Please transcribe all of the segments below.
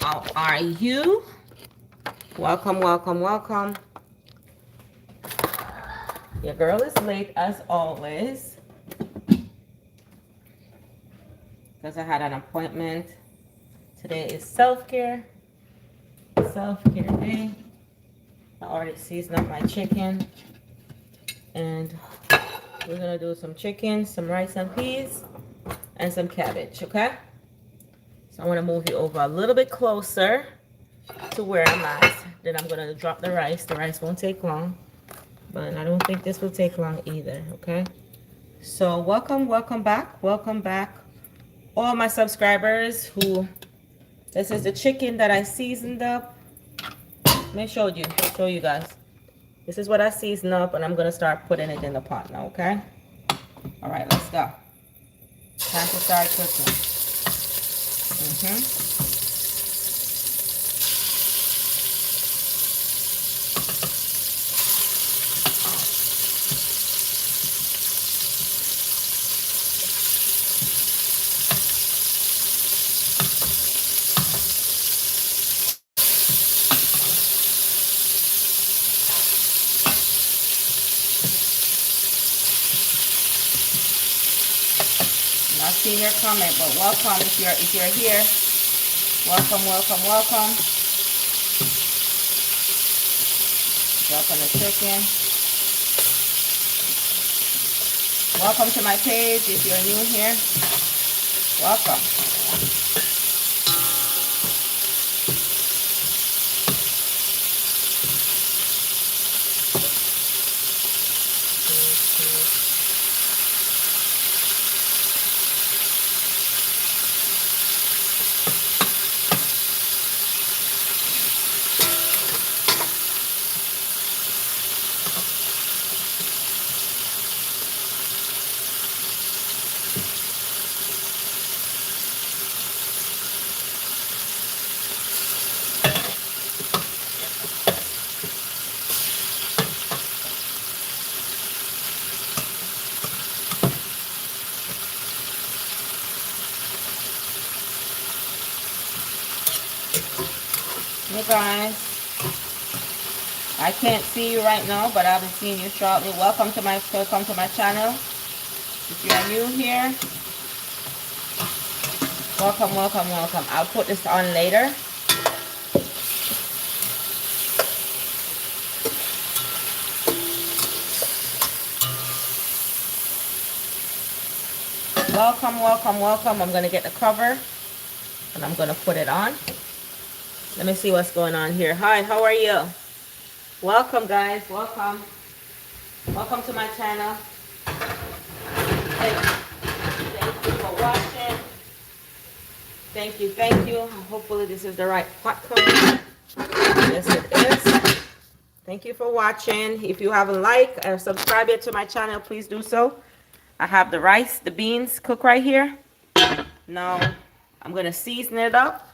How are you? Welcome, welcome, welcome. Your girl is late as always because I had an appointment. Today is self-care day. I already seasoned up my chicken, and we're gonna do some chicken, some rice and peas, and some cabbage, okay? So I want to move you over a little bit closer to where I'm at. Then I'm gonna drop the rice. The rice won't take long, but I don't think this will take long either, okay? So welcome back, all my subscribers who, this is the chicken that I seasoned up. Let me show you guys. This is what I seasoned up, and I'm gonna start putting it in the pot now, okay? All right, let's go. Time to start cooking. Not seeing your comment, but welcome if you're here. Welcome. Dropping the chicken. Welcome to my page if you're new here. Welcome. Hey guys, I can't see you right now, but I'll be seeing you shortly. Welcome to my channel. If you're new here, welcome. I'll put this on later. Welcome. I'm gonna get the cover and I'm gonna put it on. Let me see what's going on here. Hi, how are you? Welcome guys, welcome to my channel. Thank you for watching. Thank you. Hopefully this is the right pot color. Yes it is. Thank you for watching. If you haven't liked or subscribed yet to my channel, please do so. I have the rice, the beans cooked right here. Now I'm gonna season it up,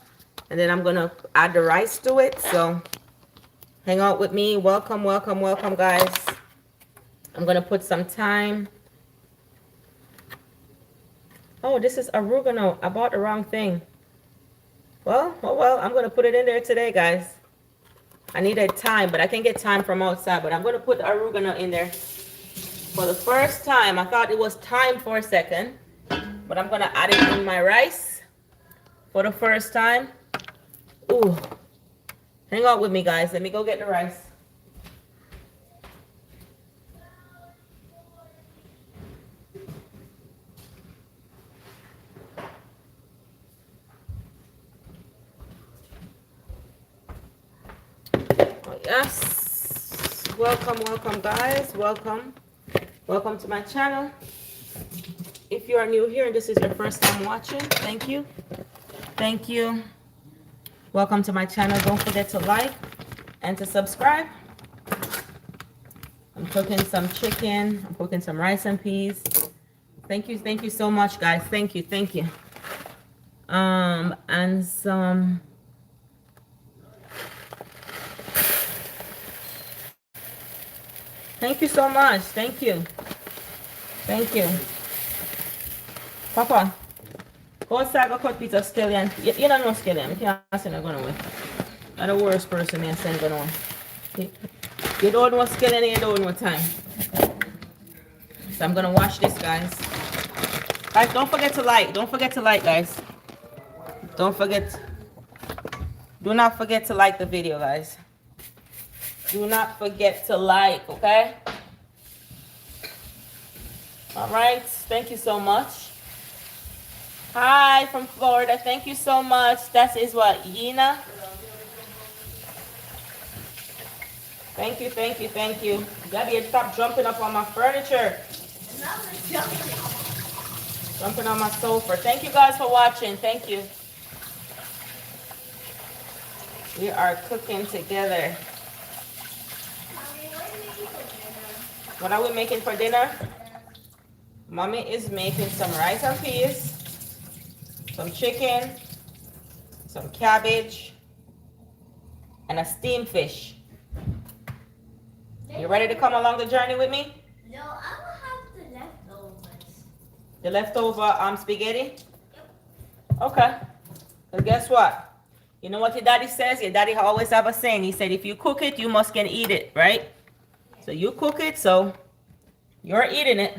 and then I'm gonna add the rice to it. So hang out with me. Welcome guys. I'm gonna put some thyme. Oh, this is oregano. I bought the wrong thing. Well, oh well, I'm gonna put it in there today, guys. I needed thyme, but I can get thyme from outside, but I'm gonna put the oregano in there for the first time. I thought it was thyme for a second, but I'm gonna add it in my rice for the first time. Ooh, hang out with me guys. Let me go get the rice. Oh, yes, welcome guys. Welcome to my channel. If you are new here and this is your first time watching, thank you. Welcome to my channel. Don't forget to like and to subscribe. I'm cooking some chicken. I'm cooking some rice and peas. Thank you so much, guys. Thank you. And some thank you so much. Thank you. Papa. Go outside, go cut piece of scallion. You don't know scallion. You can't send a gun away. I'm the worst person there send gun away. You don't know scallion and you don't know time. So I'm gonna wash this, guys. Guys, don't forget to like. Don't forget to like, guys. Don't forget. Do not forget to like the video, guys. Do not forget to like, okay? All right. Thank you so much. Hi from Florida. Thank you so much. That is what, Yina? Thank you, thank you, thank you. Gabby, stop jumping up on my furniture. Jumping on my sofa. Thank you guys for watching. Thank you. We are cooking together. What are we making for dinner? Mommy is making some rice and peas, some chicken, some cabbage, and a steamed fish. You ready to come along the journey with me? No, I will have the leftovers. The leftover spaghetti? Yep. Okay. So guess what? You know what your daddy says? Your daddy always have a saying. He said, if you cook it, you must can eat it, right? So you cook it, so you're eating it.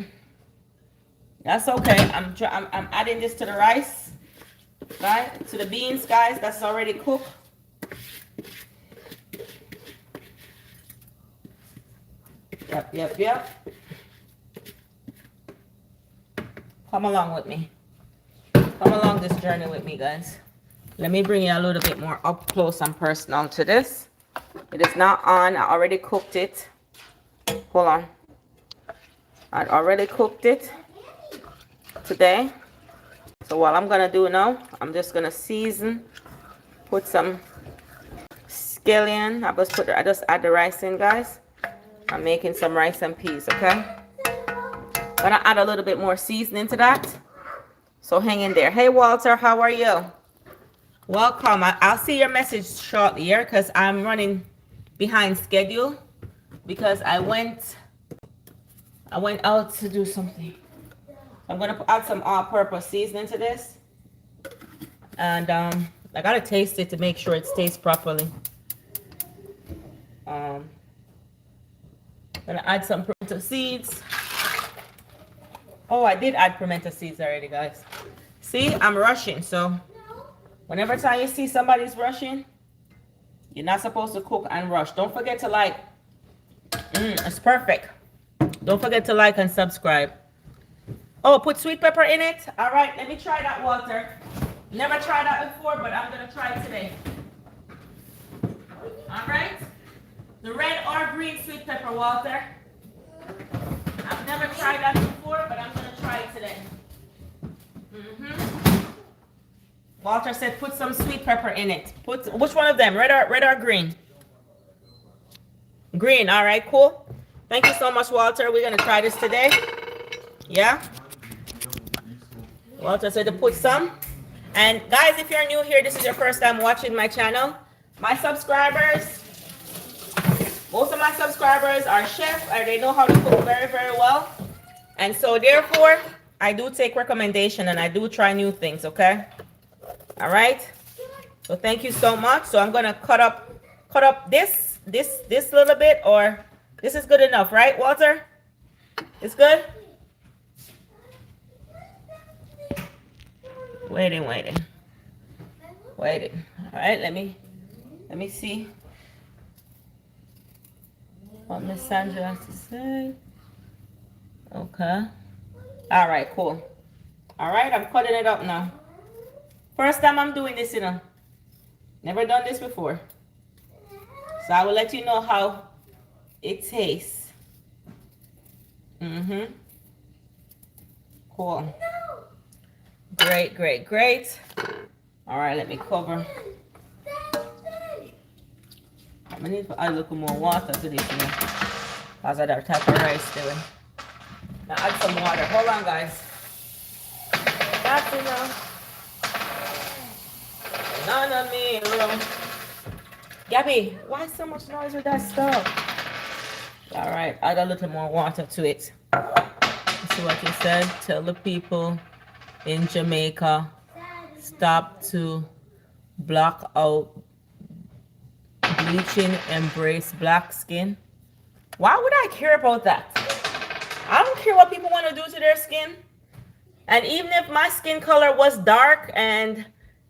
That's okay. I'm adding this to the rice, right? To the beans, guys. That's already cooked. Yep. Come along with me. Come along this journey with me, guys. Let me bring you a little bit more up close and personal to this. It is not on. I already cooked it. Hold on. I already cooked it today. So what I'm gonna do now, I'm just gonna season. Put some scallion. I just add the rice in, guys. I'm making some rice and peas, okay? Gonna add a little bit more seasoning to that. So hang in there. Hey Walter, how are you? Welcome. I'll see your message shortly here because I'm running behind schedule because I went out to do something. I'm gonna add some all-purpose seasoning to this, and I gotta taste it to make sure it tastes properly. Gonna add some pimento seeds. Oh, I did add pimento seeds already, guys. See, I'm rushing, so whenever time you see somebody's rushing, you're not supposed to cook and rush. Don't forget to like. It's perfect. Don't forget to like and subscribe. Oh, put sweet pepper in it. All right, let me try that, Walter. Never tried that before, but I'm gonna try it today. All right. The red or green sweet pepper, Walter. I've never tried that before, but I'm gonna try it today. Walter said put some sweet pepper in it. Put which one of them? Red or green? Green. All right, cool. Thank you so much, Walter. We're gonna try this today. Yeah. Walter said to put some. And guys, if you're new here, this is your first time watching my channel. My subscribers, most of my subscribers are chefs, or they know how to cook very, very well. And so therefore, I do take recommendation and I do try new things, okay? All right. So thank you so much. So I'm gonna cut up this little bit, or this is good enough, right, Walter? It's good? Waiting. All right, let me see what Miss Sandra has to say. Okay. All right, cool. All right, I'm cutting it up now. First time I'm doing this, Never done this before. So I will let you know how it tastes. Cool. Great. All right, let me cover. I need to add a little more water to this, because of that type of rice doing. Now add some water. Hold on, guys. That's enough. None of me, room. Gabby, why so much noise with that stuff? All right, add a little more water to it. See what you said? Tell the people in Jamaica Stop to block out bleaching, embrace black skin. Why would I care about that? I don't care what people want to do to their skin. And even if my skin color was dark and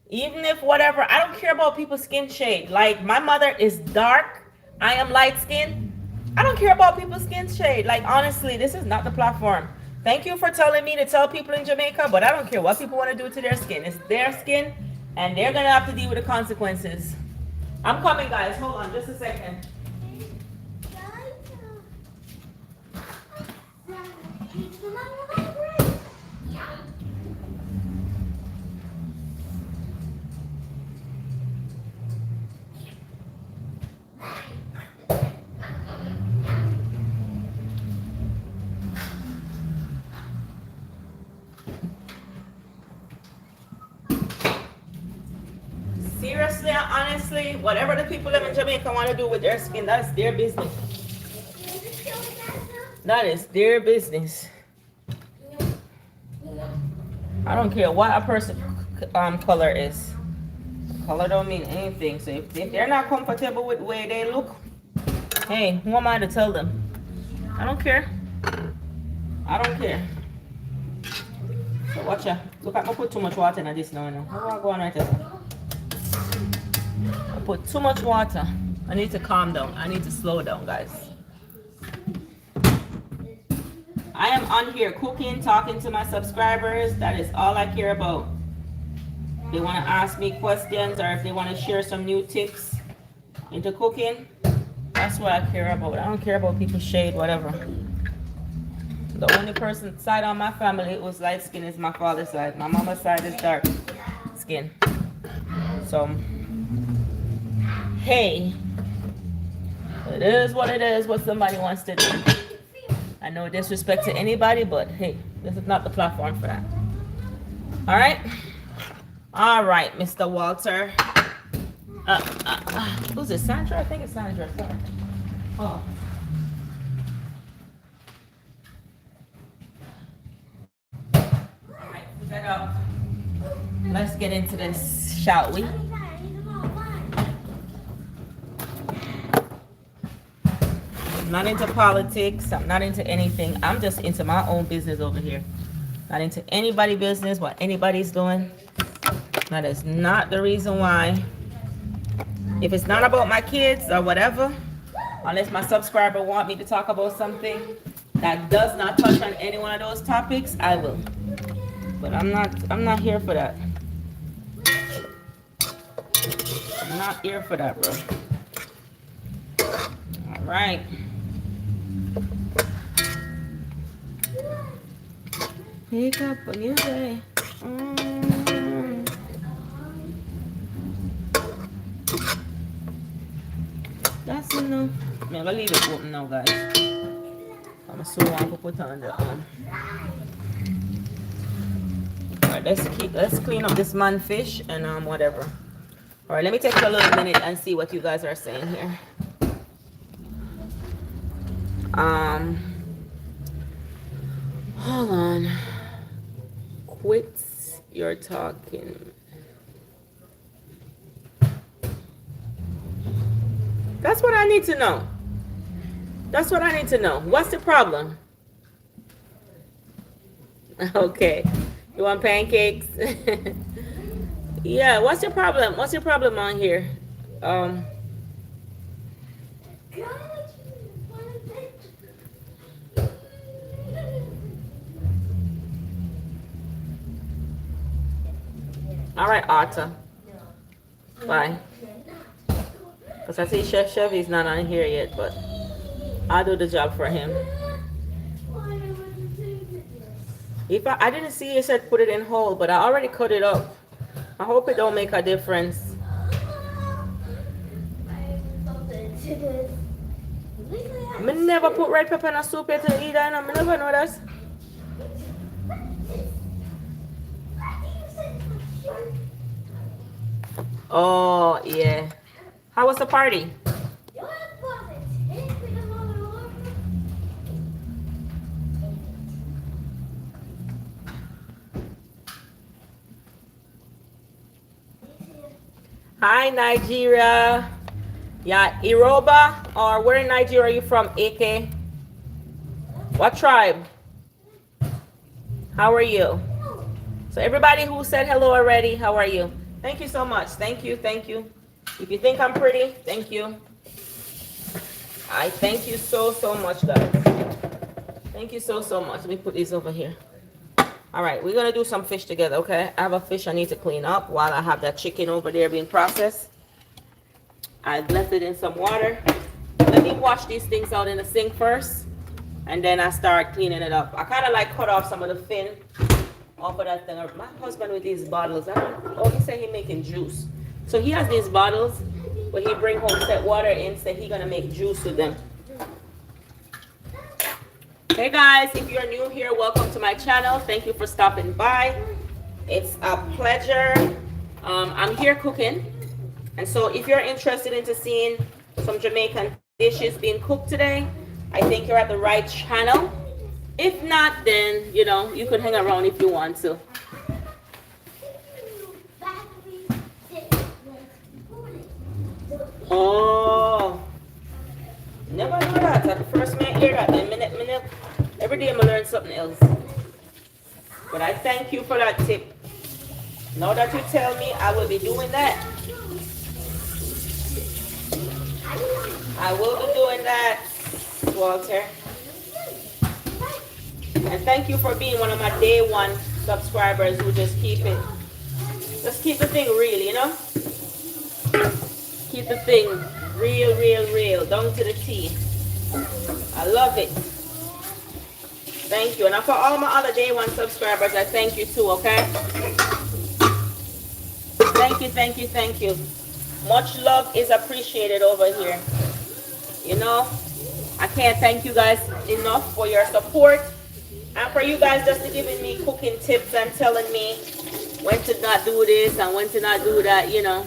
even if whatever, I don't care about people's skin shade. Like my mother is dark, I am light skinned. I don't care about people's skin shade. Like honestly, this is not the platform. Thank you for telling me to tell people in Jamaica, but I don't care what people want to do to their skin. It's their skin and they're gonna have to deal with the consequences. I'm coming, guys. Hold on just a second. Seriously, honestly, whatever the people in Jamaica want to do with their skin, that's their business. That is their business. I don't care what a person color is. Color don't mean anything. So if they're not comfortable with the way they look, hey, who am I to tell them? I don't care. I don't care. So watch out. Look, I put too much water in this now. How do I go on right there? I put too much water. I need to calm down. I need to slow down, guys. I am on here cooking, talking to my subscribers. That is all I care about. If they want to ask me questions or if they want to share some new tips into cooking, that's what I care about. I don't care about people's shade, whatever. The only person side on my family who's light skin is my father's side. My mama's side is dark skin. So, hey, it is what it is, what somebody wants to do. I know disrespect to anybody, but hey, this is not the platform for that. All right? All right, Mr. Walter. Who's it, Sandra? I think it's Sandra. Sorry. Oh. All right, put that up. Let's get into this, shall we? I'm not into politics. I'm not into anything. I'm just into my own business over here. Not into anybody's business, what anybody's doing. That is not the reason why. If it's not about my kids or whatever, unless my subscriber want me to talk about something that does not touch on any one of those topics, I will. But I'm not here for that. I'm not here for that, bro. All right. Pick up a new day. That's enough. I'm gonna leave it open now, guys. I'm so want to put on the Alright, let's clean up this man fish and whatever. Alright, let me take a little minute and see what you guys are saying here. Hold on. Quit your talking. That's what I need to know. That's what I need to know. What's the problem? Okay. You want pancakes? Yeah, what's your problem? What's your problem on here? All right, Arta. Bye. Because I see Chef Chevy's not on here yet, but I'll do the job for him. If I didn't see it said put it in hold, but I already cut it up. I hope it don't make a difference. I never put red pepper in a soup yet either, and I never know that. Oh, yeah. How was the party? Hi, Nigeria. Yeah, Iroba, or where in Nigeria are you from, AK? What tribe? How are you? So everybody who said hello already, how are you? Thank you so much. Thank you, thank you. If you think I'm pretty, thank you. I thank you so, so much, guys. Thank you so, so much. Let me put these over here. All right, we're gonna do some fish together, okay? I have a fish I need to clean up while I have that chicken over there being processed. I left it in some water. Let me wash these things out in the sink first, and then I start cleaning it up. I kind of like cut off some of the fin off of that thing. My husband with these bottles, he said he making juice. So he has these bottles where he bring home set water in, so he gonna make juice with them. Hey guys, if you're new here, welcome to my channel. Thank you for stopping by. It's a pleasure. I'm here cooking. And so if you're interested into seeing some Jamaican dishes being cooked today, I think you're at the right channel. If not, then, you know, you can hang around if you want to. Oh, never knew that. That's the first man hear that. Minute. Every day I learn something else. But I thank you for that tip. Now that you tell me, I will be doing that. I will be doing that, Walter. And thank you for being one of my day one subscribers who just keep the thing real, you know? Keep the thing real, down to the T. I love it. Thank you. And for all my other day one subscribers, I thank you too, okay? Thank you. Much love is appreciated over here. You know, I can't thank you guys enough for your support and for you guys just to giving me cooking tips and telling me when to not do this and when to not do that, you know.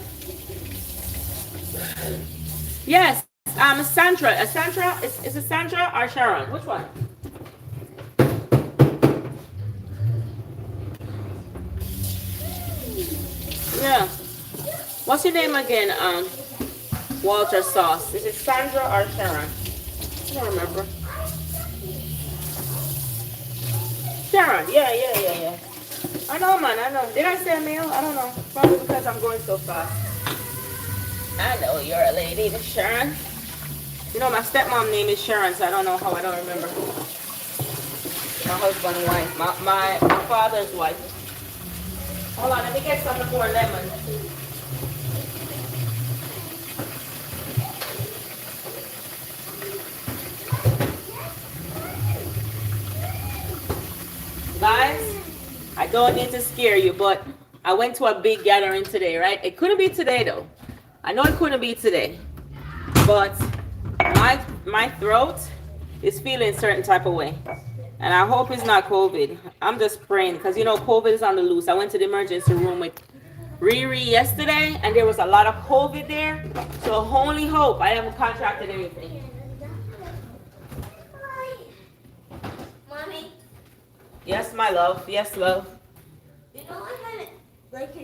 Yes, Sandra. Sandra, is it Sandra or Sharon? Which one? Yeah. What's your name again? Walter Sauce. Is it Sandra or Sharon? I don't remember. Sharon. Yeah. I know, man. I know. Did I say a male? I don't know. Probably because I'm going so fast. I know you're a lady, Miss Sharon. You know, my stepmom name is Sharon, so I don't know how I don't remember. My husband's wife. My father's wife. Hold on, let me get some more lemon. Guys, I don't need to scare you, but I went to a big gathering today, right? It couldn't be today though. I know it couldn't be today, but my throat is feeling a certain type of way. And I hope it's not COVID. I'm just praying because, you know, COVID is on the loose. I went to the emergency room with Riri yesterday and there was a lot of COVID there. So only hope I haven't contracted anything. Mommy. Yes, my love. Yes, love. You know, I had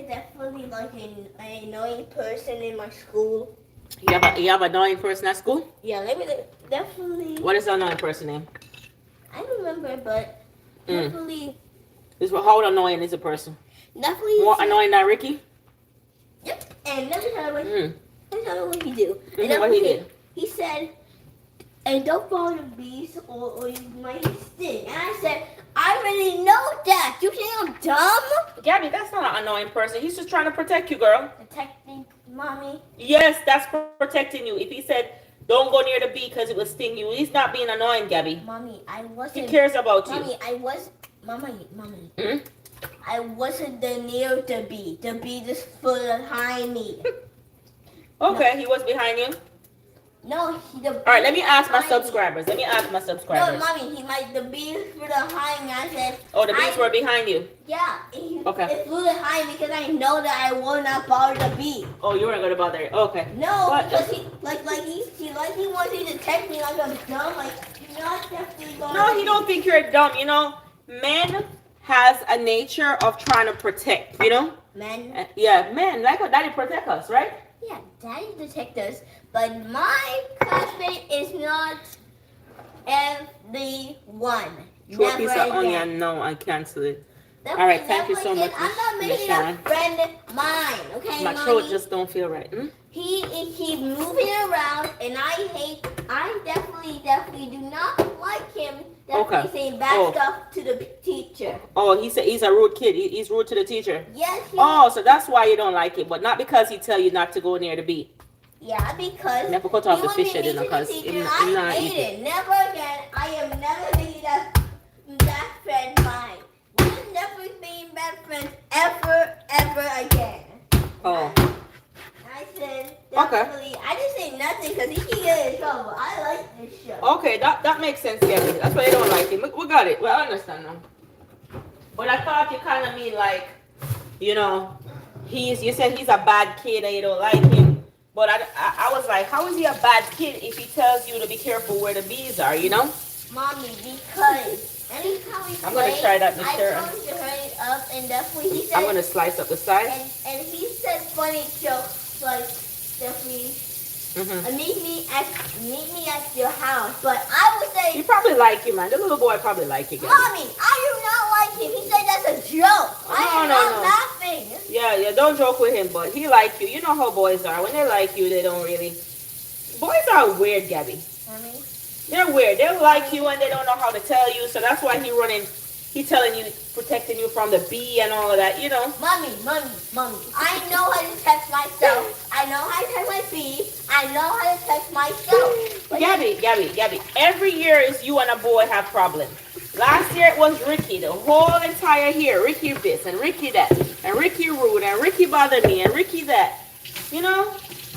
definitely an annoying person in my school. You have an annoying person at school? Yeah, definitely. What is the annoying person name? I don't remember, but definitely. How annoying is a person? Definitely. More annoying than Ricky? Yep. And let me tell you what he do. What he did? He said, and don't follow the bees or you might sting. And I said, I already know that. You think I'm dumb? Gabby, that's not an annoying person. He's just trying to protect you, girl. Protecting mommy. Yes, that's protecting you. If he said, don't go near the bee because it will sting you, he's not being annoying, Gabby. Mommy, I wasn't. He cares about you. Mommy, I was. Mommy. Hmm? I wasn't near the bee. The bee just flew behind me. Okay, he was behind you. No, all right, let me ask my subscribers. No, mommy, the bees flew behind me. I said. Oh, the bees were behind you. Yeah. Okay. It flew behind me because I know that I will not bother the bee. Oh, you weren't gonna bother it. Okay. No, what? Because he wanted to text me like I'm dumb. Like you're not definitely going. No, he don't think you're dumb. You know, men has a nature of trying to protect. You know. Men. Yeah, men like how daddy protect us, right? Yeah, daddy protect us, but my classmate is not everyone. Throw a Never piece of again. onion now and cancel it. Never, All right, thank you never so again. much, I'm not Miss making Sharon. a friend mine, okay, My Mommy? throat just don't feel right. He keeps moving around, and I definitely do not like him. Definitely saying bad stuff to the teacher. Oh, he said he's a rude kid. He's rude to the teacher. Yes. Oh, so that's why you don't like it, but not because he tell you not to go near the beat. Yeah, because never cut off he the fish wanted head, me to because the teacher. I'm not I hate eating. it. Never again. I am never making that friend mine. We're never being bad friends ever again. Oh. I said definitely. I didn't say nothing because he can get in trouble. I like this show. Okay, that makes sense, Gabby. That's why you don't like him. We got it. Well, I understand now. But I thought you kind of mean like, you know, you said he's a bad kid and you don't like him. But I was like, how is he a bad kid if he tells you to be careful where the bees are, you know? Mommy, because anytime we I'm going to try that, Miss Sharon. I told him to hurry up, and definitely he said. I'm going to slice up the side. And he said funny jokes like definitely. Meet me at your house, but I would say. He probably like you, man. The little boy probably like you, guys. Mommy, I do not like him. He said that's a joke. I am not laughing. Yeah, don't joke with him, but he like you. You know how boys are. When they like you, they don't really. Boys are weird, Gabby. Mommy? They're weird. They like you and they don't know how to tell you, so that's why he telling you, protecting you from the bee and all of that, you know. Mommy. I know how to text myself. I know how to text my bee. I know how to text myself. Gabby. Every year is you and a boy have problems. Last year it was Ricky, the whole entire year. Ricky this and Ricky that. And Ricky rude and Ricky bothered me and Ricky that. You know?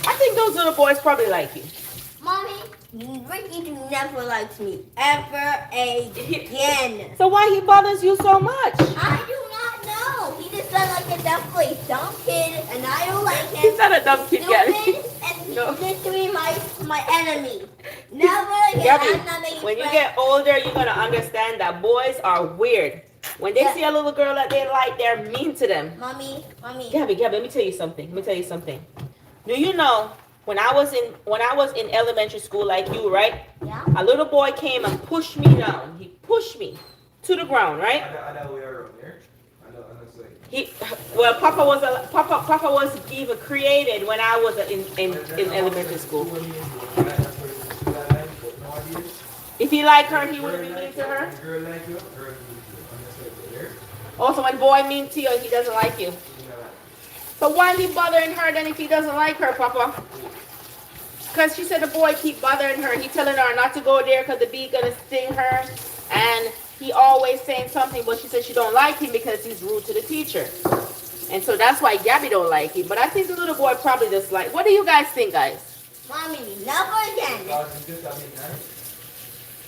I think those little boys probably like you. Mommy, Ricky never likes me. Ever again. So why he bothers you so much? I do not know. He just said like a definitely dumb kid and I don't like him. He's not a dumb kid, Gabby. And he's literally my enemy. Never again. Gabby, I'm not making when you friends. get older, you're going to understand that boys are weird. When they see a little girl that they like, they're mean to them. Mommy. Gabby, let me tell you something. Do you know, when I was in elementary school like you, right? Yeah. A little boy came and pushed me down. He pushed me to the ground, right? Papa was even created when I was in elementary school. If he liked her, he would be mean to her. Also, when boy mean to you, he doesn't like you. So why is he bothering her then if he doesn't like her, Papa? Because she said the boy keep bothering her. He telling her not to go there because the bee gonna sting her. And he always saying something, but she said she don't like him because he's rude to the teacher. And so that's why Gabby don't like him. But I think the little boy probably just like. What do you guys think, guys? Mommy, never again.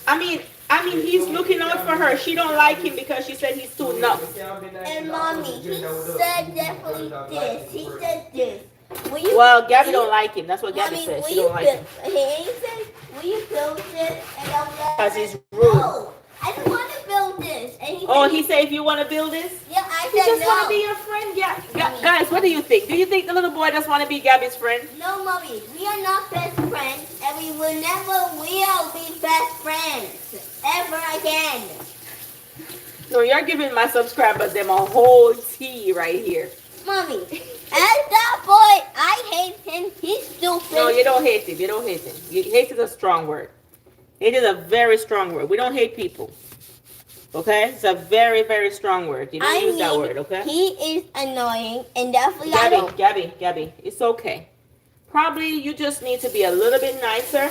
I mean, he's looking out for her. She don't like him because she said he's too nuts. And Mommy, he said definitely this. He said this. Well, Gabby don't like him. That's what Gabby said. She don't like him. He said, will you build this? And I'm like, because he's rude. No, I don't want to build this. And he said if you want to build this? Yeah, I he said just no. want to be your friend. Yeah. Guys, what do you think? Do you think the little boy just want to be Gabby's friend? No, Mommy. We are not best friends. And we will be best friends. Ever again. No, you're giving my subscribers them a whole tea right here. Mommy, and that boy, I hate him. He's stupid. No, you don't hate him. Hate is a strong word. Hate is a very strong word. We don't hate people. Okay? It's a very, very strong word. You don't use that word, okay? He is annoying and definitely Gabby, it's okay. Probably you just need to be a little bit nicer.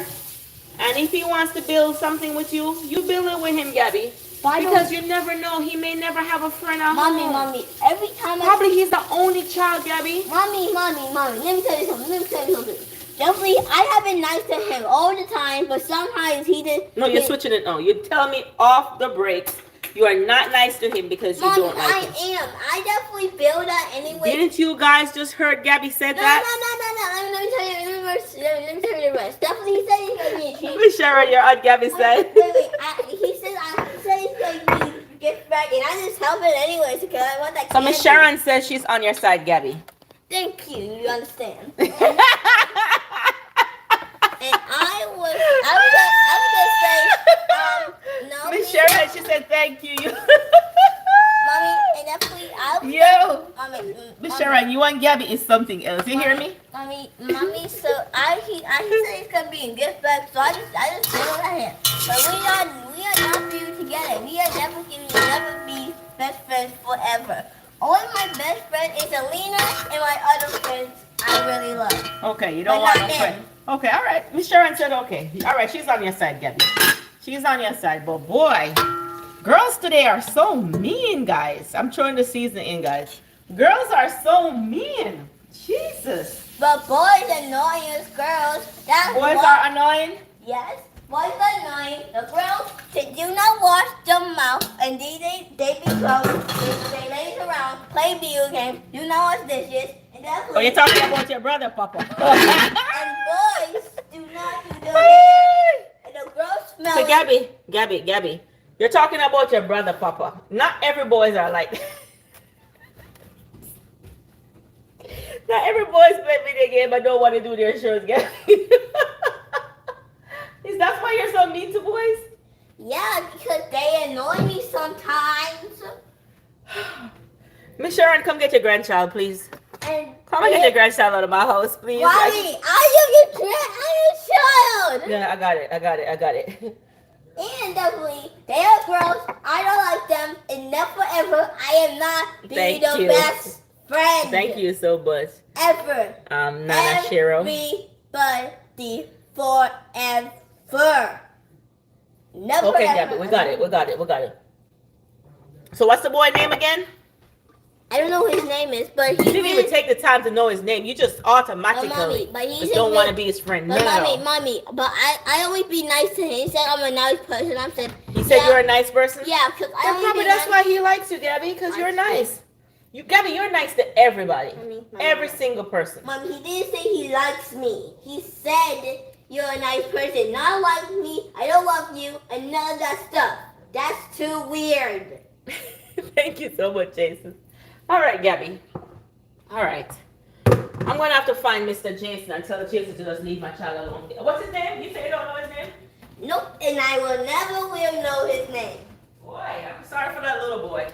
And if he wants to build something with you, you build it with him, Gabby. Because you never know, he may never have a friend at home. Mommy, every time probably he's the only child, Gabby. Mommy, let me tell you something. Definitely, I have been nice to him all the time, but sometimes he did. No, you're switching it now. You tell me off the breaks. You are not nice to him because you don't like him. I am. I definitely feel that anyway. Didn't you guys just heard Gabby said that? No. Let me tell you the rest. Definitely, he said he's going to be a cheat. Miss Sharon, you're on Gabby's side. Wait. He said he's going to be gift bag, and I just help it anyways because I want that. So Miss Sharon says she's on your side, Gabby. Thank you. You understand? And I was gonna say, no. Miss Sharon, she said thank you. Mommy, and definitely Yo. Mommy, Miss Sharon, you and Gabby is something else. You hear me? Mommy, so he said he's gonna be in gift bag, so I just put it at him. But we are not be together. We are never be best friends forever. Only my best friend is Alina, and my other friends I really love. Okay, you don't want no friend. Okay, all right. Miss Sharon said okay. All right, she's on your side, Gabby. She's on your side, but boy, girls today are so mean, guys. I'm throwing the season in, guys. Girls are so mean. Jesus. But boys annoying as girls. Boys are annoying? Yes. Boys are annoying. The girls, they do not wash their mouth, and they be close. They lay around, play video games, do not wash dishes. And that's Oh, you're talking about your brother, Papa. And boys do not do their hair. And the girls smell. So Gabby, you're talking about your brother, Papa. Not every boys are like. Not every boys play video game but don't want to do their shows, Gabby. Is that why you're so mean to boys? Yeah, because they annoy me sometimes. Miss Sharon, come get your grandchild, please. And Come and get your grandchild out of my house, please. Mommy, I am your child. Yeah, I got it. And definitely, they are girls. I don't like them. And never ever, I am not being the best friend. Thank you so much. Ever. Nana Shiro. Everybody forever. Never Okay, ever. Gabby, we got it. So what's the boy name again? I don't know what his name is, but You didn't even take the time to know his name. You just automatically just don't want to be his friend. But No. mommy, but I always be nice to him. He said I'm a nice person. I said He said you're a nice person? Yeah, because That's why he likes you, Gabby, because you're nice. Gabby, you're nice to everybody. Mommy, Every single person. Mom, he didn't say he likes me. He said you're a nice person. Not like me. I don't love you, and none of that stuff. That's too weird. Thank you so much, Jason. All right, Gabby. All right. I'm going to have to find Mr. Jason and tell Jason to just leave my child alone. What's his name? You say you don't know his name? Nope, and I will know his name. Boy, I'm sorry for that little boy.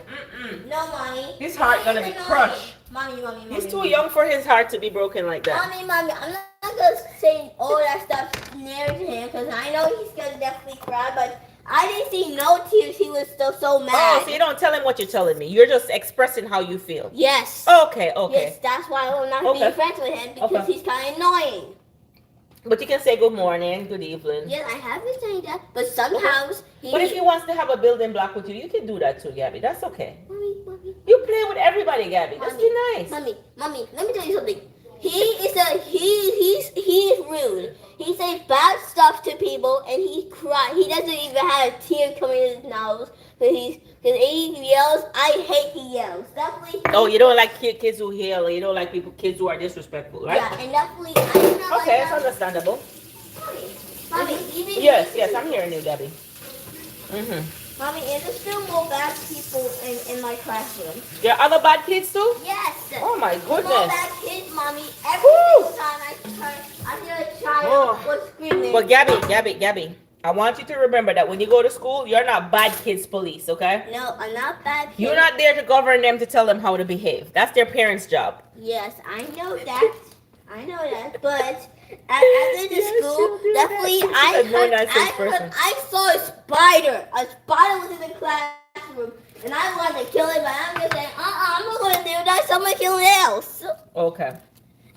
No, Mommy. His heart going to be crushed. Mommy. He's too young for his heart to be broken like that. Mommy, I'm not going to say all that stuff near to him because I know he's going to definitely cry, but I didn't see no tears. He was still so mad. Oh, so you don't tell him what you're telling me. You're just expressing how you feel. Yes. Okay. Yes, that's why I'm not being friends with him because he's kind of annoying. But you can say good morning, good evening. Yes, I have been saying that, but sometimes But if he wants to have a building block with you, you can do that too, Gabby. That's okay. Mommy. You play with everybody, Gabby. Just be nice. Mommy, let me tell you something. He's rude. He says bad stuff to people, and he cries. He doesn't even have a tear coming in his nose because he yells. I hate he yells. Definitely. Oh, you don't like kids who yell, or you don't like kids who are disrespectful, right? Yeah, and definitely. I do not Okay, like it's understandable. Mommy, Yes, I'm hearing you, Gabby. Mommy, is there still more bad people in my classroom? There are other bad kids too? Yes. Oh my More goodness. bad kids, Mommy. Every single time I hear a child was screaming. But Gabby, I want you to remember that when you go to school, you're not bad kids police, okay? No, I'm not bad kids. You're not there to govern them to tell them how to behave. That's their parents' job. Yes, I know that. But after the school, definitely I saw a spider. A spider was in the classroom, and I wanted to kill it, but I'm just saying, I'm not going to do that. Somebody kill it else. Okay.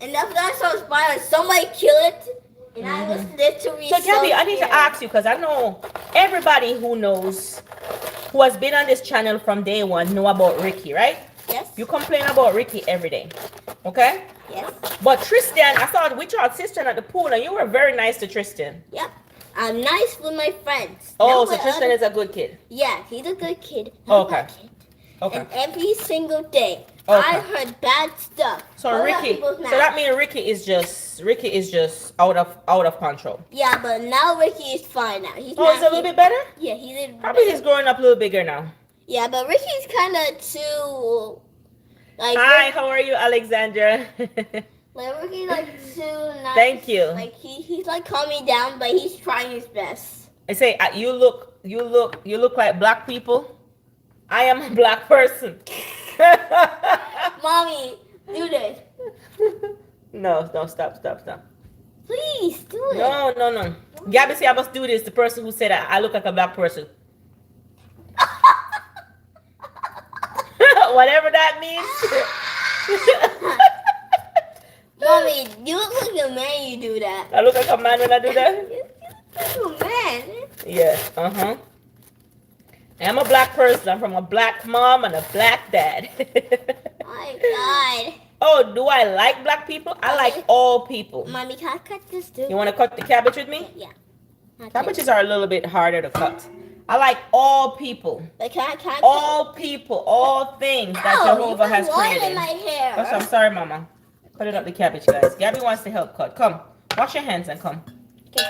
And after I saw a spider, somebody kill it, and I was literally So Gabby, I need to ask you, because I know everybody who has been on this channel from day one know about Ricky, right? Yes. You complain about Ricky every day, okay? Yes. But Tristan, I saw we tried Tristan at the pool, and you were very nice to Tristan. Yep. I'm nice with my friends. Oh, so Tristan is a good kid. Yeah, he's a good kid. Okay. And every single day, I heard bad stuff. So Ricky, so that means Ricky is just out of control. Yeah, but now Ricky is fine now. He's a little bit better? Yeah, he's Probably he's growing up a little bigger now. Yeah, but Ricky's kind of too like. Hi, how are you, Alexandra? Like Ricky's like too nice. Thank you. Like he's like calming me down, but he's trying his best. I say you look like black people. I am a black person. Mommy, do this. No, stop. Please do it. No. Gabby say I must do this. The person who said I look like a black person. Whatever that means. Mommy, you look like a man. You do that. I look like a man when I do that. You look like a man. Yeah. I'm a black person. I'm from a black mom and a black dad. Oh my God. Oh, do I like black people? I like all people. Mommy, can I cut this too? You want to cut the cabbage with me? Yeah. Cabbages are a little bit harder to cut. I like all people. But can I All people, all things that Jehovah has created. In my hair. I'm sorry, Mama. Cutting up the cabbage, guys. Gabby wants to help cut. Come, wash your hands and come. Okay.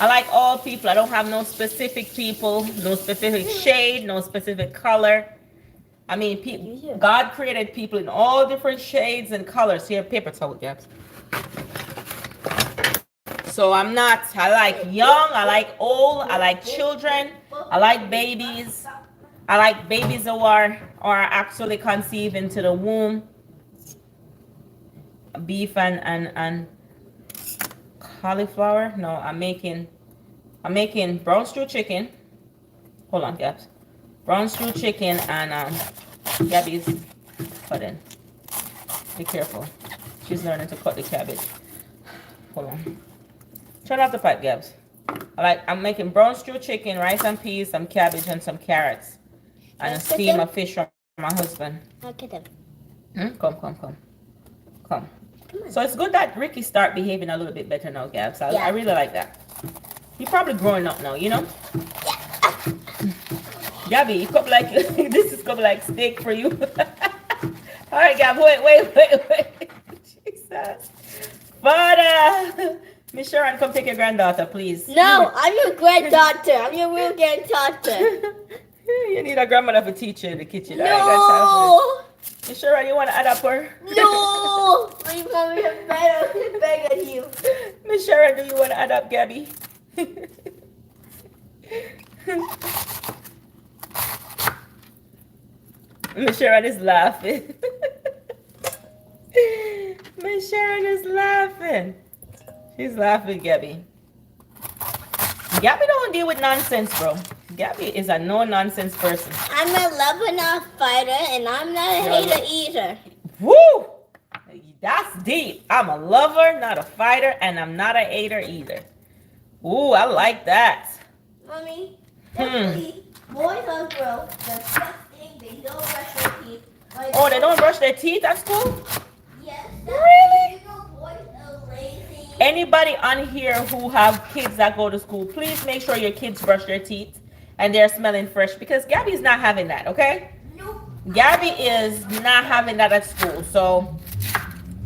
I like all people. I don't have no specific people, no specific shade, no specific color. I mean, God created people in all different shades and colors. Here, paper towel, Gabs. So I like young, I like old, I like children, I like babies. I like babies who are actually conceived into the womb. Beef and cauliflower. No, I'm making brown stew chicken. Hold on, Gabs. Brown stew chicken and Gabby's cutting. Be careful. She's learning to cut the cabbage. Hold on. Turn off the pipe, Gabs. I'm making brown stew chicken, rice and peas, some cabbage and some carrots. And a steam of fish from my husband. Okay then. Come. So it's good that Ricky start behaving a little bit better now, Gabs. I really like that. He's probably growing up now, you know? Gabby, you cook like this is cooked like steak for you. All right, Gab, wait. Jesus. Father. Miss Sharon, come take your granddaughter, please. No, I'm your granddaughter. I'm your real granddaughter. You need a grandmother to teach you in the kitchen. No. Miss Sharon, you want to adapt her? No. My mommy is better than you. Miss Sharon, do you want to adapt Gabby? Miss Sharon is laughing. Miss Sharon is laughing. She's laughing, Gabby. Gabby don't deal with nonsense, bro. Gabby is a no-nonsense person. I'm a lover, not a fighter, and I'm not a hater either. Woo! That's deep. I'm a lover, not a fighter, and I'm not a hater either. Ooh, I like that. Mommy, definitely, boys or girls, the best thing, they don't brush their teeth. Oh, they don't brush their teeth at school? Yes. Really? You know, boys are lazy. Anybody on here who have kids that go to school, please make sure your kids brush their teeth and they're smelling fresh, because Gabby's not having that, okay? Nope. Gabby is not having that at school. So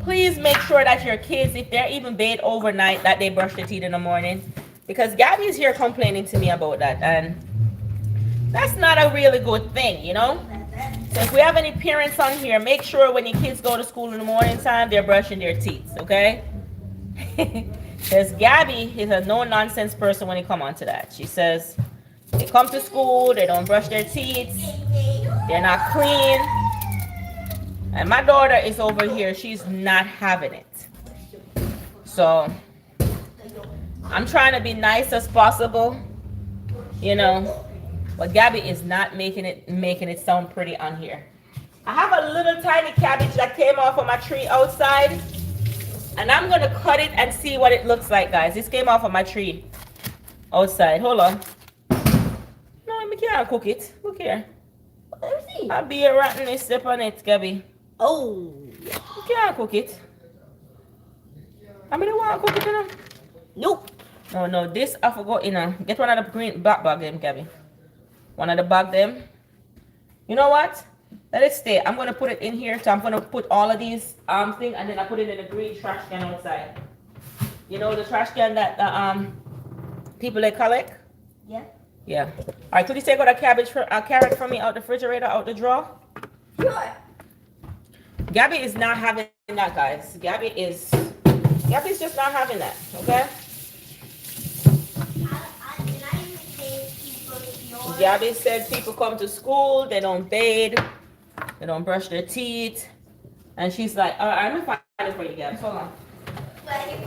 please make sure that your kids, if they're even bathed overnight, that they brush their teeth in the morning, because Gabby is here complaining to me about that, and that's not a really good thing, you know? So if we have any parents on here, make sure when your kids go to school in the morning time, they're brushing their teeth, okay? Because Gabby is a no-nonsense person when it comes on to that. She says they come to school, they don't brush their teeth, they're not clean. And my daughter is over here, she's not having it. So I'm trying to be nice as possible, you know, but Gabby is not making it sound pretty on here. I have a little tiny cabbage that came off of my tree outside, and I'm gonna cut it and see what it looks like, guys. This came off of my tree outside. Hold on. No, I can't cook it. Look here. Let me see. I'll be a rotten and step on it, Gabby. Oh. You can't cook it. I mean, I want to cook it, you know. Nope. No, this I forgot, you know. Get one of the green black bag them, Gabby. One of the bag them. You know what? Let it stay. I'm gonna put it in here. So I'm gonna put all of these thing, and then I put it in a green trash can outside. You know the trash can that the people they collect? Yeah. Yeah. All right, could you take out a carrot for me out the refrigerator, out the drawer? Sure. Gabby is not having that, guys. Gabby's just not having that, okay? Gabby said people come to school, they don't bathe, they don't brush their teeth. And she's like, all right, I'm gonna find it for you, Gabs. Hold on. I'm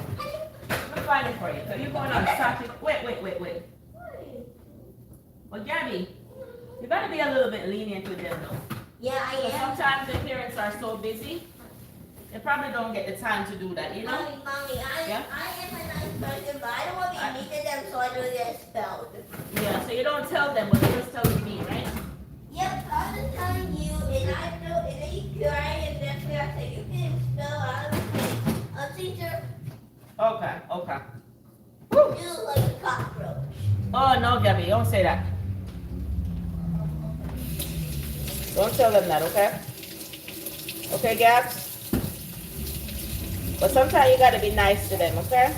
gonna find it for you. So you're going on Saturday. Wait. Well, Gabby, you gotta be a little bit lenient with them, though. Yeah, I am. Sometimes the parents are so busy, they probably don't get the time to do that, you know? Mommy, I am a nice person, but I don't want to be mean to them, so I don't get expelled. Yeah, so you don't tell them, but you just tell me, right? Yep, I'm just telling you, and I know, and then you cry, and then I say, you can expel out of a teacher. Okay. Woo. You look like a cockroach. Oh, no, Gabby, don't say that. Don't tell them that, okay? Okay, Gabs? But sometimes you gotta be nice to them, okay?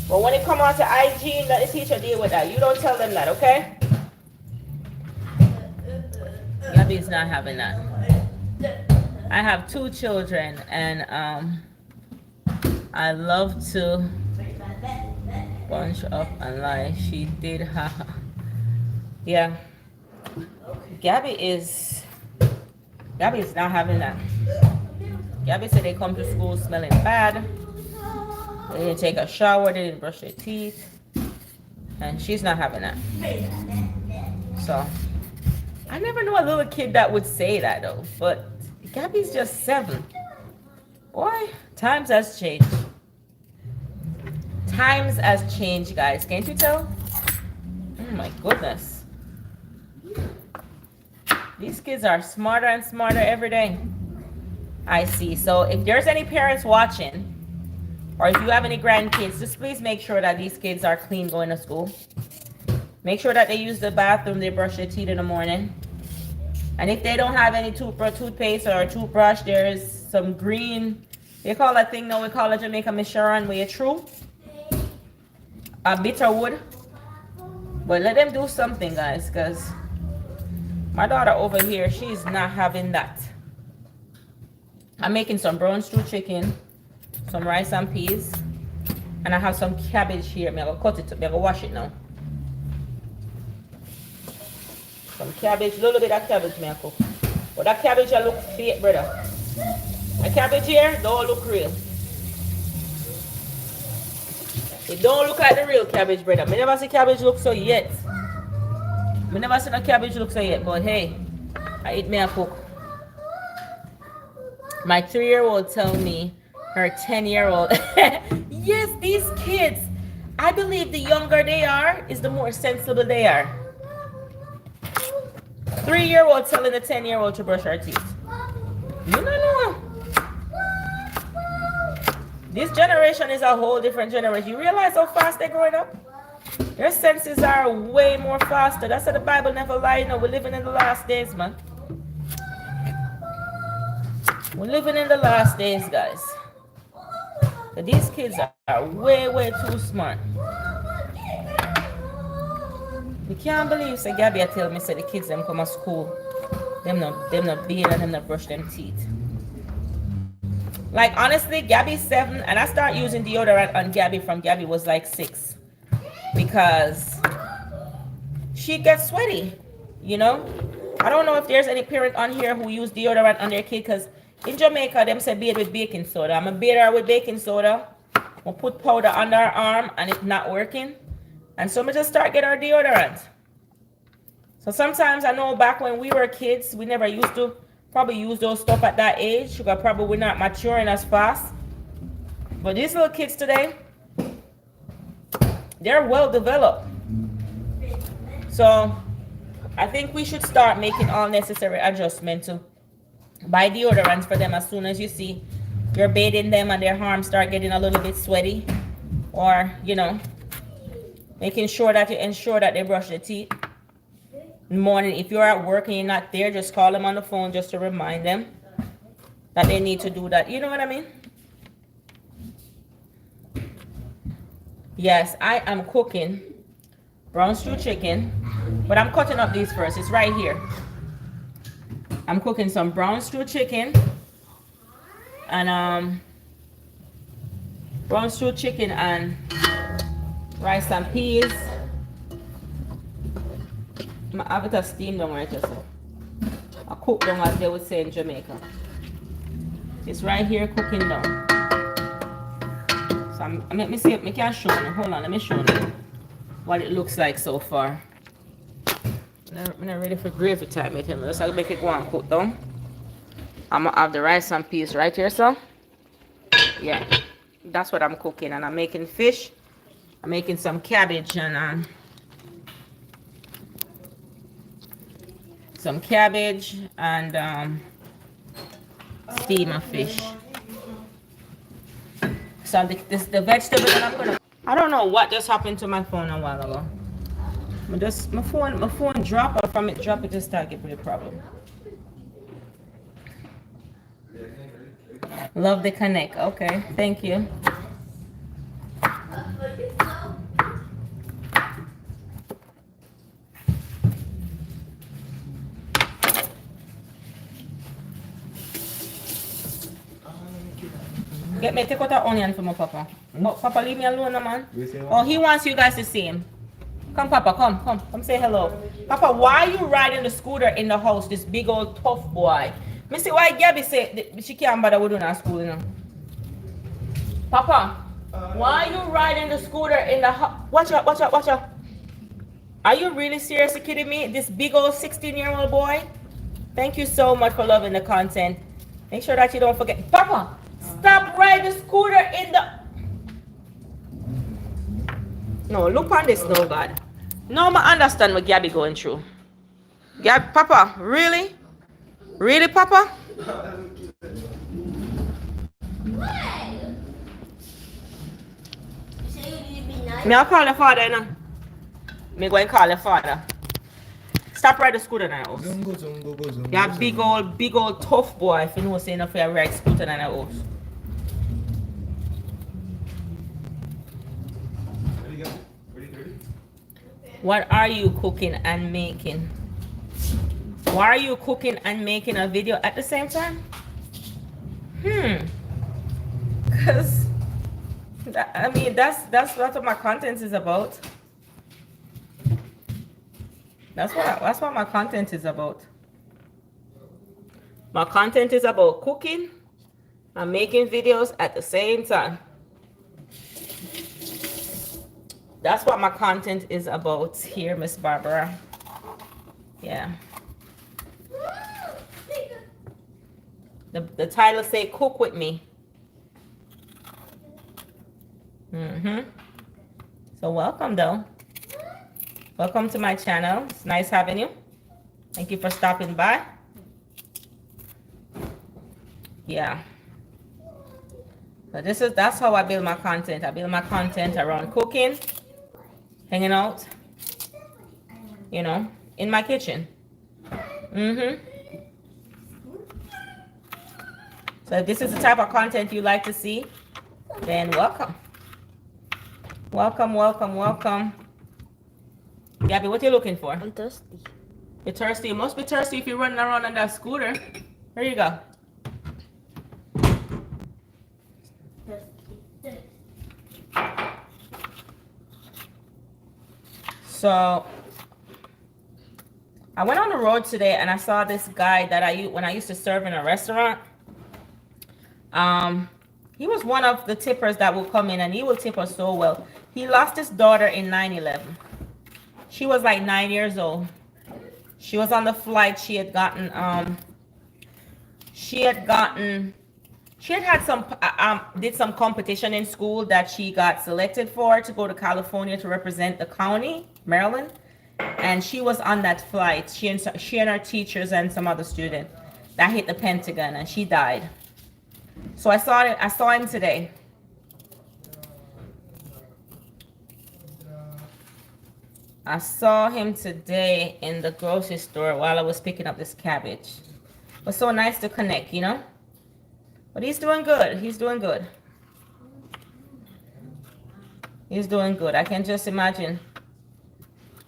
But when it come on to hygiene, let the teacher deal with that. You don't tell them that, okay? Gabby's not having that. I have 2 children, and I love to bunch up and lie. She did, haha. Yeah. Gabby is not having that. Gabby said they come to school smelling bad. They didn't take a shower. They didn't brush their teeth. And she's not having that. So, I never knew a little kid that would say that, though. But Gabby's just 7. Boy, times has changed. Times has changed, guys. Can't you tell? Oh, my goodness. These kids are smarter and smarter every day. I see. So if there's any parents watching, or if you have any grandkids, just please make sure that these kids are clean going to school. Make sure that they use the bathroom, they brush their teeth in the morning. And if they don't have any toothpaste or a toothbrush, there's some green, they call that thing now, we call it Jamaican Miss Sharon, where you true. A bitter wood. But let them do something, guys, because my daughter over here, she's not having that. I'm making some brown stew chicken, some rice and peas, and I have some cabbage here. I'm gonna cut it, I'm gonna wash it now. Some cabbage, little bit of cabbage, I'm gonna cook. But that cabbage I look fake, brother. The cabbage here don't look real. It don't look like the real cabbage, brother. I never see cabbage look so yet. I never seen a cabbage look so yet, but hey, I eat me a cook. My 3-year-old tell me her 10-year-old. Yes, these kids, I believe the younger they are is the more sensible they are. 3-year-old telling the 10-year-old to brush her teeth. You don't know. This generation is a whole different generation. You realize how fast they're growing up? Their senses are way more faster. That's how the Bible never lies. You know, we're living in the last days, man. We're living in the last days, guys. But these kids are way, way too smart. We can't believe, say Gabby tell me, say the kids them come to school. Them not bathe and them not brush them teeth. Like honestly, Gabby's 7 and I start using deodorant on Gabby from Gabby was like 6. Because she gets sweaty, you know? I don't know if there's any parent on here who use deodorant on their kid, because in Jamaica, them say bathe with baking soda. I'm a bathe her with baking soda. We'll put powder under her arm and it's not working. And so we just start getting our deodorant. So sometimes I know back when we were kids, we never used to probably use those stuff at that age, because probably we're not maturing as fast. But these little kids today, they're well developed. So I think we should start making all necessary adjustments to buy deodorants for them as soon as you see you're bathing them and their arms start getting a little bit sweaty, or you know, making sure that you ensure that they brush their teeth in the morning. If you're at work and you're not there, just call them on the phone just to remind them that they need to do that. You know what I mean? Yes, I am cooking brown stew chicken. But I'm cutting up these first. It's right here. I'm cooking some brown stew chicken and brown stew chicken and rice and peas. I have it a steam down right here, so I cook down as they would say in Jamaica. It's right here cooking down. So let me see if I can show you. Hold on, let me show you what it looks like so far. I'm not ready for gravy time yet. Let's make it go and cook down. I'm gonna have the rice and peas right here, so yeah, that's what I'm cooking. And I'm making fish. I'm making some cabbage and some cabbage and steam of fish. So the vegetable that I'm gonna. I don't know what just happened to my phone a while ago. My phone dropped, or from it drop it just started giving me a problem. Love the connect. Okay, thank you. Get me take out the onion for my papa. No, Papa, leave me alone, no, man. Oh, he wants you guys to see him. Come, Papa, come say hello. Papa, why are you riding the scooter in the house? This big old tough boy. Me see why Gabby say she can't bother with doing her school, you know. Papa, why are you riding the scooter in the house? Watch out. Are you really seriously kidding me? This big old 16-year-old boy? Thank you so much for loving the content. Make sure that you don't forget. Papa, stop riding the scooter in the... No, look on this, no, God. No, I understand what Gabby going through. Papa, really? Really, Papa? Me, I'll call the father, you know. Me go and call the father. Stop riding the scooter in the house. That big old tough boy, if you know saying if you ride scooter in the house. What are you cooking and making? Why are you cooking and making a video at the same time? Because I mean that's what my content is about. That's what my content is about. My content is about cooking and making videos at the same time. That's what my content is about here, Miss Barbara. Yeah. The title say cook with me. So welcome though. Welcome to my channel. It's nice having you. Thank you for stopping by. Yeah. So that's how I build my content. I build my content around cooking, hanging out, you know, in my kitchen. So if this is the type of content you like to see, then welcome. Welcome. Gabby, what you looking for? I'm thirsty. You're thirsty? You must be thirsty if you're running around on that scooter. Here you go. So I went on the road today and I saw this guy that when I used to serve in a restaurant. He was one of the tippers that will come in and he will tip us so well. He lost his daughter in 9/11. She was like 9 years old. She was on the flight. She had did some competition in school that she got selected for to go to California to represent the county, Maryland. And she was on that flight. She and her teachers and some other student that hit the Pentagon and she died. So I saw him today. I saw him today in the grocery store while I was picking up this cabbage. It was so nice to connect, you know? But he's doing good. He's doing good. I can just imagine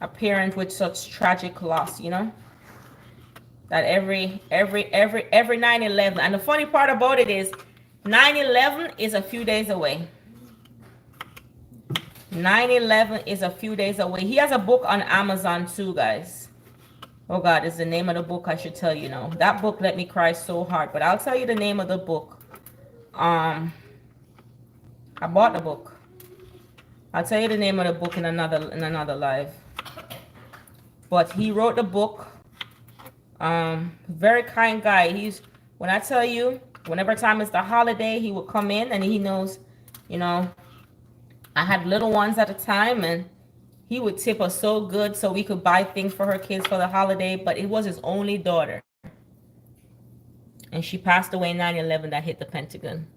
a parent with such tragic loss, you know? That every 9/11. And the funny part about it is 9/11 is a few days away. 9/11 is a few days away. He has a book on Amazon too, guys. Oh God, is the name of the book. I should tell you now. That book let me cry so hard, but I'll tell you the name of the book. I bought the book. I'll tell you the name of the book in another live. But he wrote the book. Very kind guy. When I tell you, whenever time is the holiday, he would come in and he knows, you know, I had little ones at the time and he would tip us so good so we could buy things for her kids for the holiday, but it was his only daughter. And she passed away 9/11 that hit the Pentagon.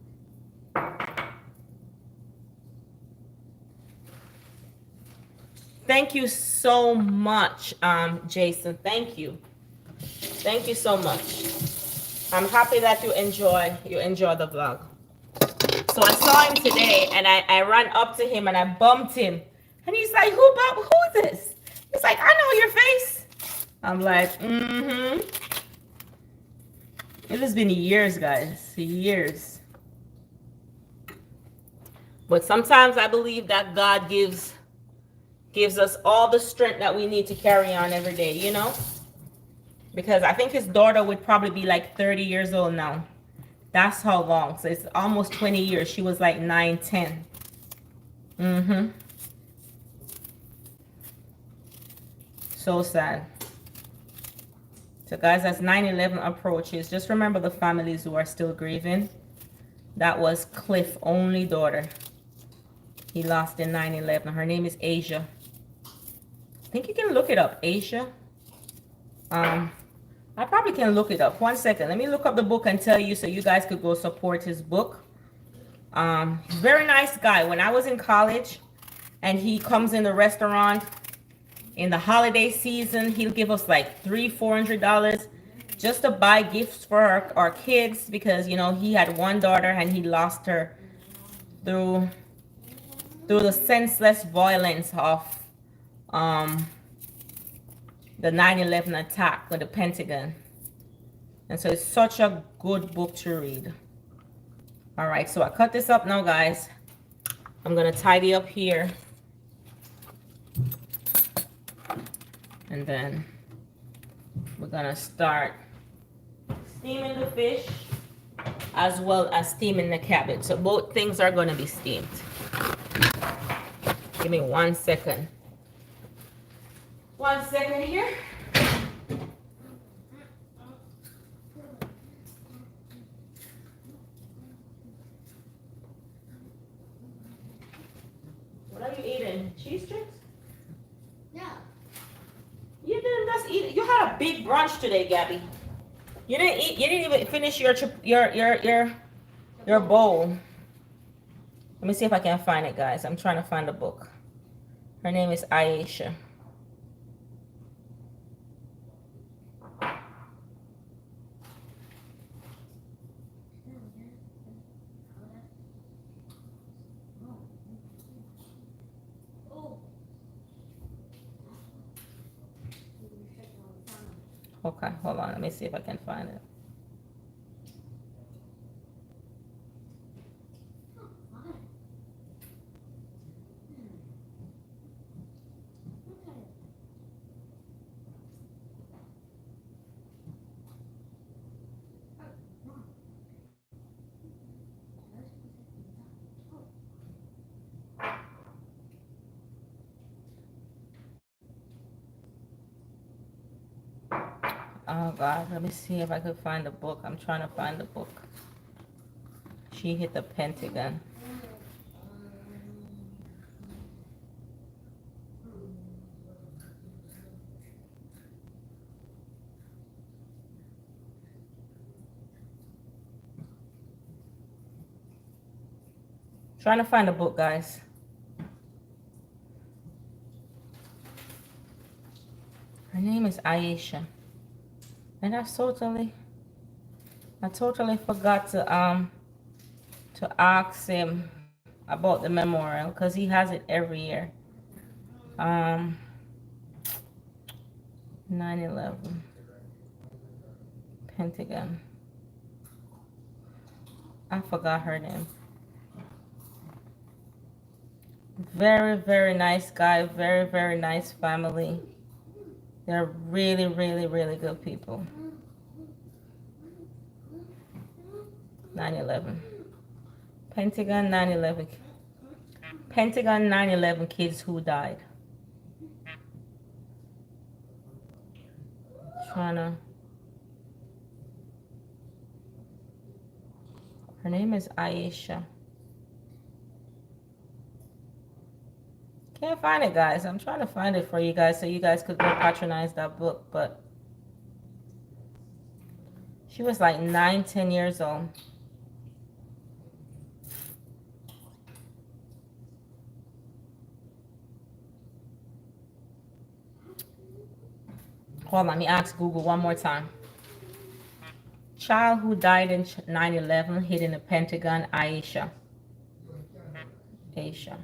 Thank you so much, Jason. Thank you. Thank you so much. I'm happy that you enjoy the vlog. So I saw him today and I ran up to him and I bumped him. And he's like, who is this? He's like, I know your face. I'm like, mm-hmm. It has been years, guys. Years. But sometimes I believe that God gives us all the strength that we need to carry on every day, you know? Because I think his daughter would probably be like 30 years old now. That's how long. So it's almost 20 years. She was like 9, 10. Mm-hmm. So sad. So guys, as 9/11 approaches, just remember the families who are still grieving. That was Cliff's only daughter. He lost in 9/11. Her name is Asia. I think you can look it up, Asia. I probably can look it up. 1 second. Let me look up the book and tell you so you guys could go support his book. Very nice guy. When I was in college and he comes in the restaurant in the holiday season, he'll give us like $300-400 just to buy gifts for our kids because, you know, he had one daughter and he lost her through the senseless violence of the 9/11 attack with the Pentagon. And so it's such a good book to read. All right, so I cut this up now, guys. I'm gonna tidy up here. And then we're gonna start steaming the fish as well as steaming the cabbage. So both things are gonna be steamed. Give me 1 second. 1 second here. What are you eating? Cheese strips? No. You didn't just eat. You had a big brunch today, Gabby. You didn't eat. You didn't even finish your bowl. Let me see if I can find it, guys. I'm trying to find the book. Her name is Aisha. Okay, hold on. Let me see if I can find it. Oh God, let me see if I could find the book. I'm trying to find the book. She hit the Pentagon. Trying to find the book, guys. Her name is Aisha. And I totally forgot to ask him about the memorial because he has it every year. 9/11. Pentagon. I forgot her name. Very, very nice guy. Very, very nice family. They're really, really, really good people. 9/11. Pentagon 9/11. Pentagon 9/11 kids who died. Trying to. Her name is Aisha. Can't find it, guys. I'm trying to find it for you guys so you guys could go patronize that book, but she was like 9, 10 years old. Hold on, let me ask Google one more time. Child who died in 9/11 hid in the Pentagon, Aisha. Aisha.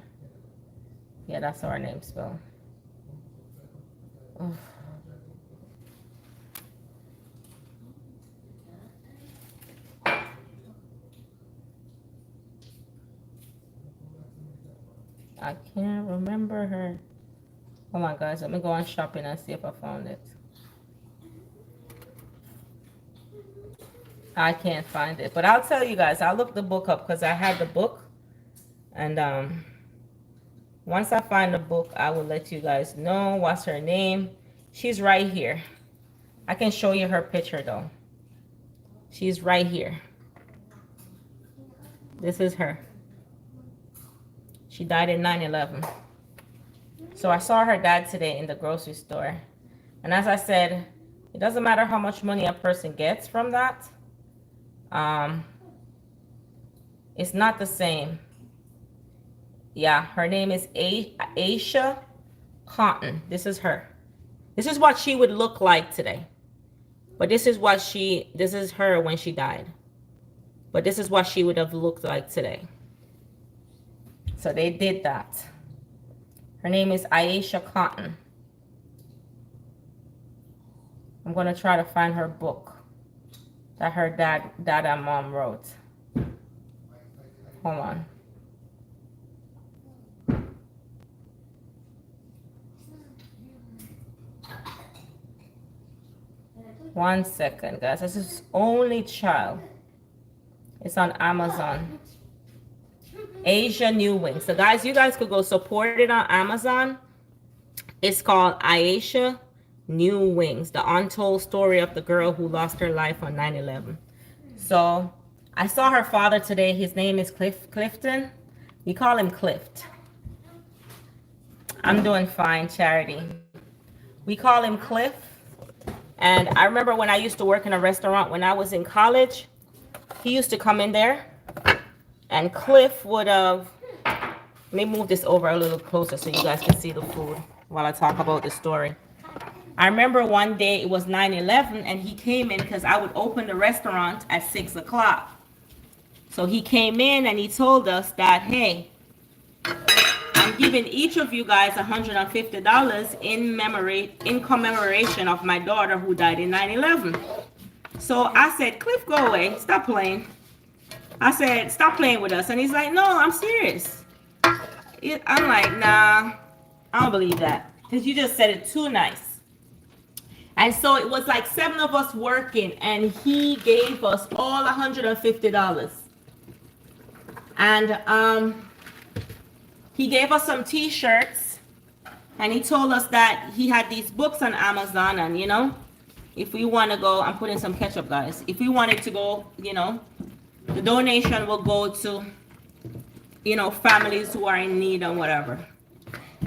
Yeah, that's how her name spelled. Oof. I can't remember her. Oh my gosh, let me go on shopping and see if I found it. I can't find it, but I'll tell you guys. I'll look the book up because I have the book, and once I find the book, I will let you guys know what's her name. She's right here. I can show you her picture though. She's right here. This is her. She died in 9/11. So I saw her dad today in the grocery store, and as I said, it doesn't matter how much money a person gets from that. It's not the same. Yeah, her name is Aisha Cotton. This is her. This is what she would look like today. But this is her when she died. But this is what she would have looked like today. So they did that. Her name is Aisha Cotton. I'm going to try to find her book that her dad and mom wrote. Hold on. One second, guys. This is Only Child. It's on Amazon. Asia New Wings. So guys, you guys could go support it on Amazon. It's called Aisha New Wings, the untold story of the girl who lost her life on 9/11. So I saw her father today. His name is Clifton. We call him Clift. I'm doing fine, Charity. We call him Cliff. And I remember when I used to work in a restaurant when I was in college, he used to come in there and Cliff would have, let me move this over a little closer so you guys can see the food while I talk about the story. I remember one day it was 9/11 and he came in because I would open the restaurant at 6 o'clock. So he came in and he told us that, hey, I'm giving each of you guys $150 in commemoration of my daughter who died in 9/11. So I said, Cliff, go away. Stop playing. I said, stop playing with us. And he's like, no, I'm serious. I'm like, nah, I don't believe that. Because you just said it too nice. And so it was like 7 of us working. And he gave us all $150. And he gave us some t-shirts. And he told us that he had these books on Amazon. And, you know, if we want to go, I'm putting some ketchup, guys. If we wanted to go, you know, the donation will go to, you know, families who are in need and whatever.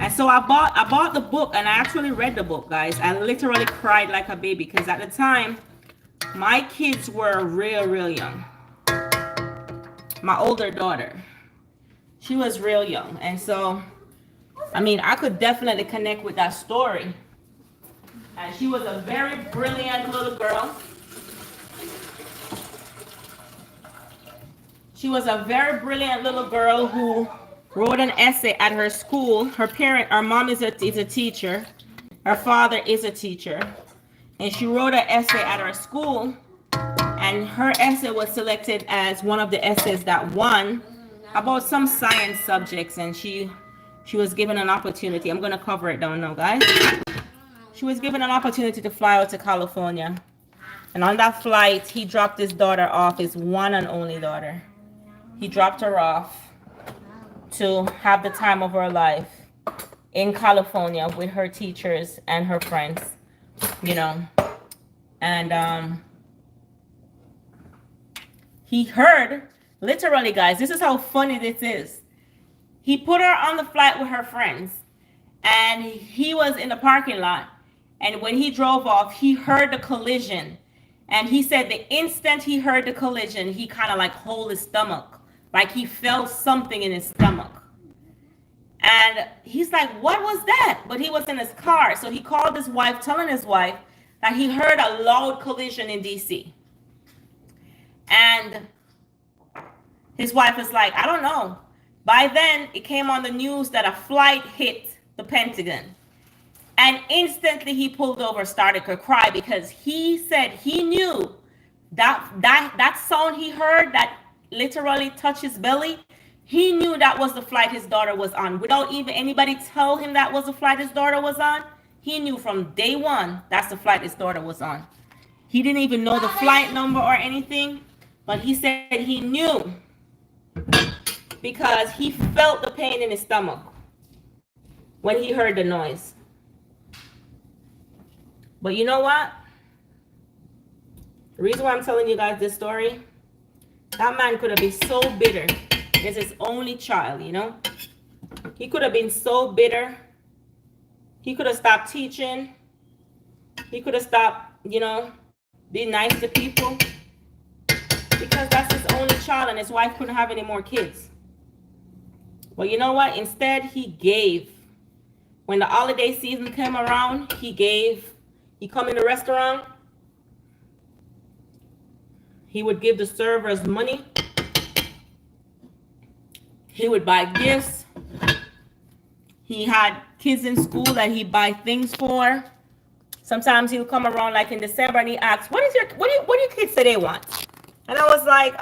And so I bought the book and I actually read the book, guys. I literally cried like a baby because at the time, my kids were real young. My older daughter, she was real young. And so, I mean, I could definitely connect with that story. And she was a very brilliant little girl. She was a very brilliant little girl who wrote an essay at her school. Her mom is a teacher. Her father is a teacher. and she wrote an essay at her school, and her essay was selected as one of the essays that won about some science subjects, and she was given an opportunity. I'm gonna cover it down now, guys. She was given an opportunity to fly out to California, and on that flight, he dropped his daughter off, his one and only daughter. He dropped her off to have the time of her life in California with her teachers and her friends, you know. And he heard, literally, guys, this is how funny this is. He put her on the flight with her friends, and he was in the parking lot. And when he drove off, he heard the collision. And he said the instant he heard the collision, he kind of like hold his stomach, like he felt something in his stomach. And he's like, what was that? But he was in his car. So he called his wife, telling his wife that he heard a loud collision in DC. And his wife was like, I don't know. By then, it came on the news that a flight hit the Pentagon. And instantly he pulled over, started to cry, because he said he knew that sound he heard that literally touched his belly. He knew that was the flight his daughter was on. Without even anybody tell him that was the flight his daughter was on, he knew from day one that's the flight his daughter was on. He didn't even know the flight number or anything, but he said he knew because he felt the pain in his stomach when he heard the noise. But you know what? The reason why I'm telling you guys this story, that man could have been so bitter. It's his only child, you know? He could have been so bitter. He could have stopped teaching. He could have stopped, you know, being nice to people. Because that's his only child, and his wife couldn't have any more kids. But you know what? Instead, he gave. When the holiday season came around, he gave. He come in the restaurant. He would give the servers money. He would buy gifts. He had kids in school that he buy things for. Sometimes he'll come around like in December and he asks, what do your kids say they want? And I was like,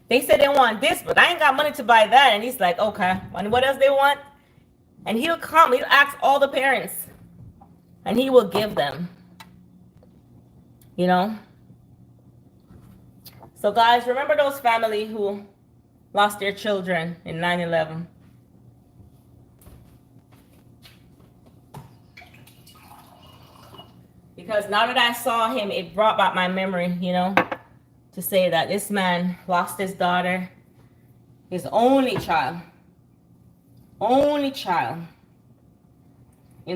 they said they want this, but I ain't got money to buy that. And he's like, okay, and what else they want? And he'll ask all the parents, and he will give them, you know? So guys, remember those family who lost their children in 9/11. Because now that I saw him, it brought back my memory, you know, to say that this man lost his daughter, his only child in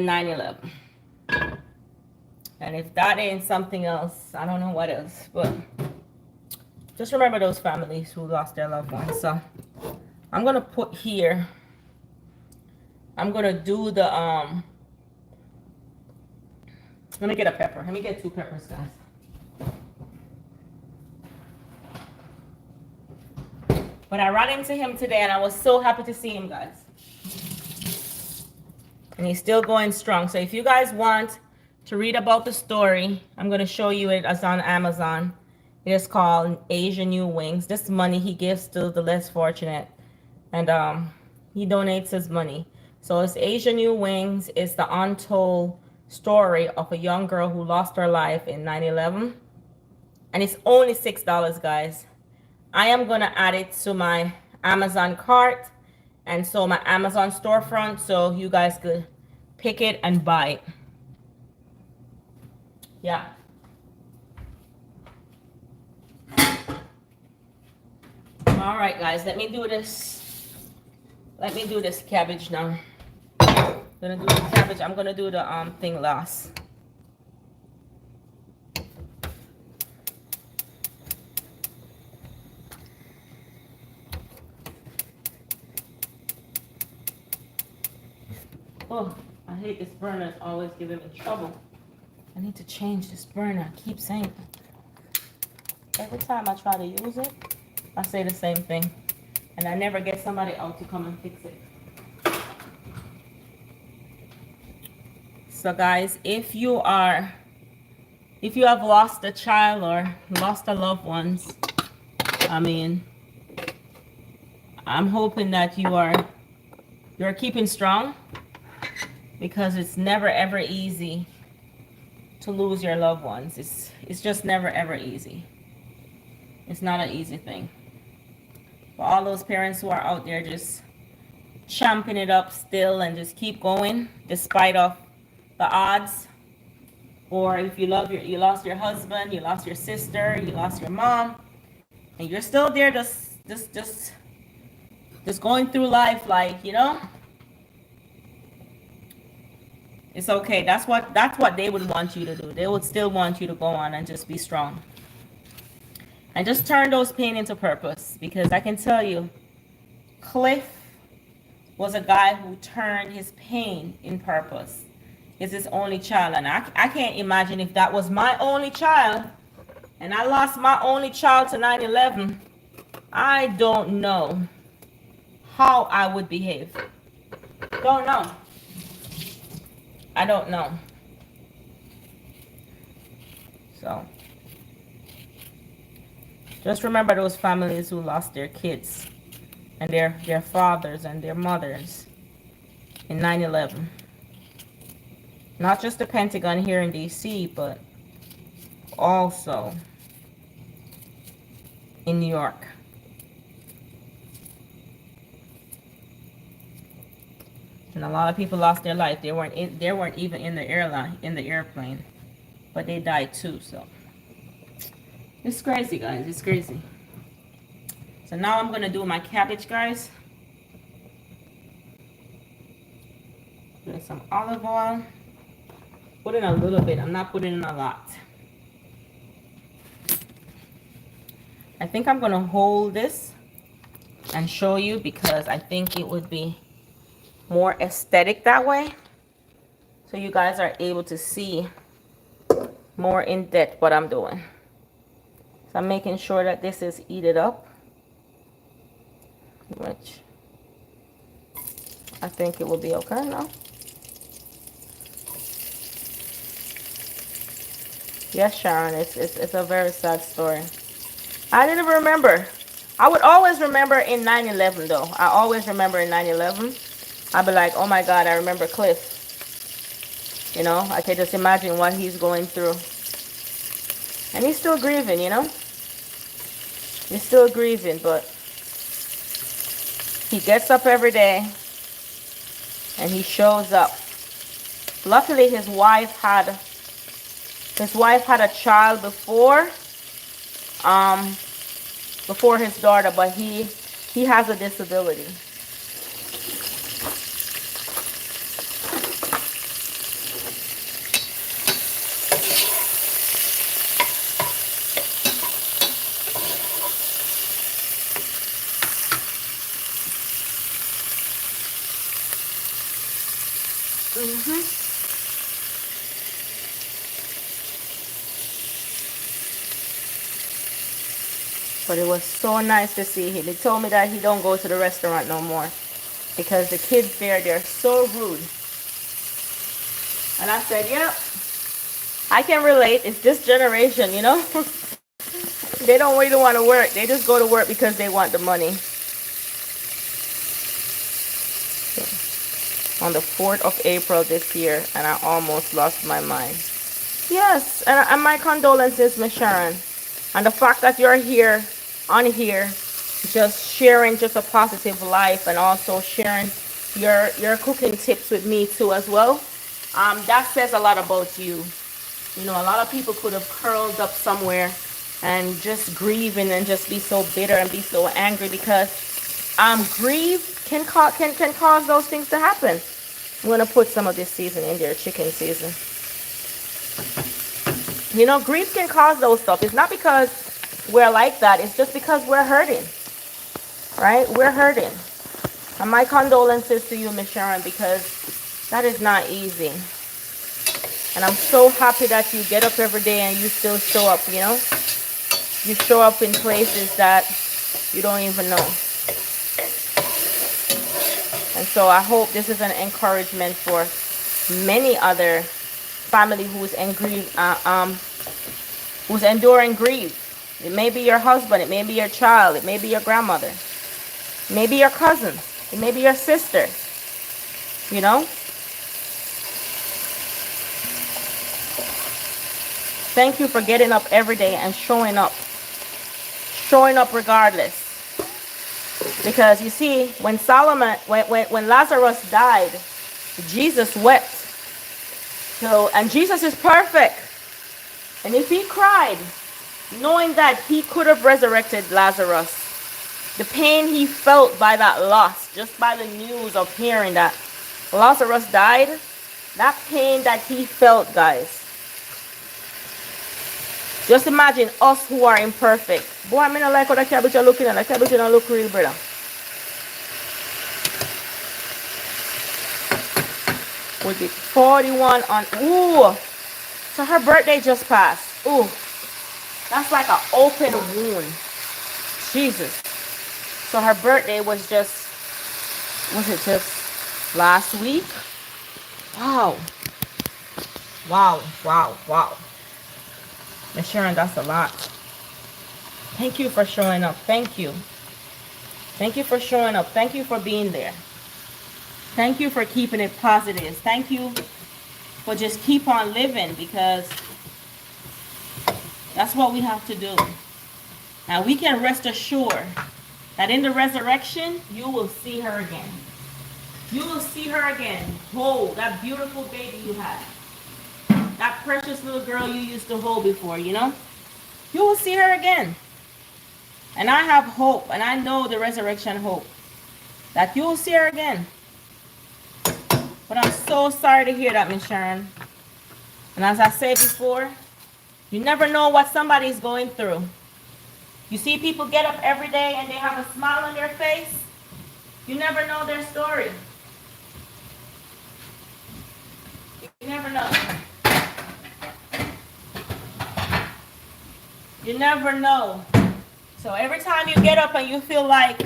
9/11. And if that ain't something else, I don't know what else, but just remember those families who lost their loved ones. So I'm gonna put here, I'm gonna do the let me get a pepper. Let me get 2 peppers, guys. But I ran into him today and I was so happy to see him, guys. And he's still going strong. So if you guys want to read about the story, I'm going to show you it as on Amazon. It is called Asian New Wings. This money he gives to the less fortunate. And he donates his money. So it's Asian New Wings. It's the untold story of a young girl who lost her life in 9/11. And it's only $6, guys. I am going to add it to my Amazon cart and so my Amazon storefront so you guys could pick it and buy it. Yeah. All right, guys, let me do this. Let me do this cabbage now. I'm gonna do the cabbage. I'm gonna do the thing last. Oh, I hate this burner. It's always giving me trouble. I need to change this burner. I keep saying it. Every time I try to use it, I say the same thing. And I never get somebody out to come and fix it. So guys, if you have lost a child or lost a loved ones, I mean, I'm hoping that you're keeping strong, because it's never ever easy to lose your loved ones. It's just never ever easy. It's not an easy thing. For all those parents who are out there just champing it up still and just keep going despite of the odds, or if you lost your husband, you lost your sister, you lost your mom, and you're still there just going through life, like, it's okay. That's what they would want you to do. They would still want you to go on and just be strong. And just turn those pain into purpose, because I can tell you, Cliff was a guy who turned his pain in purpose. It's his only child, and I can't imagine if that was my only child, and I lost my only child to 9/11. I don't know how I would behave. Don't know. I don't know. So just remember those families who lost their kids and their fathers and their mothers in 9/11. Not just the Pentagon here in DC, but also in New York. And a lot of people lost their life. They weren't even in the airplane, but they died too. So it's crazy, guys. It's crazy. So now I'm gonna do my cabbage, guys. Put some olive oil. Put in a little bit. I'm not putting in a lot. I think I'm gonna hold this and show you, because I think it would be more aesthetic that way, so you guys are able to see more in depth what I'm doing. So I'm making sure that this is heated up, which I think it will be okay now. Yes, Sharon, it's a very sad story. I didn't remember. I would always remember in 9/11 though. I always remember in 9/11. I'd be like, oh my God, I remember Cliff. I can just imagine what he's going through. And he's still grieving, He's still grieving, but he gets up every day and he shows up. Luckily, his wife had a child before his daughter, but he has a disability. But it was so nice to see him. He told me that he don't go to the restaurant no more because the kids there, they're so rude. And I said, yep, I can relate. It's this generation, They don't really want to work. They just go to work because they want the money. On the 4th of April this year, and I almost lost my mind. Yes, and my condolences, Miss Sharon. And the fact that you're here, on here, just sharing just a positive life, and also sharing your cooking tips with me too as well. That says a lot about you. A lot of people could have curled up somewhere and just grieving and just be so bitter and be so angry, because grief can cause those things to happen. I'm going to put some of this seasoning in there, chicken season. Grief can cause those stuff. It's not because we're like that. It's just because we're hurting. Right? We're hurting. And my condolences to you, Miss Sharon, because that is not easy. And I'm so happy that you get up every day and you still show up, You show up in places that you don't even know. And so I hope this is an encouragement for many other family who's who's enduring grief. It may be your husband, it may be your child, it may be your grandmother, it may be your cousin, it may be your sister, you know. Thank you for getting up every day and showing up regardless. Because you see, when Lazarus died, Jesus wept. So, and Jesus is perfect. And if he cried, knowing that he could have resurrected Lazarus, the pain he felt by that loss, just by the news of hearing that Lazarus died, that pain that he felt, guys. Just imagine us who are imperfect. Boy, I mean, I like how the cabbage are looking at. The cabbage don't look real, brother. Was it 41 on... Ooh. So her birthday just passed. Ooh. That's like an open wound. Jesus. So her birthday was just... Was it just last week? Wow. Wow. Wow. Wow. Miss Sharon, that's a lot. Thank you for showing up. Thank you. Thank you for showing up. Thank you for being there. Thank you for keeping it positive. Thank you for just keep on living, because that's what we have to do. Now we can rest assured that in the resurrection, you will see her again. You will see her again. Hold that beautiful baby you had. That precious little girl you used to hold before, you know? You will see her again. And I have hope, and I know the resurrection hope, that you will see her again. But I'm so sorry to hear that, Miss Sharon. And as I said before, you never know what somebody's going through. You see people get up every day and they have a smile on their face. You never know their story. You never know. You never know. So every time you get up and you feel like,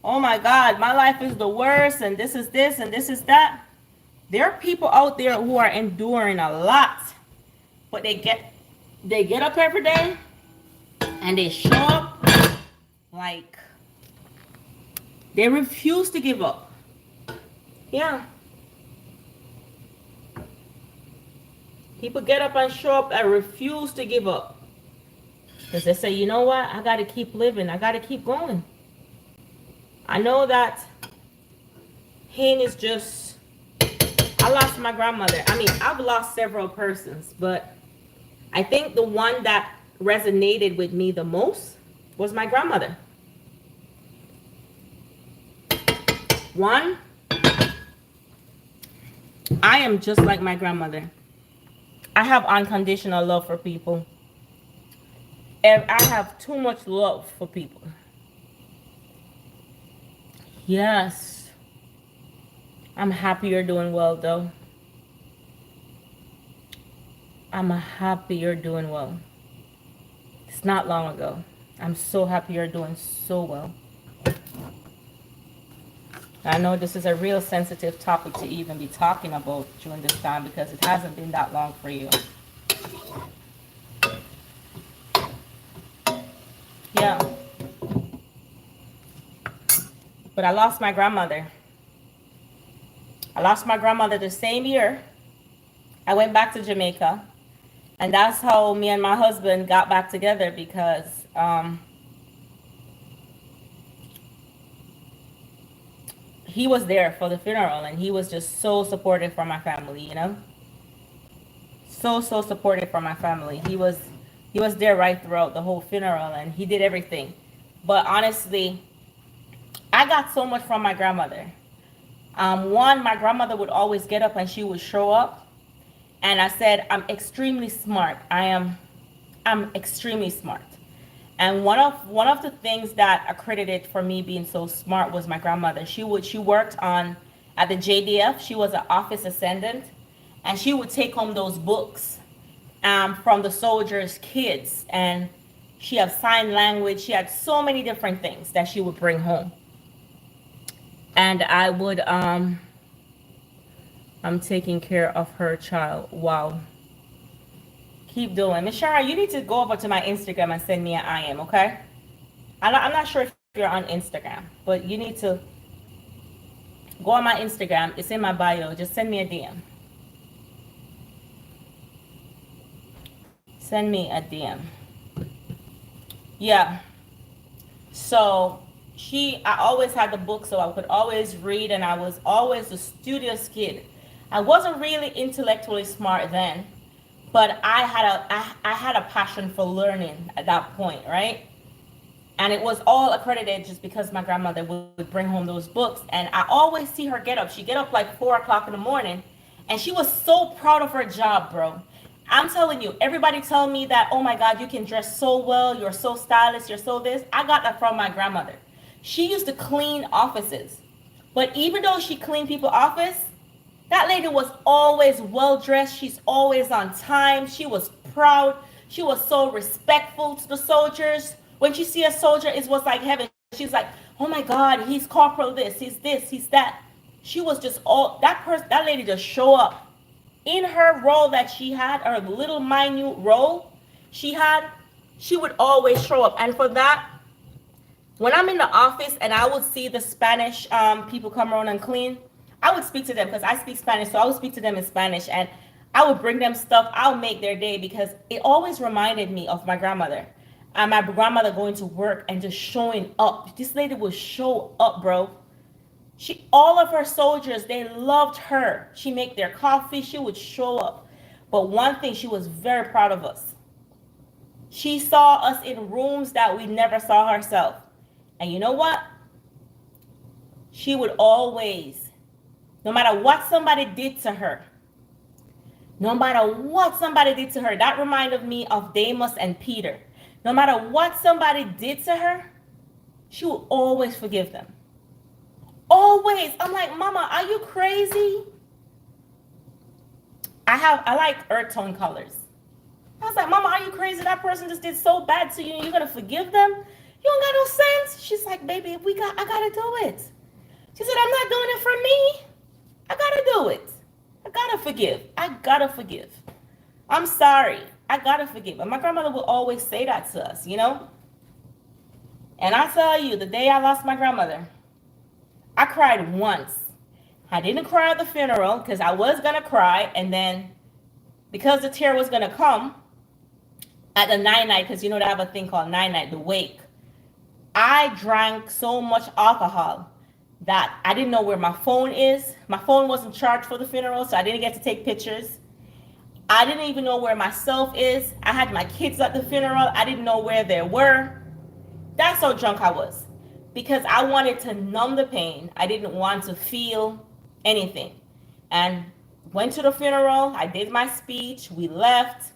oh my God, my life is the worst, and this is this and this is that, there are people out there who are enduring a lot, but they get up every day and they show up like they refuse to give up. Yeah. People get up and show up and refuse to give up. Because they say, you know what? I got to keep living. I got to keep going. I know that pain is just... I lost my grandmother. I mean, I've lost several persons, but I think the one that resonated with me the most was my grandmother. One, I am just like my grandmother. I have unconditional love for people. And I have too much love for people. Yes. I'm happy you're doing well, though. I'm happy you're doing well. It's not long ago. I'm so happy you're doing so well. I know this is a real sensitive topic to even be talking about during this time, because it hasn't been that long for you. Yeah. But I lost my grandmother. I lost my grandmother the same year. I went back to Jamaica. And that's how me and my husband got back together, because he was there for the funeral, and he was just so supportive for my family, you know? So supportive for my family. He was there right throughout the whole funeral, and he did everything. But honestly, I got so much from my grandmother. One, my grandmother would always get up and she would show up. And I said, I'm extremely smart. I'm extremely smart. And one of the things that accredited for me being so smart was my grandmother. She worked at the JDF. She was an office attendant, and she would take home those books from the soldiers' kids, and she had sign language. She had so many different things that she would bring home. And I would I'm taking care of her child. Wow. Keep doing. Miss Sharon, you need to go over to my Instagram and send me an IM, okay? I'm not sure if you're on Instagram, but you need to go on my Instagram. It's in my bio. Just send me a DM. Send me a DM. Yeah. So I always had the book, so I could always read, and I was always a studious kid. I wasn't really intellectually smart then, but I had a passion for learning at that point, right? And it was all accredited just because my grandmother would bring home those books, and I always see her get up. She get up like 4 o'clock in the morning, and she was so proud of her job, bro. I'm telling you, everybody tell me that, oh my God, you can dress so well, you're so stylish, you're so this. I got that from my grandmother. She used to clean offices, but even though she cleaned people's office, that lady was always well dressed. She's always on time. She was proud. She was so respectful to the soldiers. When she see a soldier, it was like heaven. She's like, oh my God, he's corporal this, he's that. She was just all that person. That lady just show up in her role that she had, her little minute role she had. She would always show up, and for that, when I'm in the office and I would see the Spanish people come around and clean, I would speak to them because I speak Spanish, so I would speak to them in Spanish, and I would bring them stuff. I'll make their day because it always reminded me of my grandmother. And my grandmother going to work and just showing up. This lady would show up, bro. All of her soldiers, they loved her. She make their coffee. She would show up. But one thing, she was very proud of us. She saw us in rooms that we never saw herself. And you know what? She would always, no matter what somebody did to her, that reminded me of Demas and Peter. No matter what somebody did to her, she would always forgive them. Always. I'm like, Mama, are you crazy? I like earth tone colors. I was like, Mama, are you crazy? That person just did so bad to you and you're gonna forgive them? You don't got no sense. She's like, baby, I gotta do it. She said, I'm not doing it for me. I gotta do it. I gotta forgive. I'm sorry. I gotta forgive. And my grandmother would always say that to us, you know? And I tell you, the day I lost my grandmother, I cried once. I didn't cry at the funeral because I was gonna cry, and then because the tear was gonna come at the night, because you know they have a thing called night, the wake. I drank so much alcohol that I didn't know where my phone is. My phone wasn't charged for the funeral, so I didn't get to take pictures. I didn't even know where myself is. I had my kids at the funeral. I didn't know where they were. That's how drunk I was. Because I wanted to numb the pain. I didn't want to feel anything. And went to the funeral. I did my speech. We left.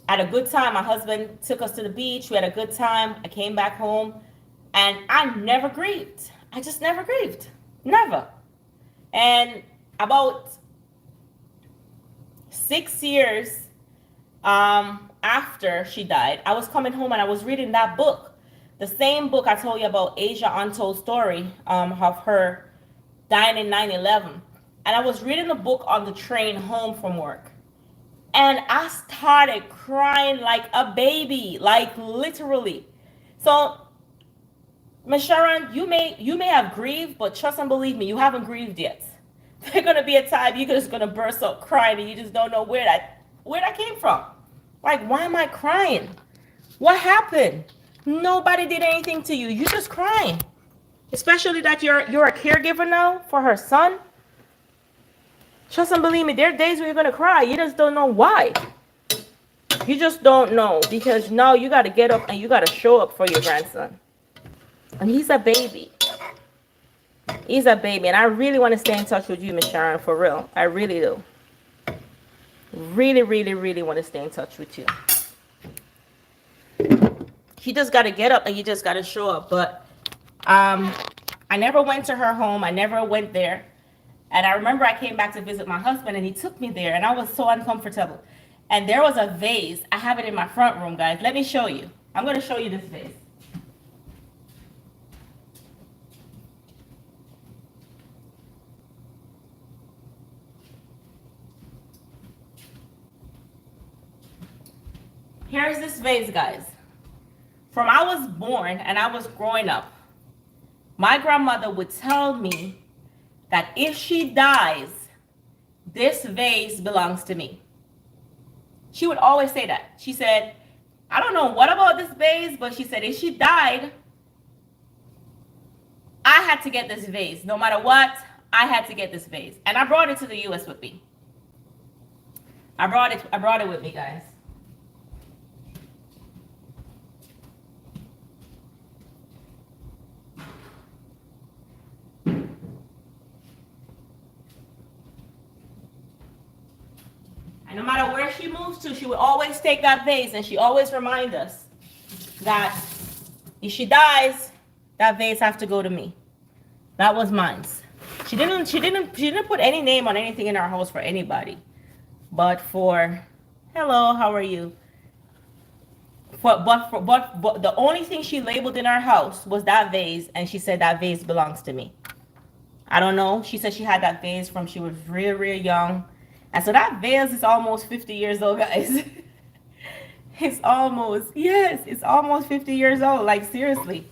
Had a good time. My husband took us to the beach. We had a good time. I came back home. And I never grieved. I just never grieved. Never. And about 6 years after she died, I was coming home and I was reading that book. The same book I told you about, Asia Untold Story, of her dying in 9/11. And I was reading the book on the train home from work. And I started crying like a baby, like literally. So, Ms. Sharon, you may have grieved, but trust and believe me, you haven't grieved yet. There's gonna be a time you're just gonna burst out crying and you just don't know where that came from. Like, why am I crying? What happened? Nobody did anything to you. You just crying. Especially that you're a caregiver now for her son. Trust and believe me, there are days where you're gonna cry. You just don't know why. You just don't know, because now you gotta get up and you gotta show up for your grandson. And he's a baby. He's a baby. And I really want to stay in touch with you, Miss Sharon, for real. I really do. Really, really, really want to stay in touch with you. You just got to get up and you just got to show up. But I never went to her home. I never went there. And I remember I came back to visit my husband and he took me there and I was so uncomfortable. And there was a vase. I have it in my front room, guys. Let me show you. I'm going to show you this vase. Here's this vase, guys. From I was born and I was growing up, my grandmother would tell me that if she dies, this vase belongs to me. She would always say that. She said, I don't know what about this vase, but she said if she died, I had to get this vase. No matter what, I had to get this vase. And I brought it to the US with me. I brought it with me, guys. And no matter where she moves to, she would always take that vase, and she always remind us that if she dies, that vase have to go to me. That was mine. She didn't put any name on anything in our house for anybody. But for hello, how are you? But the only thing she labeled in our house was that vase, and she said that vase belongs to me. I don't know. She said she had that vase from she was real, real young. And so that vase is almost 50 years old, guys. It's almost 50 years old. Like, seriously.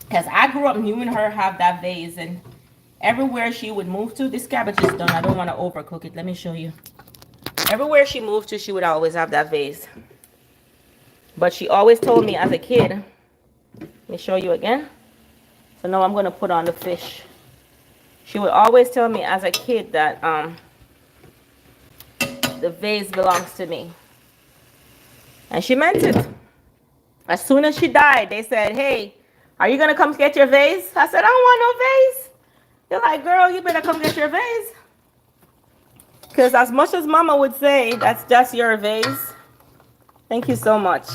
Because I grew up knowing her have that vase. And everywhere she would move to, this cabbage is done. I don't want to overcook it. Let me show you. Everywhere she moved to, she would always have that vase. But she always told me as a kid. Let me show you again. So now I'm going to put on the fish. She would always tell me as a kid that the vase belongs to me. And she meant it. As soon as she died, they said, hey, are you going to come get your vase? I said, I don't want no vase. They're like, girl, you better come get your vase. Because as much as mama would say, that's just your vase. Thank you so much.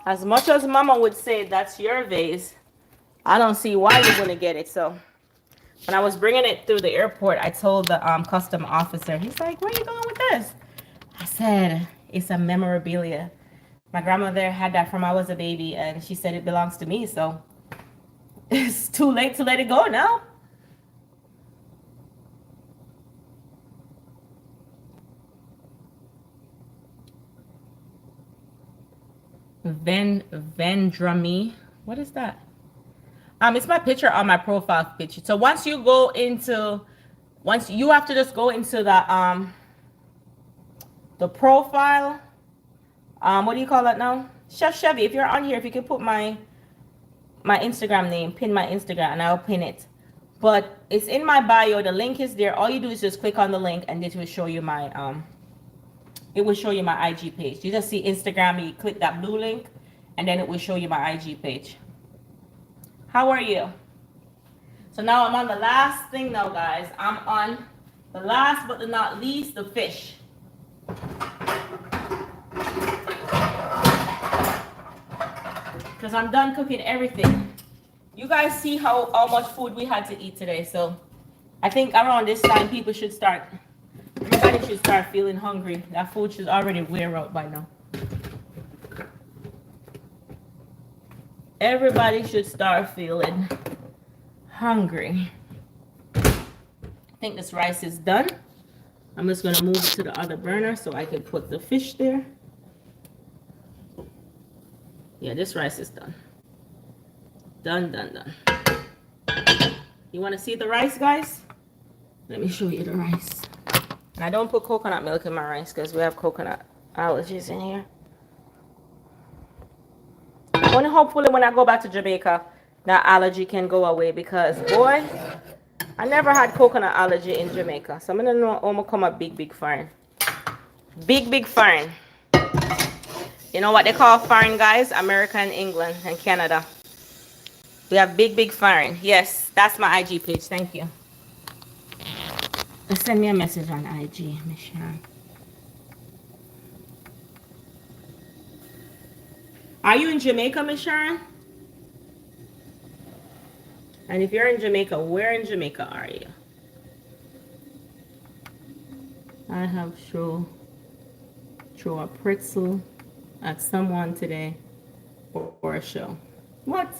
As much as mama would say, that's your vase, I don't see why you wouldn't get it. So when I was bringing it through the airport, I told the custom officer, he's like, where are you going with this? I said, it's a memorabilia. My grandmother had that from I was a baby, and she said it belongs to me. So it's too late to let it go now. Vendrami. What is that? It's my picture on my profile picture. So once you have to just go into the profile. What do you call that now? Chef Chevy, if you're on here, if you can put my Instagram name, pin my Instagram, and I'll pin it. But it's in my bio. The link is there. All you do is just click on the link, and it will show you my IG page. You just see Instagram, you click that blue link, and then it will show you my IG page. How are you? So now I'm on the last thing now, guys. I'm on the last but not least, the fish. Because I'm done cooking everything. You guys see how much food we had to eat today. So I think around this time, everybody should start feeling hungry. That food should already wear out by now. Everybody should start feeling hungry. I think this rice is done. I'm just going to move it to the other burner so I can put the fish there. Yeah, this rice is done. Done. You want to see the rice, guys? Let me show you the rice. And I don't put coconut milk in my rice because we have coconut allergies in here. Only hopefully when I go back to Jamaica, that allergy can go away because, boy, I never had coconut allergy in Jamaica. So I'm going to know I'm going to come a big foreign. Big foreign. You know what they call foreign, guys? America and England and Canada. We have big foreign. Yes, that's my IG page. Thank you. Just send me a message on IG, Miss Sharon. Are you in Jamaica, Miss Sharon? And if you're in Jamaica, where in Jamaica are you? I have throw a pretzel at someone today for a show. What?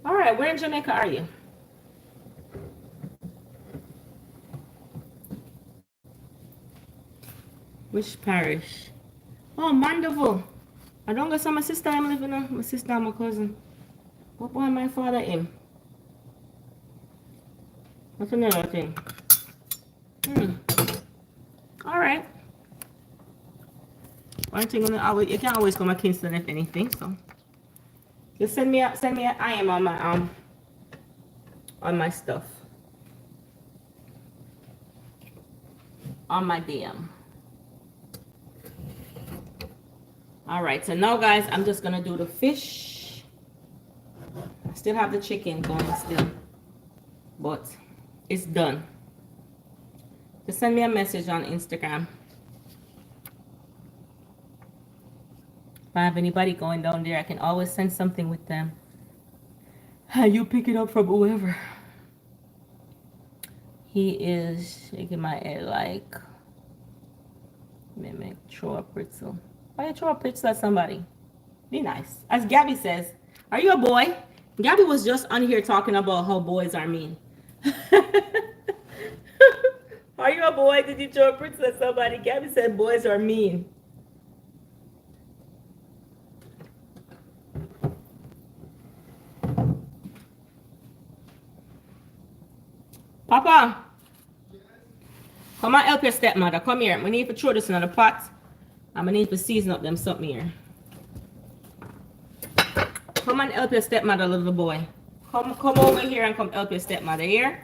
All right, where in Jamaica are you? Which parish? Oh, Mandeville. I don't go see my sister I'm living on. My sister and my cousin. What boy my father him? What's another thing? Alright. One thing you can always come to Kingston if anything, so just send me an IM on my stuff. On my DM. Alright, so now guys, I'm just gonna do the fish. I still have the chicken going still, but it's done. Just send me a message on Instagram. If I have anybody going down there, I can always send something with them. You pick it up from whoever. He is shaking my head like, let me throw a pretzel. Why you throw a pretzel at somebody? Be nice. As Gabby says, are you a boy? Gabby was just on here talking about how boys are mean. Are you a boy? Did you throw a pretzel at somebody? Gabby said boys are mean. Papa, come and help your stepmother. Come here. We need to throw this in the pot. I'm gonna need to season up them something here. Come and help your stepmother, little boy. Come over here and come help your stepmother here.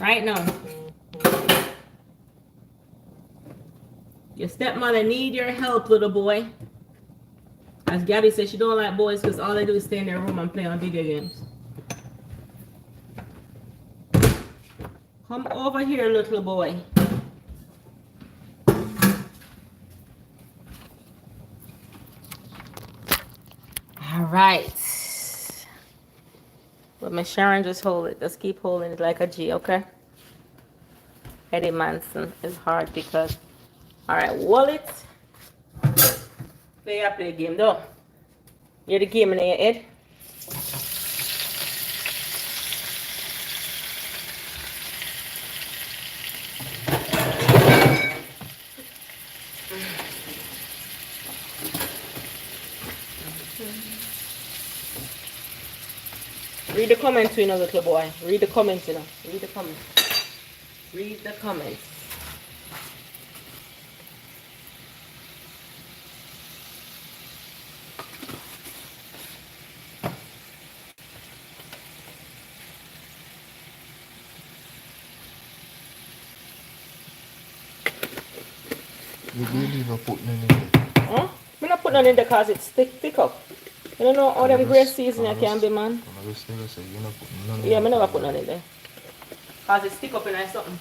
Right now. Your stepmother need your help, little boy. As Gabby said, she don't like boys because all they do is stay in their room and play on video games. Come over here, little boy. All right. But Miss Sharon, just hold it. Just keep holding it like a G, okay? Eddie Manson is hard because... All right, wallet. Play a game, though. You're the game in your head. Read the comments, you know, little boy. Read the comments, you know. Read the comments. Read the comments. You really not put none in there? Huh? I'm not putting none in there because it's thick up. You don't know how them great seasoning can be, man. Yeah, I never put none in there. Because it's thick up in there something.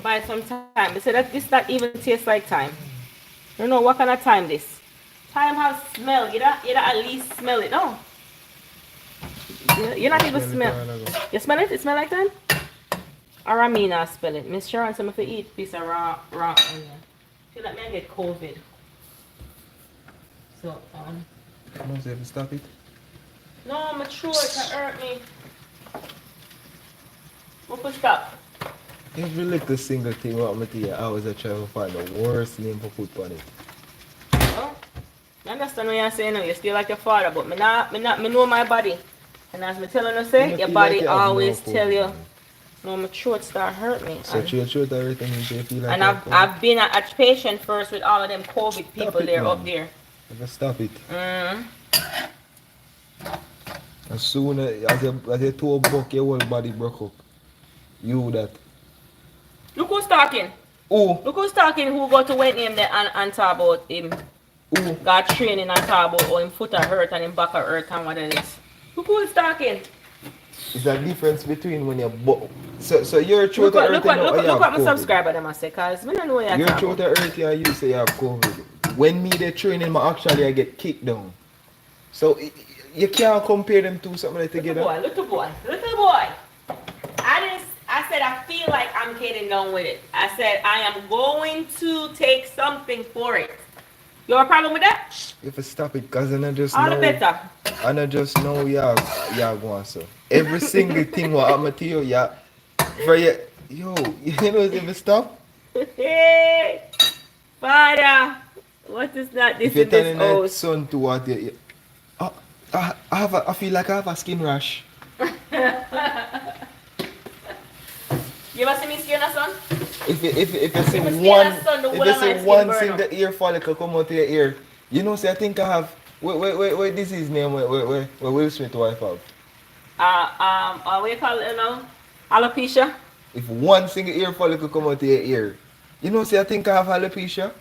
Buy some time. They say that this not even tastes like time. You know what kind of time this? Time has smell. You don't at least smell it, no? You're not even smell. You smell it? It smell like time? Or I mean I spell it. Miss Sharon said if I eat a piece of raw onion. Feel like me I get COVID. So No, so you have to stop it? no, my throat it hurt me. What push stop? Every little single thing what I'm telling you, I always try to find the worst name for put on it. Oh, I understand what you're saying now. You still like your father, but me know my body. And as me telling you say, your body like always tell you. No, my throat start hurt me. So your throat everything you say feel like. And I've been a patient first with all of them COVID people it, there man. up there. Just stop it. As soon as your toe broke, your whole body broke up. You that. Look who's talking. Oh. Look who's talking who got to went him there and talk about him. Oh. Got training and talk about how him foot are hurt and him back are hurt and what it is. Look who's talking. Is a difference between when you're so your throat Look hurt. what my subscriber them I say, cause we don't know what you're your talking throat hurt and you say you have COVID. When me the training, I get kicked down. So you can't compare them two something like together. Little boy. I said I feel like I'm getting down with it. I said I am going to take something for it. You have a problem with that? If you stop it, cause I just All the know, better. I just know yeah going so. Every single thing what happen to you, yeah. For you, yo, you know if you stop, Hey, Father, what is that? if This you're in this turning that house. sun to what I, I feel like I have a skin rash. You ever see me skin a son? If you see If I skin one a son, the if whole you of my see skin one burn up. single ear follicle come out of your ear, you know say I think I have wait this is name where Will Smith wife have. What do you call it, you know? Alopecia. If one single ear follicle come out of your ear, you know say I think I have alopecia.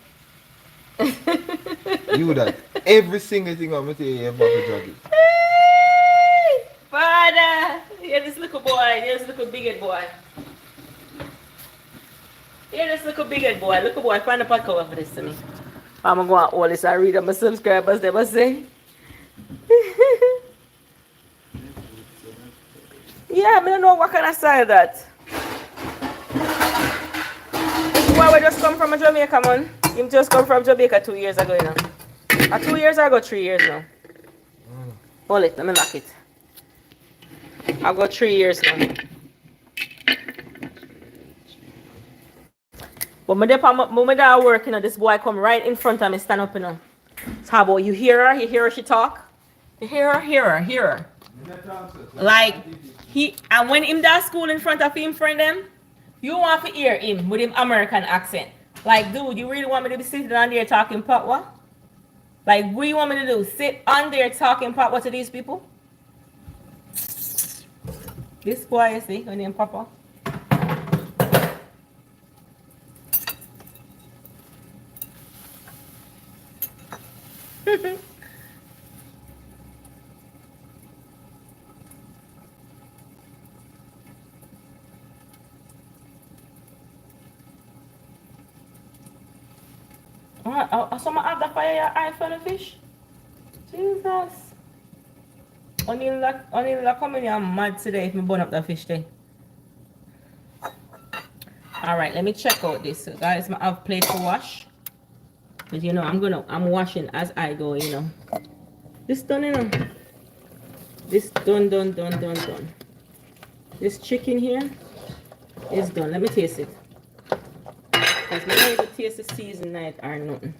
You that every single thing I'm tell you have to drag it. Hey, Father, hear this little boy, hear this little big boy. Hear this little big boy, little boy, find a pot cover for this to me. I'm gonna go on all this, I read on my subscribers, they must say. Yeah, I don't know what kind of style that. This boy we just come from Jamaica, man. Him just come from Jamaica 2 years ago, you know. 2 years ago, 3 years now. Hold it, let me knock it. I got 3 years now. But my dad work, you know, this boy come right in front of me, stand up, you know. How about you hear her? You hear her she talk? You hear her? Hear her. Like and when him that school in front of him friend them, you want to hear him with him American accent. Like, dude, you really want me to be sitting on there talking patois? Like, what do you want me to do? Sit on there talking patois to these people? This boy, you see, her name Papa. Someone have the fire your eye for the fish? Jesus. Only like coming here mad today if me burn up the fish thing. Alright, let me check out this. So guys, I have plate to wash. Because you know I'm washing as I go, you know. This done, you know. This done. This chicken here is done. Let me taste it. Because I don't even taste the season night or nothing.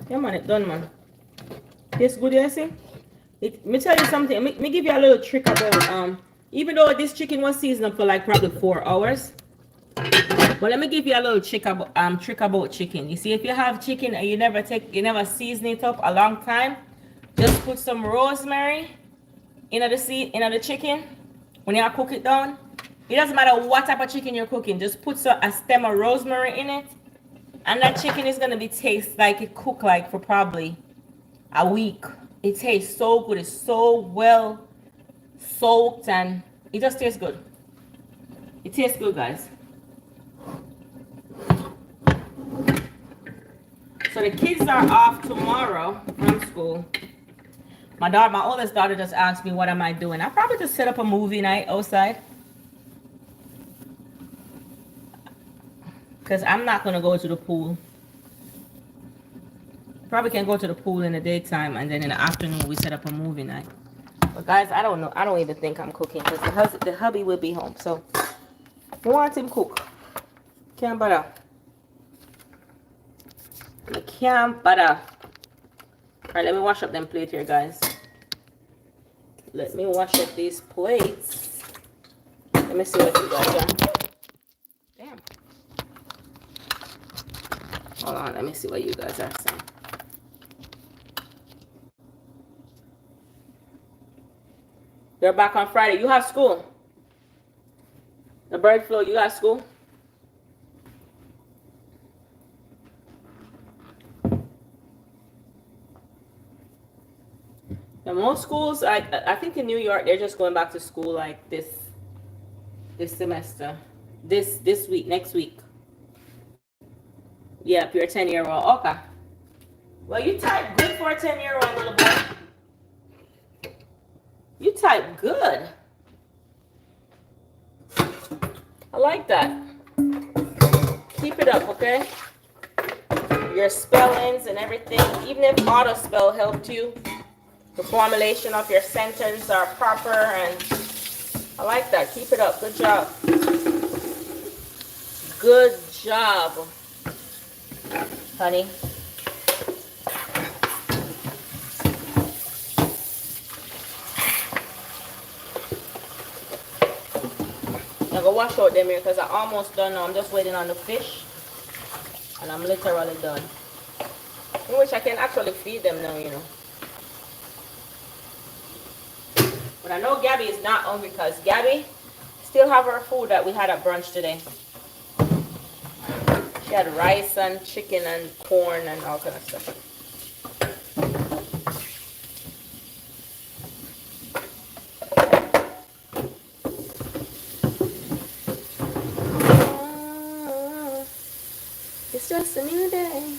Yeah man, it done man. Tastes good, you see? Me tell you something. Me give you a little trick about even though this chicken was seasoned for like probably 4 hours. But let me give you a little trick about chicken. You see, if you have chicken and you never season it up a long time, just put some rosemary in the chicken when you cook it down. It doesn't matter what type of chicken you're cooking, just put a stem of rosemary in it, and that chicken is gonna be taste like it cooked like for probably a week. It tastes so good. It's so well soaked and it just tastes good. It tastes good, guys. So the kids are off tomorrow from school. My oldest daughter just asked me what am I doing. I probably just set up a movie night outside. Because I'm not going to go to the pool. Probably can go to the pool in the daytime and then in the afternoon we set up a movie night. But guys, I don't know. I don't even think I'm cooking because the hubby will be home. So I want him cook. Can't bother. I can't bother. Alright, let me wash up them plate here, guys. Let me wash up these plates. Let me see what you guys are. Damn. Hold on, let me see what you guys are saying. You're back on Friday. You have school. The bird flu, you got school? And most schools, I think in New York, they're just going back to school like this semester. This week, next week. Yep, you're a 10-year-old. Okay. Well, you type good for a 10-year-old little boy. You type good. I like that. keep it up, okay? Your spellings and everything, even if auto spell helped you, the formulation of your sentence are proper, and I like that. Keep it up. Good job. Good job, honey. I'm gonna wash out them here because I'm almost done now. I'm just waiting on the fish, and I'm literally done. I wish I can actually feed them now, you know. But I know Gabby is not hungry because Gabby still have her food that we had at brunch today. She had rice and chicken and corn and all kind of stuff. It's just a new day.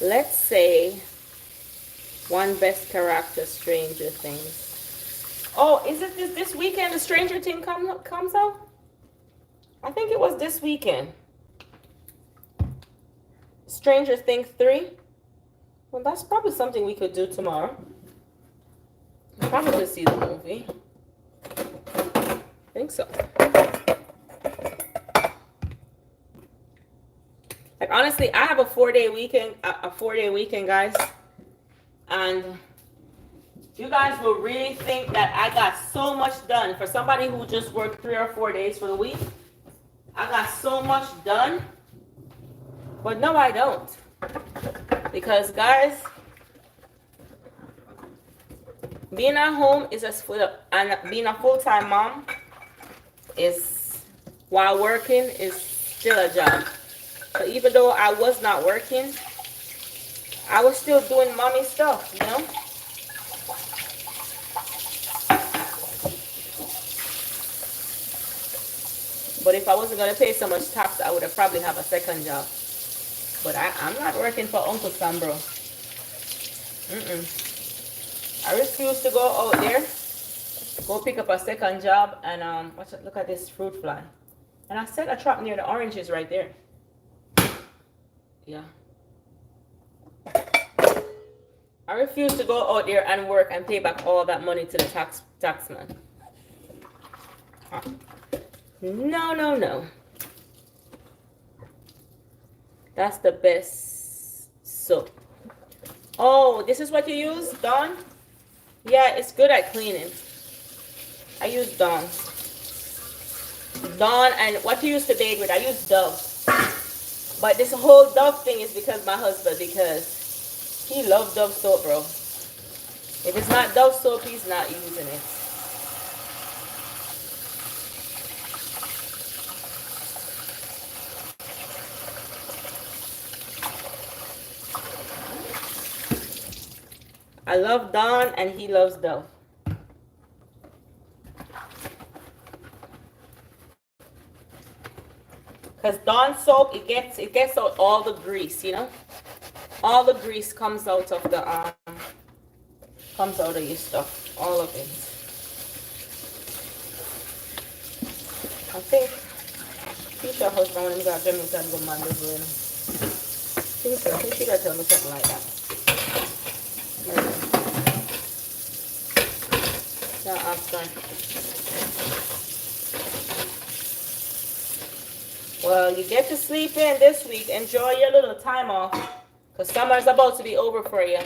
Let's say one best character, Stranger Things. Oh, is it this weekend the Stranger Thing comes out? I think it was this weekend. Stranger Things 3. Well, that's probably something we could do tomorrow. Probably see the movie. I think so. Like, honestly, I have a 4-day weekend, guys. And you guys will really think that I got so much done. For somebody who just worked 3 or 4 days for the week, I got so much done. But no, I don't. Because, guys, being at home is and being a full-time mom is, while working, is still a job. So even though I was not working, I was still doing mommy stuff, you know? But if I wasn't going to pay so much tax, I would have probably have a second job. But I'm not working for Uncle Sam, bro. I refuse to go out there, go pick up a second job, and look at this fruit fly. And I set a trap near the oranges right there. Yeah. I refuse to go out there and work and pay back all that money to the taxman. No, no, no. That's the best soap. Oh, this is what you use, Dawn? Yeah, it's good at cleaning. I use Dawn. Dawn, and what you use to bathe with, I use Dove. But this whole Dove thing is because my husband, because he loves Dove soap, bro. If it's not Dove soap, he's not using it. I love Dawn and he loves Dove. Because Dawn soap, it gets out all the grease, you know? All the grease comes out of the your stuff. All of it. I think Keisha husband when he got Jamaican go man live with him. I think she gotta tell me something like that. Yeah, after. Well, you get to sleep in this week. Enjoy your little time off. Because summer's about to be over for you.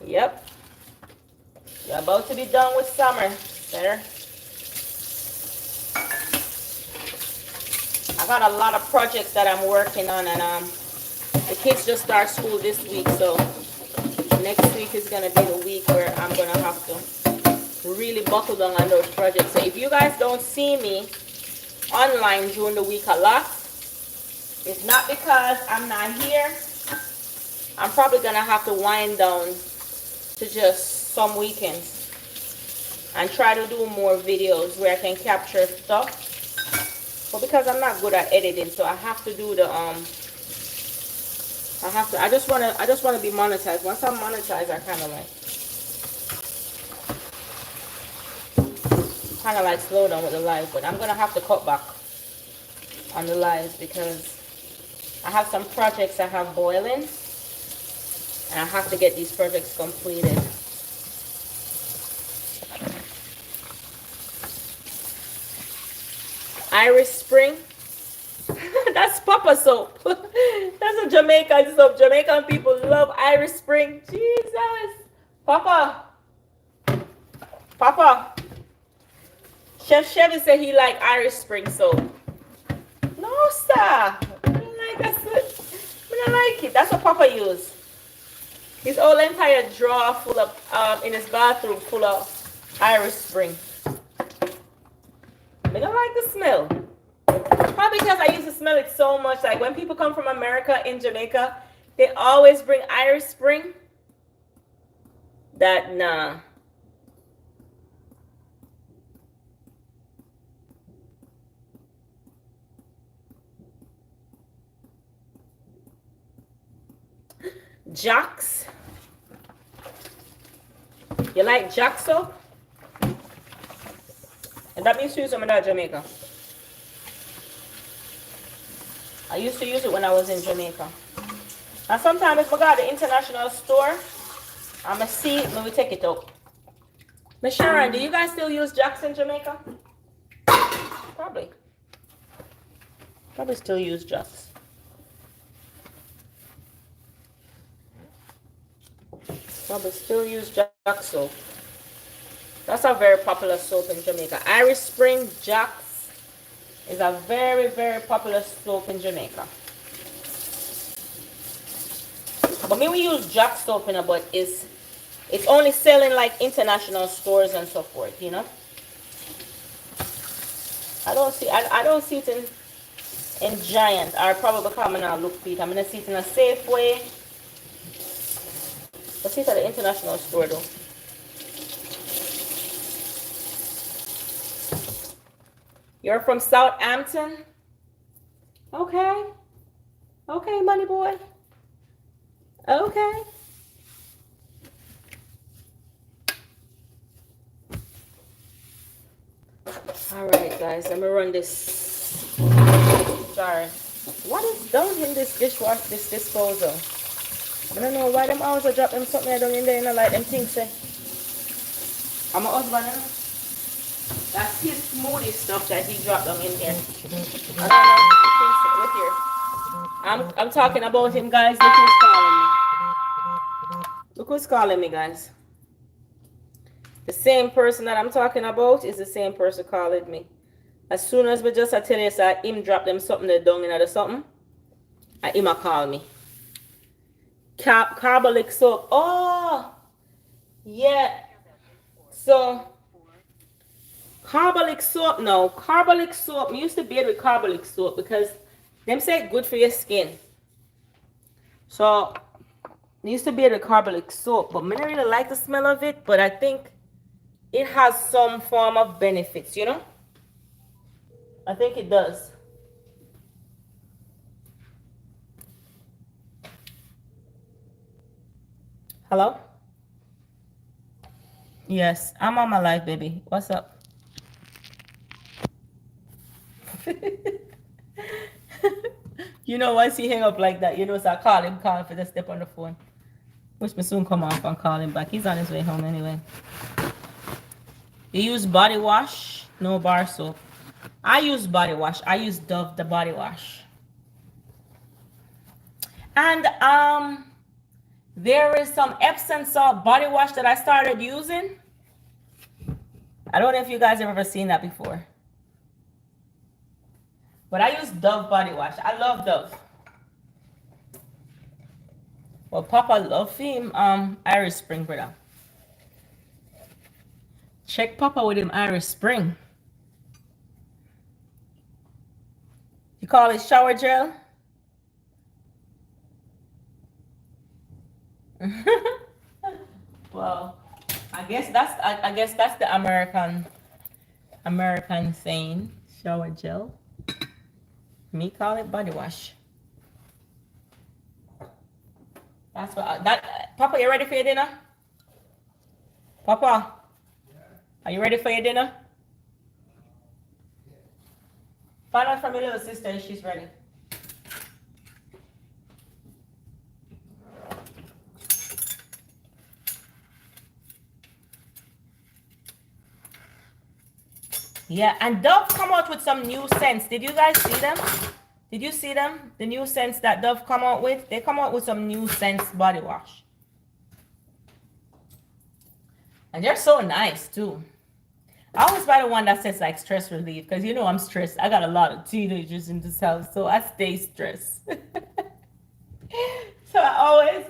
Yep. You're about to be done with summer. There. I got a lot of projects that I'm working on. And the kids just start school this week. So next week is going to be the week where I'm going to have to really buckle down on those projects. So if you guys don't see me online during the week a lot, it's not because I'm not here. I'm probably gonna have to wind down to just some weekends and try to do more videos where I can capture stuff. But because I'm not good at editing, so I have to do the I just wanna be monetized. Once I'm monetized, I kinda like slow down with the live, but I'm gonna have to cut back. on the lives because I have some projects I have boiling and I have to get these projects completed. Irish Spring. That's Papa soap. That's a Jamaican soap. Jamaican people love Irish Spring. Jesus. Papa. Papa. Chef Chevy said he like Irish Spring soap. No, sir. I don't like that. I don't like it. That's what Papa use. His whole entire drawer full of, in his bathroom full of Irish Spring. I don't like the smell. Probably because I used to smell it so much. Like when people come from America in Jamaica, they always bring Irish Spring. That, nah. Jack's. You like Jack soap? And that means to use them in Jamaica. I used to use it when I was in Jamaica. And sometimes if I got the international store, I'ma see it when we take it out. Miss Sharon, do you guys still use Jack's in Jamaica? Probably. Probably still use Jack's. Probably still use Jack soap. That's a very popular soap in Jamaica. Irish Spring, Jack's is a very, very popular soap in Jamaica. But me, we use Jack soap in a but it's only selling like international stores and so forth, you know. I don't see it in Giant. I probably come and I'll look for it. I'm gonna see it in a Safeway. Let's see it at the international store though. You're from Southampton? Okay. Okay, money boy. Okay. Alright guys, let me run this. Sorry. What is done in this dishwasher, this disposal? I don't know why them always drop them something I don't in there, you know, like them things say. I'm a husband, you know? That's his smoothie stuff that he dropped them in here. I don't know. Look here. I'm talking about him, guys. Look who's calling me. Look who's calling me, guys. The same person that I'm talking about is the same person calling me. As soon as we just I tell you that him drop them something they down in other something, and him a call me. Carbolic soap. Oh, yeah. So, carbolic soap. No, carbolic soap. Me used to bathe with carbolic soap because them say good for your skin. So, I used to bathe with carbolic soap, but I don't really like the smell of it. But I think it has some form of benefits, you know. I think it does. Hello? Yes, I'm on my live, baby. What's up? You know, once he hang up like that, you know, so I call him for the step on the phone. Wish me soon come off and call him back. He's on his way home anyway. You use body wash? No bar soap. I use body wash. I use Dove, the body wash. And, there is some Epsom salt body wash that I started using. I don't know if you guys have ever seen that before. But I use Dove body wash. I love Dove. Well, Papa love him Irish Spring, brother. Check Papa with him Irish Spring. You call it shower gel? Well, I guess that's the American saying, shower gel. Me call it body wash. That's what Papa, you ready for your dinner? Papa, are you ready for your dinner? Find out from your little sister if she's ready. Yeah, and Dove come out with some new scents. Did you guys see them? Did you see them? The new scents that Dove come out with? They come out with some new scents body wash. And they're so nice too. I always buy the one that says like stress relief because you know I'm stressed. I got a lot of teenagers in this house, so I stay stressed. So I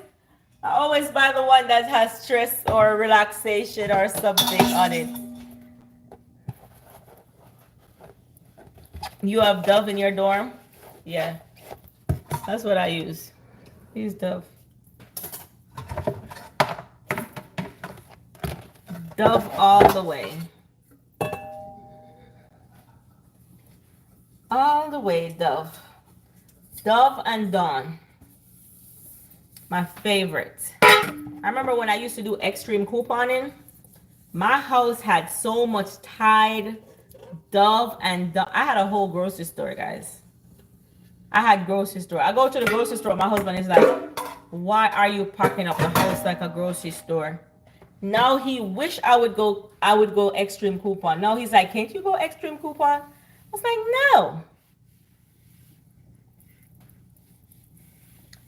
always buy the one that has stress or relaxation or something on it. You have Dove in your dorm? Yeah. That's what I use. Use Dove. Dove all the way. All the way, Dove. Dove and Dawn. My favorite. I remember when I used to do extreme couponing, my house had so much Tide, Dove, and Dove. I had a whole grocery store, guys. I had grocery store. I go to the grocery store, my husband is like, why are you packing up the house like a grocery store? Now he wish I would go extreme coupon. Now he's like, can't you go extreme coupon? I was like, no.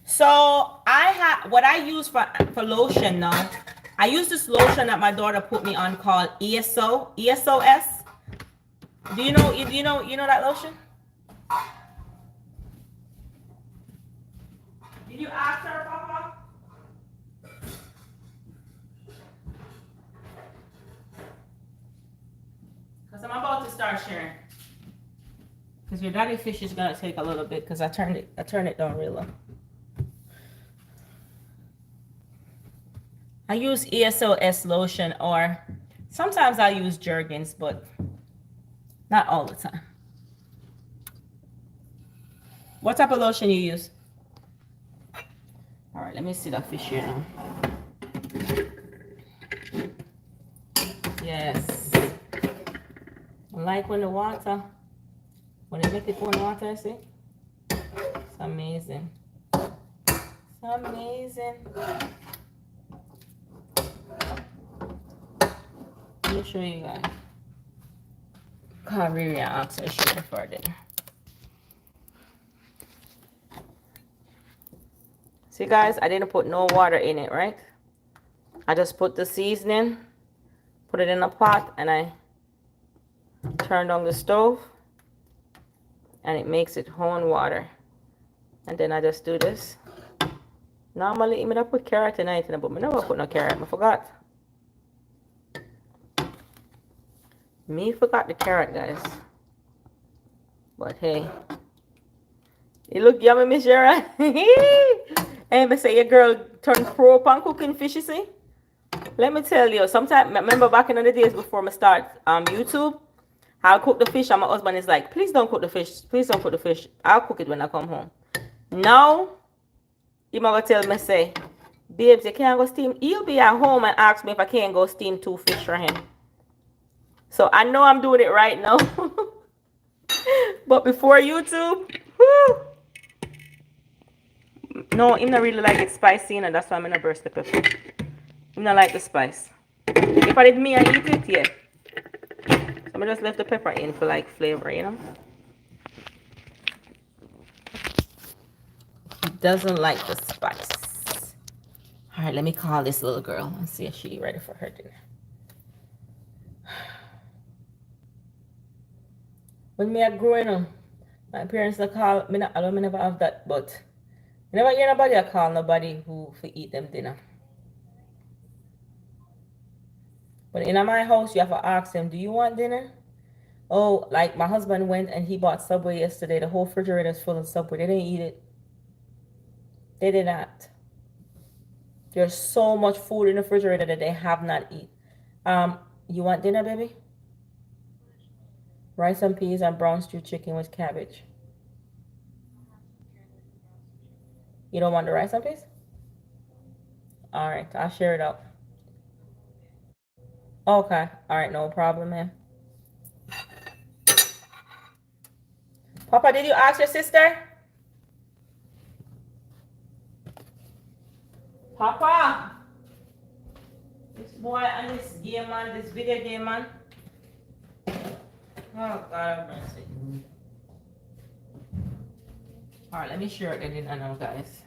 So what I use for lotion now. I use this lotion that my daughter put me on called ESOS. Do you know that lotion? Did you ask her, Papa? Because I'm about to start sharing. Because your daddy fish is gonna take a little bit because I turned it down real low. I use ESOS lotion or sometimes I use Jergens, but not all the time. What type of lotion you use? All right, let me see that fish here now. Yes. I like when they make it go in the water, see? It's amazing. It's amazing. Let me show you guys. Can't really ask her show before then. See guys, I didn't put no water in it, right? I just put the seasoning, put it in a pot, and I turn on the stove, and it makes its own water. And then I just do this. Normally, I put carrot in it, but I never put no carrot. I forgot. Me forgot the carrot, guys. But hey, it look yummy, Miss Shara. Hey, me say your girl turned pro upon cooking fish, you see? Let me tell you, sometimes, remember back in the days before I start YouTube, I'll cook the fish and my husband is like, please don't cook the fish. Please don't cook the fish. I'll cook it when I come home. Now, he might tell me, say, babes, you can't go steam. He'll be at home and ask me if I can't go steam 2 fish for him. So I know I'm doing it right now. But before YouTube, whoo, no, I'm not really like it spicy, and that's why I'm gonna burst the pepper. I'm not like the spice. If I did me, I eat it, yeah. So I'm just left the pepper in for like flavor, you know. He doesn't like the spice. All right, let me call this little girl and see if she's ready for her dinner. When me are growing up, my parents they call me. I don't never have that, but I never hear nobody call nobody who for eat them dinner. But in my house, you have to ask them, do you want dinner? Oh, like my husband went and he bought Subway yesterday. The whole refrigerator is full of Subway. They didn't eat it. They did not. There's so much food in the refrigerator that they have not eat. You want dinner, baby? Rice and peas and brown stew chicken with cabbage. You don't want the rice and peas? All right, I'll share it out. Okay, all right, no problem, man. Papa, did you ask your sister? Papa! This boy and this game man, this video game man. Oh, God have mercy. Alright, let me share the dinner now, guys.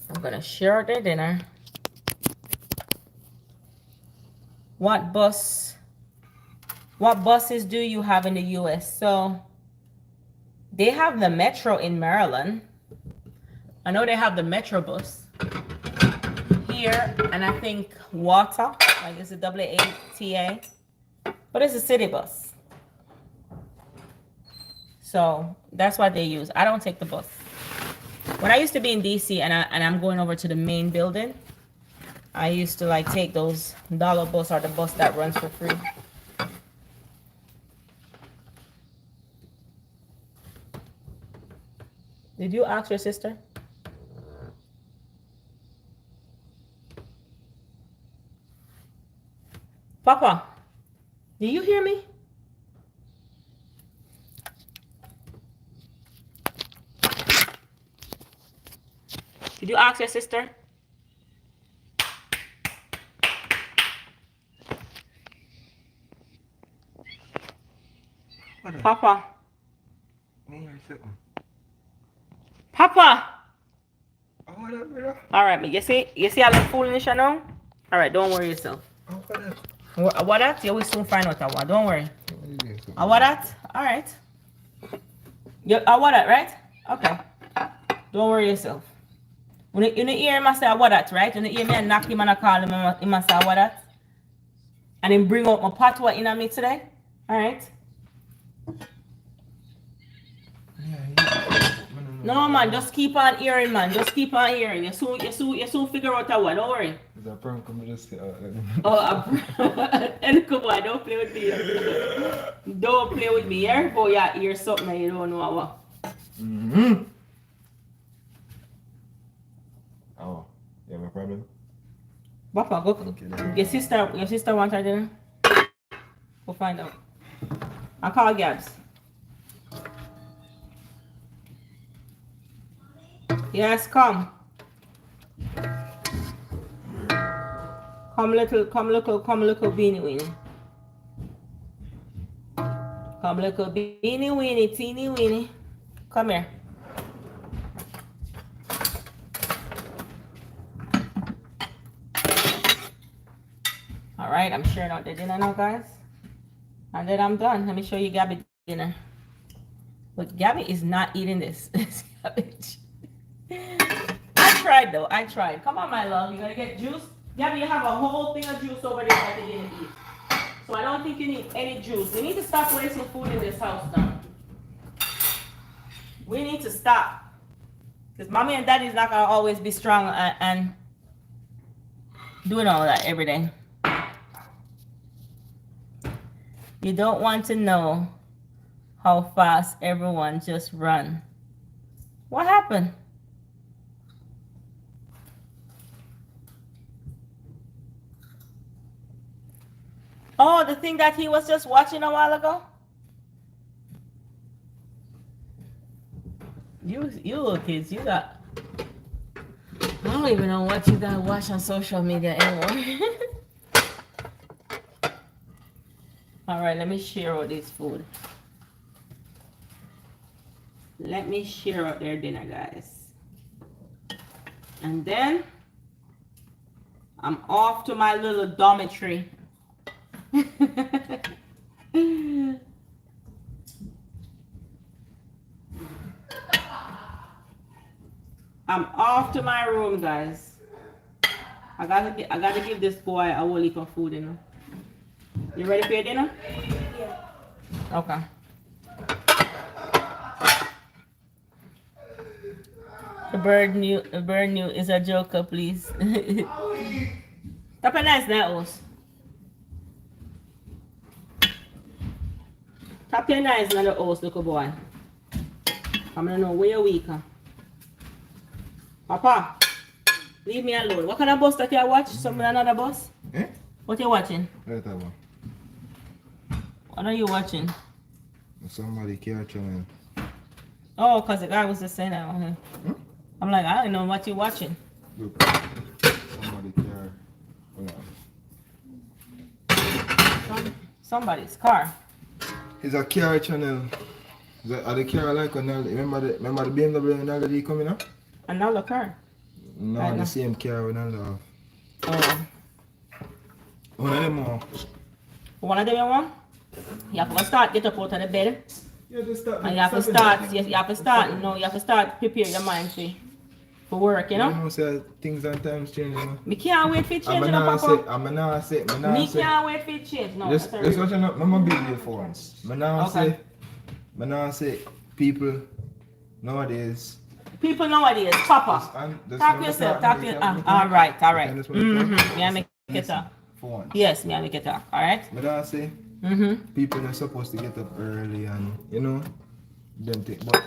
I'm gonna share the dinner. What buses do you have in the US? So they have the Metro in Maryland. I know they have the Metro bus here, and I think Water, like it's a WATA, but it's a city bus. So that's what they use. I don't take the bus. When I used to be in DC and I'm going over to the main building, I used to like take those dollar bus or the bus that runs for free. Did you ask your sister? Papa, do you hear me? Did you ask your sister? Papa. Papa. All right, but you see I look foolish now? All right, don't worry yourself. What that? You will soon find out what. Don't worry. What that? All right. You what that, right? Okay. Don't worry yourself. When you hear him say what that, right? When you hear me knock him and I call him and say what that? And then bring out my pot what in me today? All right. No man, just keep on hearing, man. Just keep on hearing. You soon figure out what. Don't worry. Is that prank? Come just And come on, don't play with me. Don't play with me. Here, boy, you hear something and you don't know what. Oh, you have a problem? Papa, go. Your sister wants her dinner. We'll find out. I'll call Gabs. Yes, come. Come little beanie weenie. Come little beanie weenie, teeny weenie. Come here. Alright, I'm sharing out the dinner now, guys. And then I'm done. Let me show you Gabby dinner. But Gabby is not eating this. Cabbage. I tried though. I tried. Come on, my love. You gotta get juice. Gabby, you have a whole thing of juice over there that they didn't eat. So I don't think you need any juice. We need to stop wasting food in this house now. We need to stop. Because mommy and daddy's not gonna always be strong and doing all that every day. You don't want to know how fast everyone just run. What happened? Oh, the thing that he was just watching a while ago? You little kids, you got... I don't even know what you got to watch on social media anymore. All right, let me share out this food. Let me share out their dinner, guys. And then I'm off to my little dormitory. I'm off to my room, guys. I gotta give this boy a whole heap of food, you know. You ready for your dinner? Yeah. Okay. The bird new is a joker, please. Tap a nice nose. Tap your nice on the house, little boy. I'm gonna know where you're weak, huh? Papa, leave me alone. What kind of bus that you watch? Some another bus? Eh? What you watching? Right, one. What are you watching? Somebody care channel. Oh, because the guy was just saying that. Hmm? I'm like, I don't know what you're watching. Look. Somebody care. Hold on. Somebody's car. It's a car channel. Are the car like when remember the BMW and LG coming up? Another car. No, Right the now. same car when I love. Oh. One of them more. One of them you want? You have to start, get up out of the bed. Yeah, just start. And you have to start, yes, you have to start, you have to start prepare your mind for work, you You know? know, say things and times change, you know. Me can't wait for it change, I'm you know, not Papa. say, Me can't wait for it change, no. Just that's what you know, I'm build your phones. I'm not Okay. say, people nowadays. People nowadays, Papa. Talk to yourself, talk to yourself. Alright. Mm-hmm. Me I make it talk. Phones. Yes, me I make it talk, alright? But I say, Mm-hmm. people are supposed to get up early and, you know, them things. But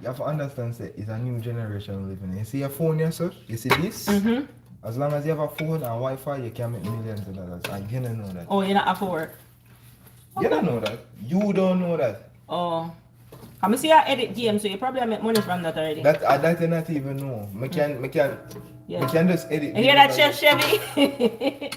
you have to understand, say, it's a new generation living in. You see your phone, yes, sir? You see this? Mm-hmm. As long as you have a phone and Wi-Fi, you can make millions of dollars. And you don't know that. Oh, you're not after work. You don't know that. You don't know that. Oh. I see you edit games, so you probably make money from that already. That you not even know. Me can just edit. You hear that, videos Chef like Chevy?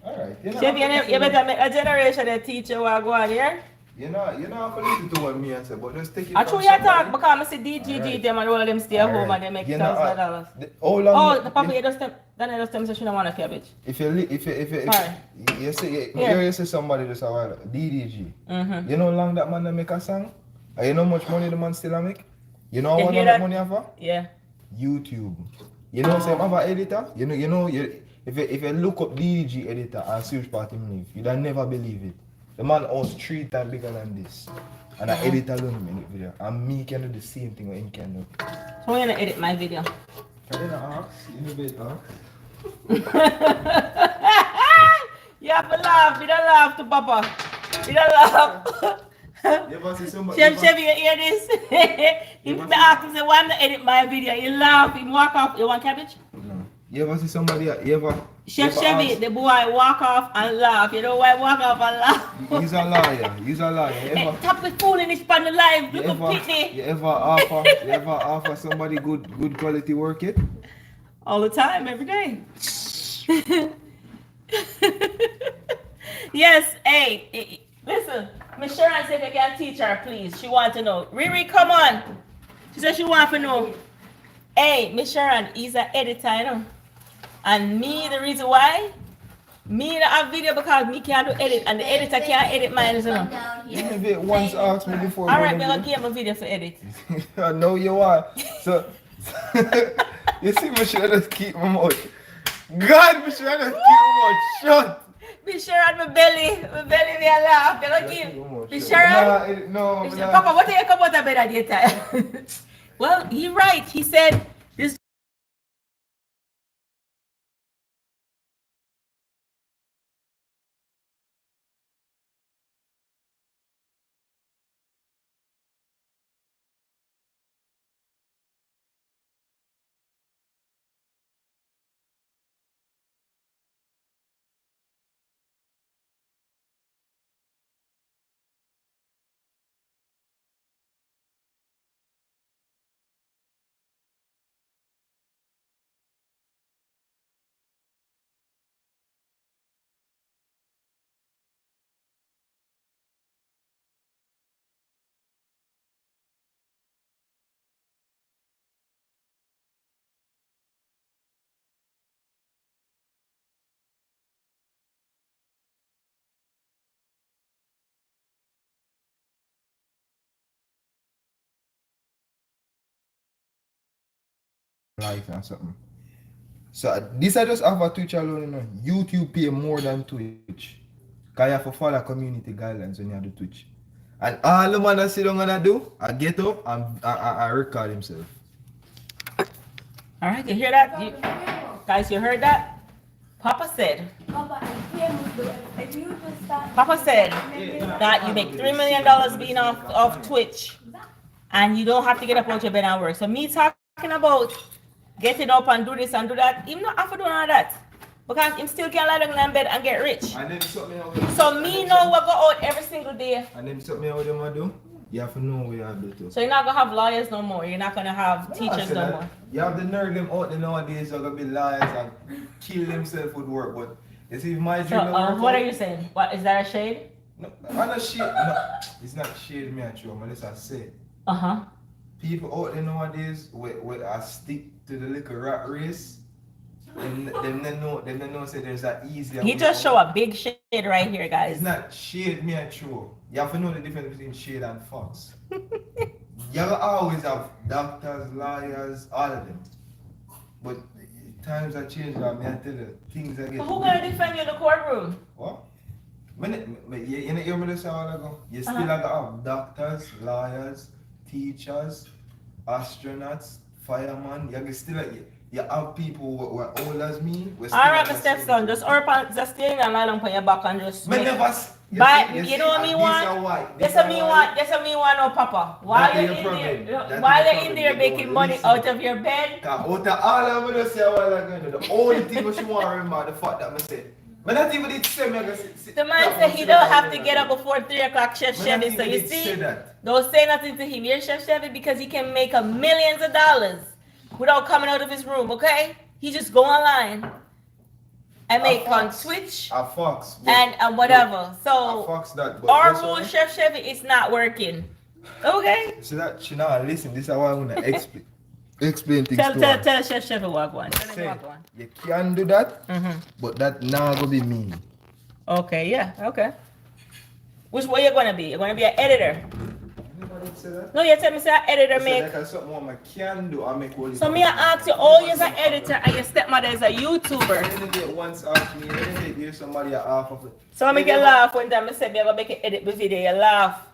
Alright. Chevy, you better make a generation of teacher what go on here. You know have to listen to what me I say, but just take it I from true you somebody. talk because I see DGG Alright. them and all of them stay at home Alright. and they make You thousands know, of dollars. How long? Oh, the papa, you just tell me say she don't want a cabbage. If Sorry. you say Yeah. you say somebody just a while DDG. Mm-hmm. You know how long that man they make a song? And you know how much money the man still a make? You know You how hear much that? money have? Yeah. YouTube. You know say have an editor? If you look up DDG editor and search party live, you don't never believe it. The man owns 3 times bigger than this. And I edit alone in the video. And me can do the same thing what him can do. So I'm gonna edit my video. Can you not ask? You know better. You have to laugh. You don't laugh to Papa. You don't laugh. You ever see somebody? Chef Chevy, you hear this? If you ask him, say, why I'm not edit my video? You laugh, you walk off. You want cabbage? No. You ever see somebody? Chef Chevy, the boy walk off and laugh. You know why walk off and laugh? He's a liar. He's a liar. Hey, stop with fooling this pan the live. Look at Pitney. You ever offer somebody good quality work it? All the time, every day. Yes, hey, listen. Miss Sharon said you can teach her, please. She wants to know. Riri, come on. She said she wants to know. Hey, Miss Sharon, he's an editor, you know. And me, the reason why, me don't have video because me can't do edit, and the editor can't edit mine, you know. You maybe once asked me before. Alright, we're gonna give him a video for edit. I know you are. So, you see, me should just keep my mouth. God, me should just keep my mouth shut. Be Sharon, my belly me a laugh. They're gonna give. Be Sharon. No, Papa, what do you come out of bed at the time? Well, he right. He said this. Life and something. So this I just have a Twitch alone, you know. YouTube pay more than Twitch. Cause you have to follow community guidelines when you do Twitch. And all the man that sit down and do, I get up and I record himself. All right, you hear that? Guys, you heard that? Papa said that you make $3 million being off Twitch, and you don't have to get up out your bed and work. So me talking about getting up and do this and do that, even not have to do none of that. Because him still can lie down in bed and get rich. And then something else. So me know what go out every single day. And then something else them I do. You have to know what you have to do. So you're not gonna have lawyers no more. You're not gonna have No, I teachers said no that more. You have the nerd them out there nowadays are gonna be liars and kill themselves with work. But you see, if my So dream don't work what out- are you saying? What is that a shade? No, I'm not shade. No, it's not shade me at you, man. It's I say. Uh-huh. People out there nowadays with I stick to the little rat race. Them know say there's that easy. He just show a big shade right here, guys. It's not shade me at you. You have to know the difference between shade and fox. You always have doctors, lawyers, all of them. But times are changing, I mean, I tell you, things are So getting. who gonna defend you in the courtroom? What? You know, hear me just say a while ago? You still Uh-huh. have doctors, lawyers, teachers, astronauts, firemen. You still you have people who are old as me. Alright, my stepson, just stay and lie down on your back and just. Me never. But you know what me want? That's what me want. That's what me want, no, Papa. While you're in there, while you're in there making money out of your bed. Out of all I'm gonna say a while ago, the only thing what she want to remember the fact that I said. But not even did say me. The man said he don't have to get up before 3 o'clock, Chef Chevy. So you see, don't say nothing to him. You're Chef Chevy because he can make millions of dollars without coming out of his room. Okay, he just go online and make on Twitch a fox and whatever. a So fox that. our rule, Chef Chevy, is not working. Okay. So that she now listen. This is how I wanna explain things to her. Tell Chef Chevy what one. Say, you can do that, but that now gonna be me. Okay. Yeah. Okay. Which way you gonna be? You're gonna be an editor. Anybody say that? No, you tell me say an editor Say make. that something what I can do. I make all. So me I ask you, oh, you're an editor and your stepmother is a YouTuber. And then they once asked me, and then they give somebody a half of it. So I make you laugh when time I said me I'm gonna make you edit the video, you laugh.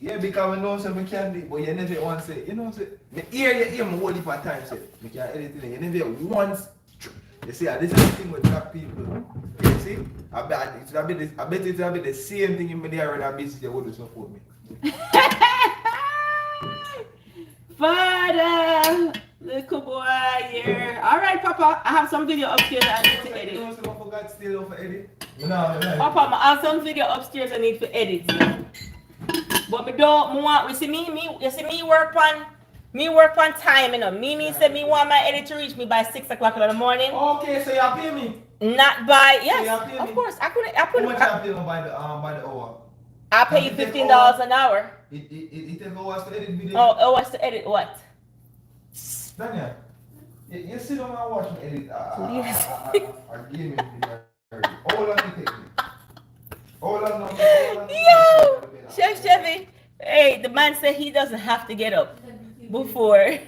Yeah, because I know something can do, but you never once say, you know, say, me hear me whole heap of time say, me can edit it. You never once. You see, this is the thing with black people. You see, I bet it'll be the same thing in me there when I business they would support me. Father, little boy here. All right, Papa, I have some video upstairs I need to edit. You know, so I forgot still over edit. No. Papa, I have some video upstairs I need to edit. But me want, you see me work on time, you know. Me said me want my edit to reach me by 6 o'clock in the morning. Okay, so you pay me. Not by, yes, So you pay of me? course. I How much couldn't. you pay me by the hour? I pay you $15 an hour. It take hours to edit video. Oh, what's to edit what? Daniel, you sit down and watch me edit Yes. a gaming video. How long it take me? How long Yo, Chef Chevy. Hey, the man said he doesn't have to get up before.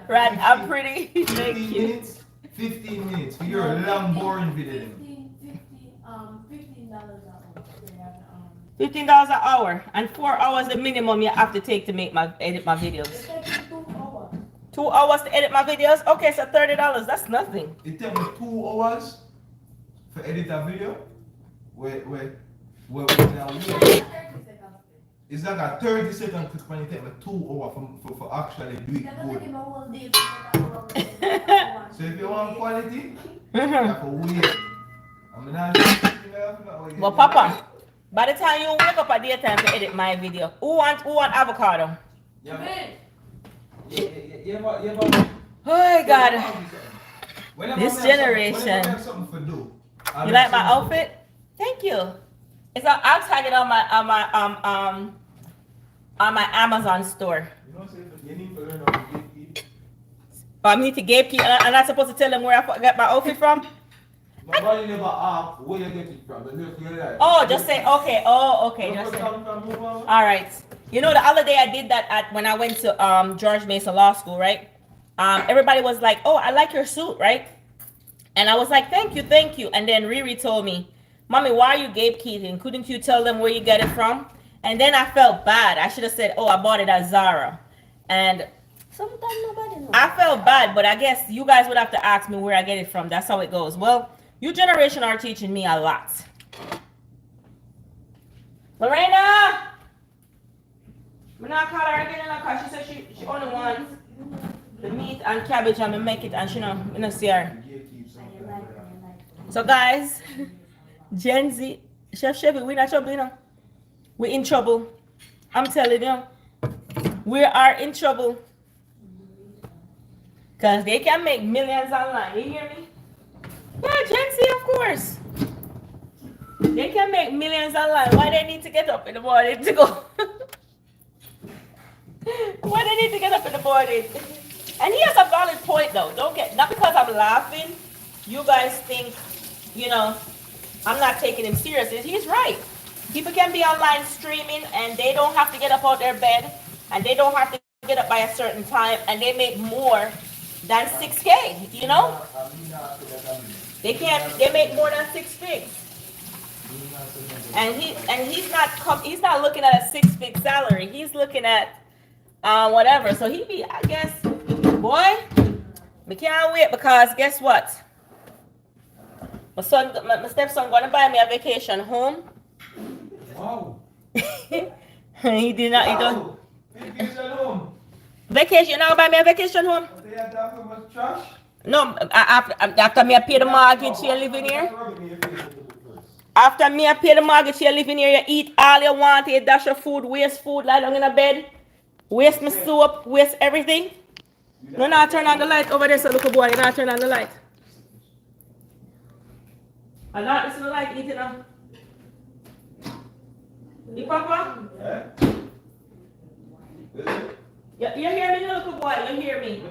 Right, I'm pretty. Thank 15 you. minutes? 15 minutes for your long boring video. $15 an hour and 4 hours the minimum you have to take to edit my videos. 2 hours to edit my videos? Okay, so $30. That's nothing. It take me 2 hours for edit a video. Wait. It's like a 30-second clip when it take me 2 hours for actually do it good. So if you want quality, you have to wait. Well, Papa, by the time you wake up at daytime to edit my video, who want avocado? Yeah. Oh God, this generation. You like my outfit? Thank you. I'll tag it on my Amazon store. Oh, I need to gatekeep. I'm not supposed to tell them where I got my outfit from. Nobody never asked where you get it from. Oh, just say okay. Oh, okay. Just say. All right. You know, the other day I did that when I went to George Mason Law School, right? Everybody was like, "Oh, I like your suit," right? And I was like, "Thank you." And then Riri told me, "Mommy, why are you gatekeeping? Couldn't you tell them where you get it from?" And then I felt bad. I should have said, "Oh, I bought it at Zara." And Sometimes nobody knows. I felt bad, but I guess you guys would have to ask me where I get it from. That's how it goes. Well, your generation are teaching me a lot. Lorena! I'm not call her again because she said she only wants the meat and cabbage and I make it and she know, see her. So guys, Gen Z, Chef Chevy, we're not trouble, you know. We're in trouble. I'm telling you, we are in trouble. Cause they can make millions online. You hear me? Yeah, Gen Z, of course. They can make millions online. Why they need to get up in the morning to go? Why they need to get up in the morning? And he has a valid point though. Don't get not because I'm laughing, you guys think, you know, I'm not taking him seriously. He's right. People can be online streaming and they don't have to get up out their bed and they don't have to get up by a certain time and they make more than 6K, you know? They make more than 6 figs. And he's not looking at a 6 fig salary. He's looking at whatever. So he be, I guess, boy, we can't wait because guess what? My stepson gonna buy me a vacation home. Wow. He did not. He don't. Vacation home. Vacation. You now buy me a vacation home? They are talking about trash. No. After me I pay the mortgage, you living here. After me I pay the mortgage, you living here. You eat all you want. You dash your food, waste food, lie down in a bed, waste my soap, waste everything. No, now turn on the light over there. So look, boy, you now turn on the light. I not listen to the light. Eat it now. You papa? You hear me, little boy? You hear me?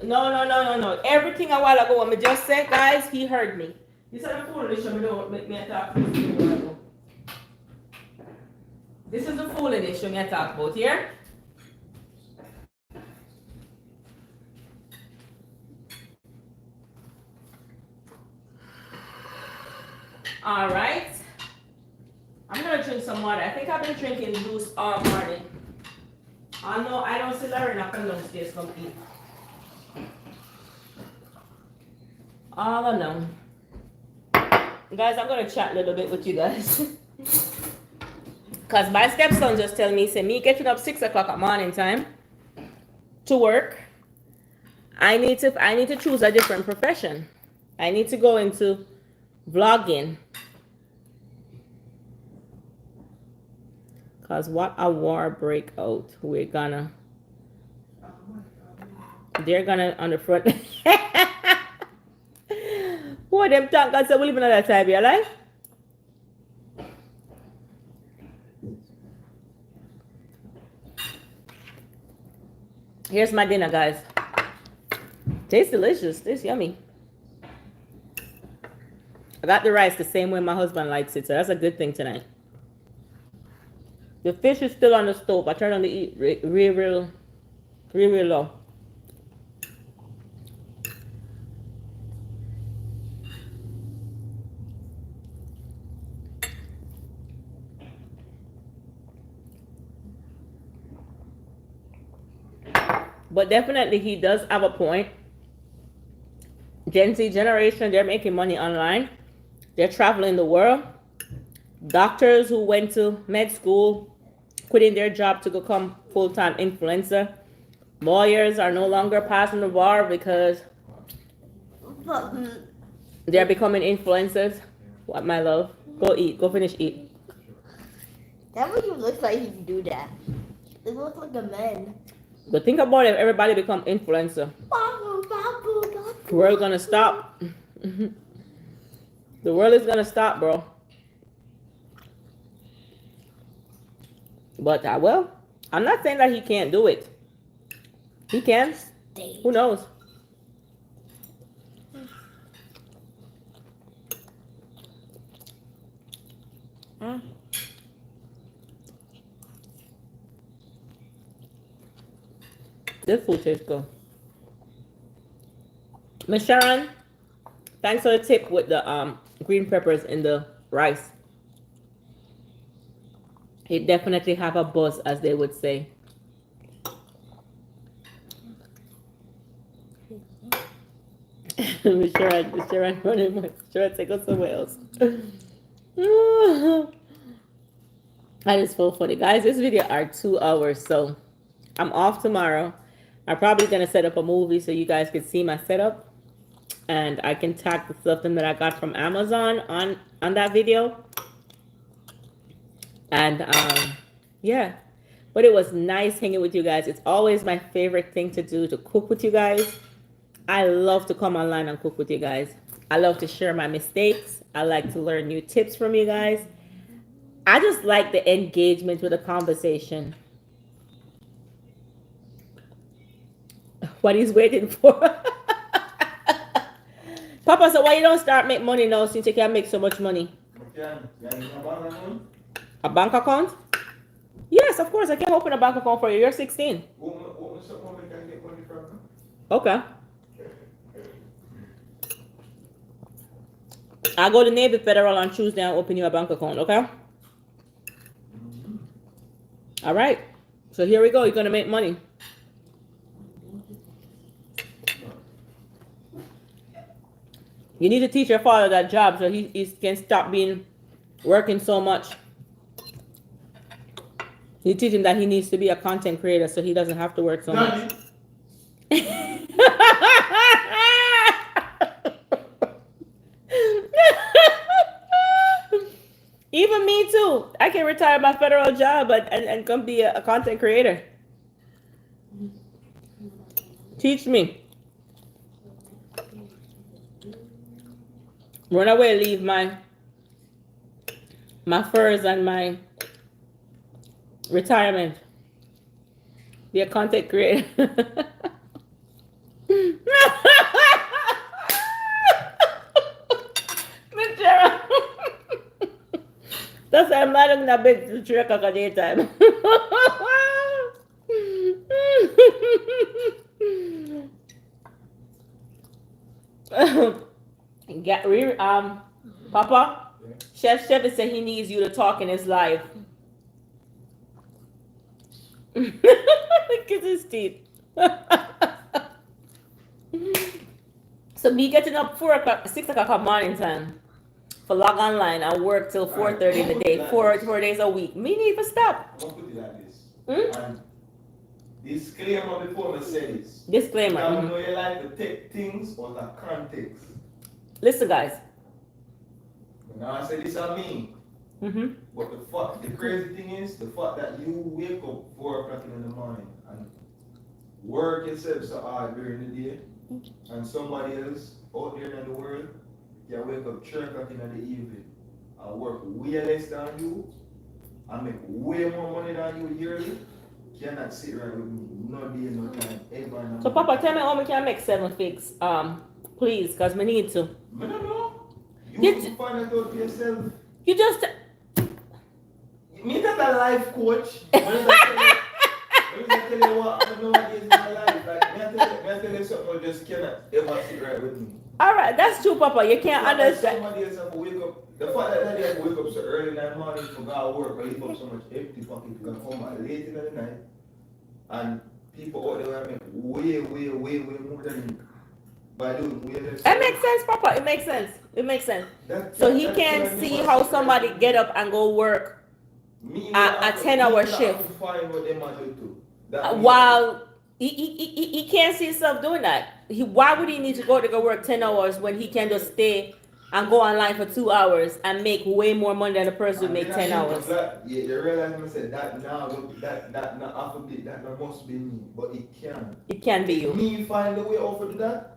No. Everything a while ago, what I just said, guys, he heard me. This is the foolish, I don't make me talk. This is the foolishness you I talk about here. All right. I'm gonna drink some water. I think I've been drinking juice all morning. I know I don't see Larry up and downstairs come eat. All I know. Guys, I'm gonna chat a little bit with you guys. Cause my stepson just tell me, say me getting up 6 o'clock at morning time to work. I need to choose a different profession. I need to go into vlogging. Cause what a war breakout. They're gonna on the front. What them talk God say we live in another time, you like? Here's my dinner, guys. Tastes delicious. Tastes yummy. I got the rice the same way my husband likes it, so that's a good thing tonight. The fish is still on the stove. I turned on the heat real low. But definitely he does have a point. Gen Z generation, they're making money online. They're traveling the world. Doctors who went to med school, quitting their job to become full-time influencer. Lawyers are no longer passing the bar because they're becoming influencers. What, my love? Go eat. Go finish eat. That really looks like he can do that. It looks like a man. But think about it, if everybody become influencer. The world's gonna stop. The world is gonna stop, bro. But well, I'm not saying that he can't do it. He can. Who knows? This food tastes good. Miss Sharon, thanks for the tip with the green peppers in the rice. It definitely have a buzz, as they would say. Miss Sharon running. Miss Sharon, take us somewhere else. That is so funny, guys. This video are 2 hours, so I'm off tomorrow. I'm probably gonna set up a movie so you guys can see my setup. and I can tag the stuff that I got from Amazon on that video. And yeah, but it was nice hanging with you guys. It's always my favorite thing to do, to cook with you guys. I love to come online and cook with you guys. I love to share my mistakes. I like to learn new tips from you guys. I just like the engagement with the conversation. What he's waiting for. Papa, so why you don't start make money now since you can make so much money? A bank account? Yes, of course. I can open a bank account for you. You're 16. Okay. I'll go to Navy Federal on Tuesday and open you a bank account, okay? All right. So here we go. You're going to make money. You need to teach your father that job so he can stop working so much. You teach him that he needs to be a content creator so he doesn't have to work so much. Even me too. I can retire my federal job and come be a content creator. Teach me. Run away, leave my furs and my retirement. Be a content creator. That's why I'm not in a big trick of the daytime. Papa, Chef said he needs you to talk in his live. Look at his teeth. So me getting up 6 o'clock morning time for log online and work till 4:30 in the day, four days a week. Me need to stop. I'm gonna put it like this. And disclaimer before I say this. Disclaimer. I know you like to take things out of context. Listen, guys. Now I say this on me. But the crazy thing is the fact that you wake up 4 o'clock in the morning and work yourself so hard during the day, and somebody else out there in the world can wake up 3 o'clock in the evening and work way less than you and make way more money than you yearly. Cannot sit right with me. No day, no time, ever. So, Papa, tell me how we can make 7 figs, please, because we need to. I don't know. You need to find it out for yourself. You just. Me not a life coach. When I tell you what I know what is in my life, like me I tell you something, you just cannot ever sit right with me. All right, that's true, Papa. You can't understand. Somebody else have to wake up. The fact that they have to wake up so early in the morning to go to work, or leave up so much empty pocket, you can come out late in the night, and people out there make way more than you. By doing way less. It makes sense, Papa. It makes sense. It makes sense. So he can see how somebody get up and go work a 10-hour shift. While he can't see himself doing that. Why would he need to go work 10 hours when he can just stay and go online for 2 hours and make way more money than the person who make 10 hours? Yeah, you realize I said that now, that not alphabet, that must be me, but it can. It can be you. Me find a way out to do that?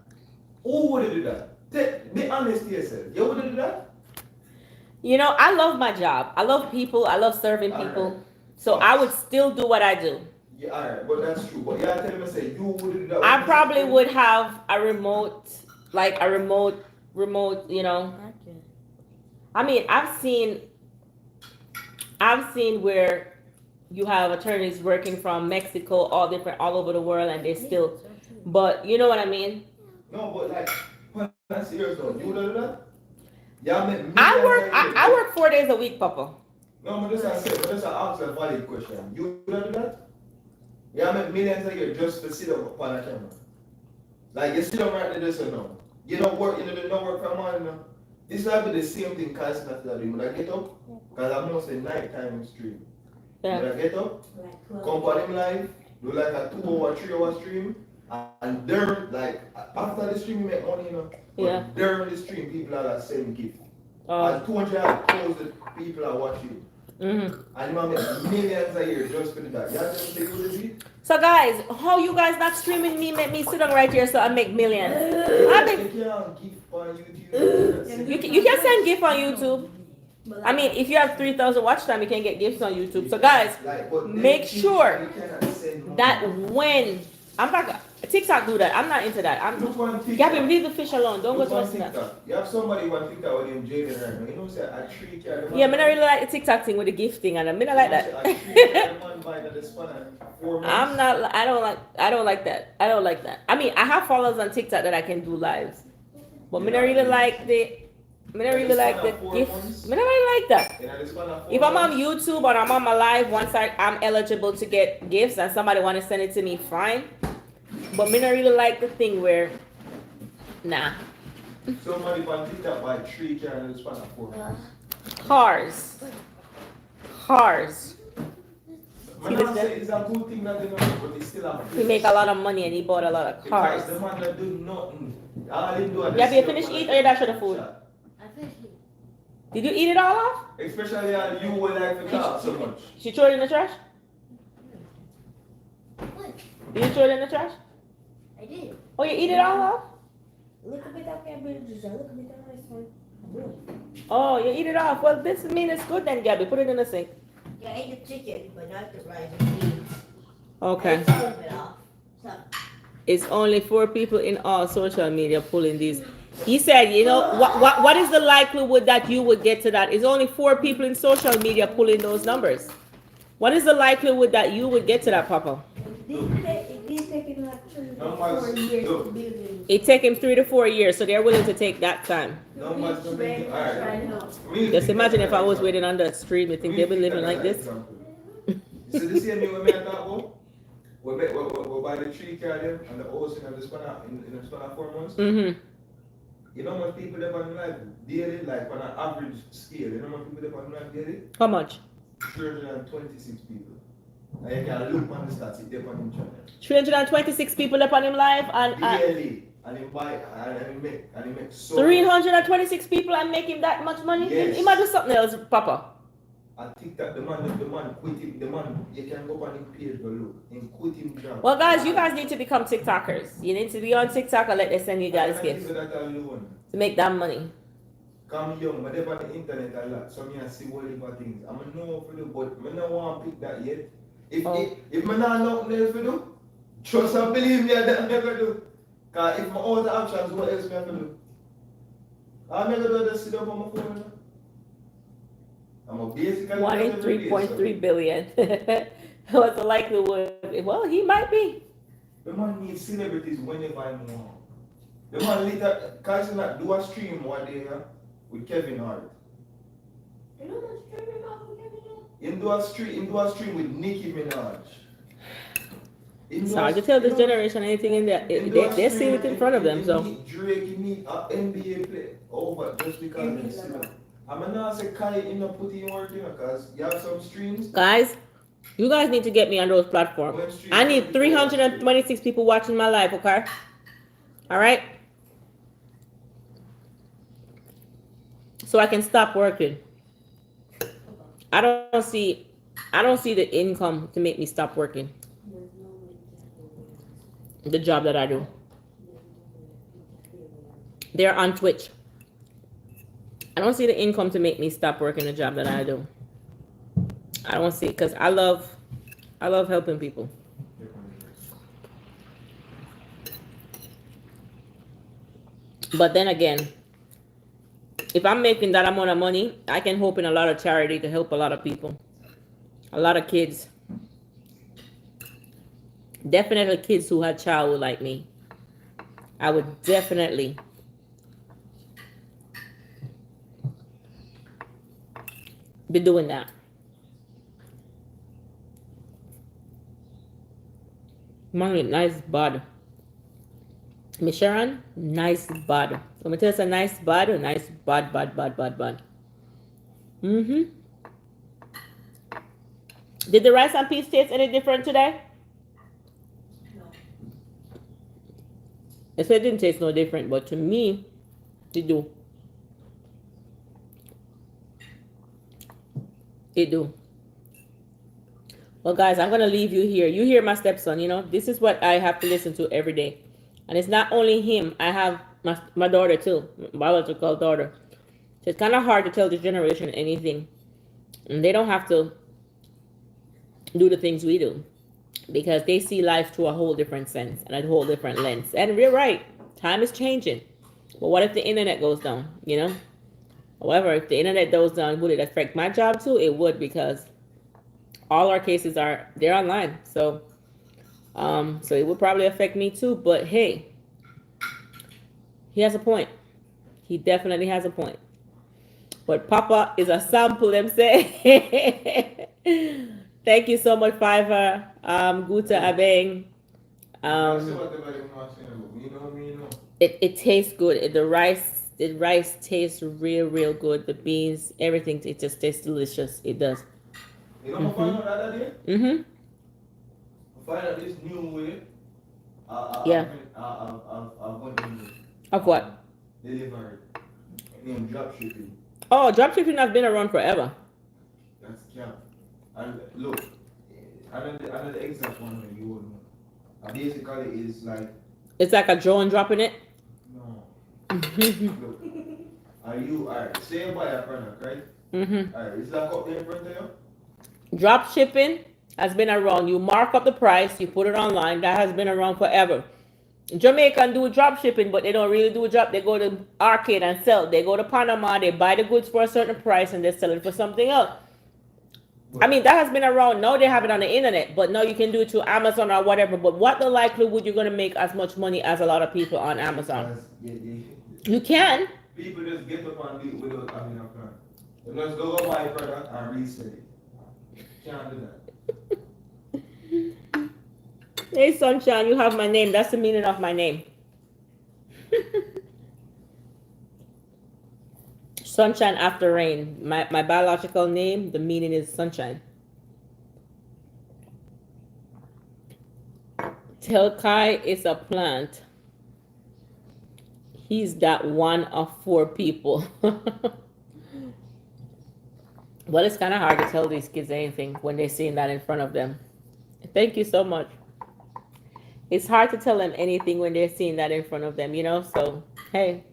Who would do that? Be honest to yourself. You would do that? You know, I love my job. I love people. I love serving people. Right. So I would still do what I do. Yeah, alright, but that's true. But yeah, tell me, say you would do that. I probably would have a remote, you know. I mean, I've seen where you have attorneys working from Mexico, all over the world, and they still, but you know what I mean? No, but like, that's serious though. You would do that? Yeah, I work 4 days a week, Papa. No, but just ask a valid question. You would do that? Yeah, I make millions a year just to sit up upon a camera. Like you sit up right there, so no. You don't work, you don't work from morning now. This will be the same thing constantly. When I get up, because I'm mostly nighttime stream. Yeah. When I get up, come on him live, do like a 2 hour, 3 hour stream, And during, like, after the stream, you make money, you know. But Yeah. during the stream, people are like sending gift. Oh. And 200,000 people are watching. Mm-hmm. And you make millions a year just for that. You have to take it with it. So guys, how you guys not streaming me make me sit down right here so I make millions? I make, You can't gift on YouTube. you can send gift on YouTube. I mean, if you have 3,000 watch time, you can get gifts on YouTube. So guys, Like, but make then sure you cannot send money. that when I'm not TikTok do that. I'm not into that. I'm Look on TikTok. Gabby, leave the fish alone. Don't go Look to on us that. TikTok. You have somebody who on TikTok with him Jaden right now. You know what I'm saying? I treat you. Yeah, I don't really like the TikTok thing with the gifting and I mean I like I that. treat you man by the span of 4 months. I'm not. I don't like that. I don't like that. I mean, I have followers on TikTok that I can do lives, but me not really like the. Me not really like the gift. Me not really like that. You know, the span of 4 If I'm on months. YouTube or I'm on my live, once I'm eligible to get gifts and somebody want to send it to me, fine. But me not really like the thing where, nah, Somebody on TikTok buy 3K in the span of 4 months. cars. Man, I say it's a good thing that they know, but they still have. He make a lot of money and he bought a lot of cars. Because the man that do nothing. All he do is Gabby, you sit finish up eat and or you dash for the food? chat. I finished it. Did you eat it all off? Especially you would like to talk so much. She threw it in the trash? What? Did you throw it in the trash? I did. Oh, you eat it all off? Look a bit of cabbage, look a bit of rice one. Oh, you eat it off. Well, this means it's good then, Gabby. Put it in the sink. Yeah, I ate the chicken, but not the rice and beans. Okay. I ate some of it off. So, It's only 4 people in all social media pulling these. He said, you know, what is the likelihood that you would get to that? It's only 4 people in social media pulling those numbers. What is the likelihood that you would get to that, Papa? it did take him like 3 to 4 years to build it. It take him 3 to 4 years, so they're willing to take that time. No much to make it. Alright. Just imagine if I was waiting on the street, you think they be living like this? So this year, we made that go. We buy the 3K them and the ocean and the span in the span of 4 months. Mm-hmm. You know how much people live on life daily, like on an average scale. You know how much people live on life daily? How much? 326 people. And you can look on the stats, it's there on him channel. 326 people up on him live and Daily. And he buy and he make so 326 people and make him that much money? Yes. He might do something else, Papa. I think that the man quit him, the man, you can go on his page, go look, and quit him job. Well, guys, you guys need to become TikTokers. You need to be on TikTok and let them send you guys gifts to make that money. Come young, but they on the internet a lot, so me I see all different things. I'm know for the but I don't want to pick that yet. If I not nothing else to do, trust and believe me, I never do. Cause if my other options, what else me have to do? I never do just sit up on my phone. I'm a basically 1 in 3.3 billion. What's the likelihood? Well, he might be. The man needs celebrities whenever I want. The man later, cause not do a stream one day with Kevin Hart. You know what's tripping off of Kevin? Him do a stream with Nicki Minaj. It's hard to tell this generation anything in there. They see it in front of them, so. Drake, he need an NBA play over just because he's still. I'm not say Kai in the put in work, you know, cause you have some streams. Guys, you guys need to get me on those platforms. I need 326 people watching my live, okay? All right? So I can stop working. I don't see the income to make me stop working. The job that I do. They're on Twitch. I don't see the income to make me stop working the job that I do. I don't see it because I love helping people. But then again, if I'm making that amount of money, I can help in a lot of charity to help a lot of people. A lot of kids. Definitely kids who had childhood like me. I would definitely be doing that. Money, nice bud. Miss Sharon, nice bud. Let me tell you, a nice bud, a nice bud. Mm-hmm. Did the rice and peas taste any different today? It said it didn't taste no different, but to me, it do. It do. Well, guys, I'm gonna leave you here. You hear my stepson. You know, this is what I have to listen to every day, and it's not only him. I have my daughter too, my biological daughter. So it's kind of hard to tell this generation anything, and they don't have to do the things we do because they see life through a whole different sense and a whole different lens. And we're right, time is changing. But what if the internet goes down? You know. However, if the internet goes down, would it affect my job too? It would, because all our cases they're online. So so it would probably affect me too. But hey, he has a point. He definitely has a point. But Papa is a sample, them say. Thank you so much, Fiverr. Guta Abeng. It tastes good. The rice tastes real good. The beans, everything, it just tastes delicious. It does. You know, find out the other day? Mm-hmm. Find out this new way. Yeah. I've went in Of what? delivery. Name drop shipping. Oh, dropshipping has been around forever. That's camp. And look, another exact one when you would know. Basically is like It's like a drone dropping it. no. Look. Alright, say buy a product, right? Mm-hmm. Alright, is that up there in front of you? Drop shipping has been around. You mark up the price, you put it online. That has been around forever. Jamaican do drop shipping, but they don't really do a drop. They go to arcade and sell. They go to Panama, they buy the goods for a certain price and they sell it for something else. I mean, that has been around. Now they have it on the internet, but now you can do it through Amazon or whatever. But what the likelihood you're going to make as much money as a lot of people on Amazon? You can. People just get up and do it without having a plan. They just go buy a product and resell it. Can't do that. Hey, Sunshine, you have my name. That's the meaning of my name. Sunshine after rain. My biological name, the meaning is sunshine. Telkai is a plant. He's that one of 4 people. Well, it's kind of hard to tell these kids anything when they're seeing that in front of them. Thank you so much. It's hard to tell them anything when they're seeing that in front of them, you know? So, hey,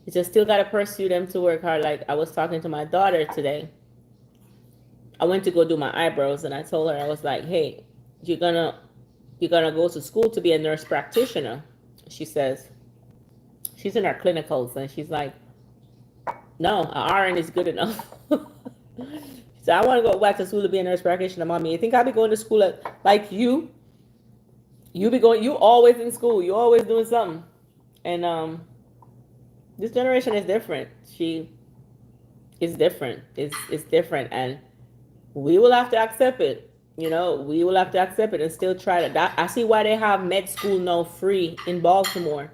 you just still got to pursue them to work hard. Like I was talking to my daughter today. I went to go do my eyebrows and I told her, I was like, hey, you're gonna go to school to be a nurse practitioner. She says, she's in her clinicals and she's like, no, an RN is good enough. So I want to go back to school to be a nurse practitioner, mommy. You think I'll be going to school like you? You always in school. You always doing something. And this generation is different. It's different. It's different. And we will have to accept it. You know, we will have to accept it and still try to. I see why they have med school now free in Baltimore.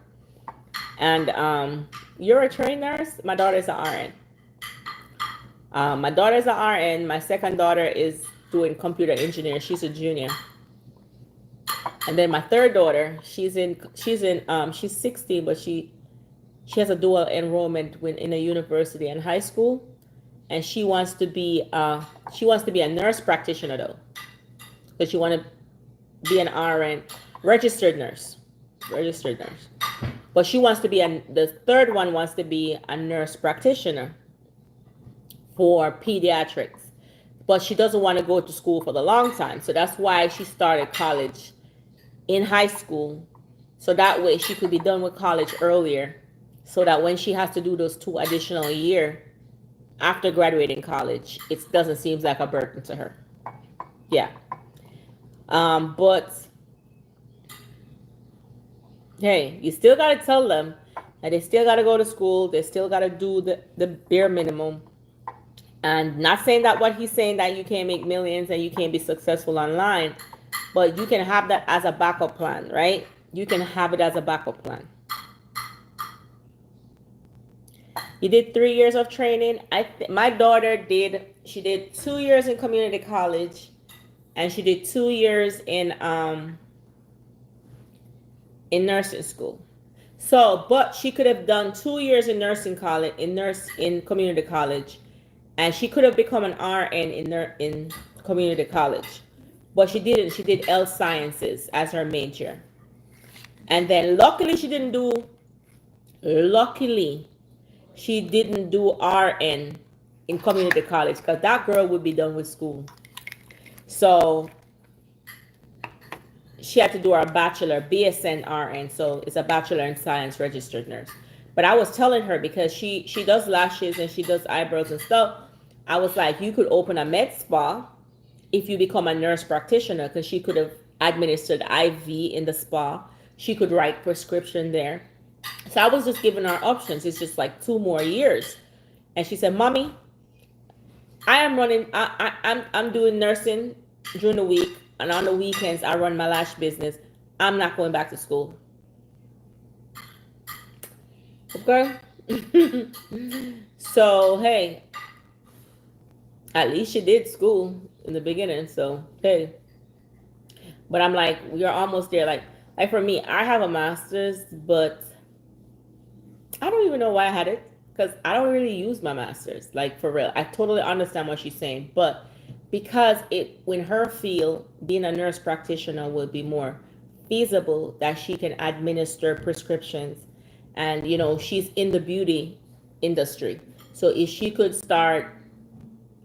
And you're a trained nurse? My daughter's an RN. My daughter's an RN. My second daughter is doing computer engineering. She's a junior. And then my third daughter, she's 16, but she has a dual enrollment in a university and high school, and she wants to be a nurse practitioner though, because she want to be an RN, registered nurse. But she wants to be the third one wants to be a nurse practitioner for pediatrics, but she doesn't want to go to school for the long time, so that's why she started college in high school, so that way she could be done with college earlier, so that when she has to do those 2 additional years after graduating college, it doesn't seem like a burden to her. Yeah. But hey, you still got to tell them that they still got to go to school. They still got to do the bare minimum. And not saying that what he's saying that you can't make millions and you can't be successful online, but you can have that as a backup plan, right? You can have it as a backup plan. You did 3 years of training. My daughter did 2 years in community college, and she did 2 years in nursing school. So, but she could have done 2 years in nursing college, in community college, and she could have become an RN in community college, but she didn't. She did health sciences as her major, and then luckily she didn't do RN in community college because that girl would be done with school. So she had to do her bachelor, BSN RN. So it's a bachelor in science registered nurse. But I was telling her because she does lashes and she does eyebrows and stuff. I was like, you could open a med spa if you become a nurse practitioner, because she could have administered IV in the spa. She could write prescription there. So I was just giving her options. It's just like 2 more years. And she said, Mommy, I'm doing nursing during the week, and on the weekends I run my lash business. I'm not going back to school. Okay? So, hey, at least she did school in the beginning. So, hey. But I'm like, we're almost there. Like for me, I have a master's, but I don't even know why I had it, because I don't really use my master's. Like, for real. I totally understand what she's saying. But because in her field, being a nurse practitioner would be more feasible that she can administer prescriptions. And, she's in the beauty industry. So if she could start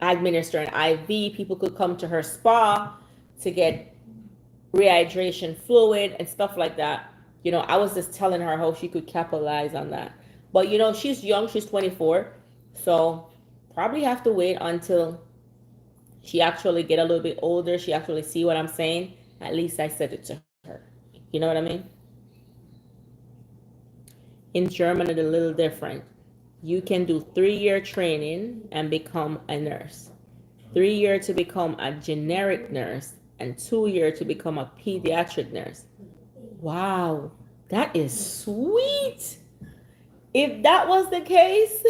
administering IV, people could come to her spa to get rehydration fluid and stuff like that. I was just telling her how she could capitalize on that. But she's young, she's 24, so probably have to wait until she actually get a little bit older, she actually see what I'm saying. At least I said it to her. You know what I mean? In Germany, it's a little different. You can do 3-year training and become a nurse. 3-year to become a generic nurse, and 2-year to become a pediatric nurse. Wow, that is sweet. If that was the case,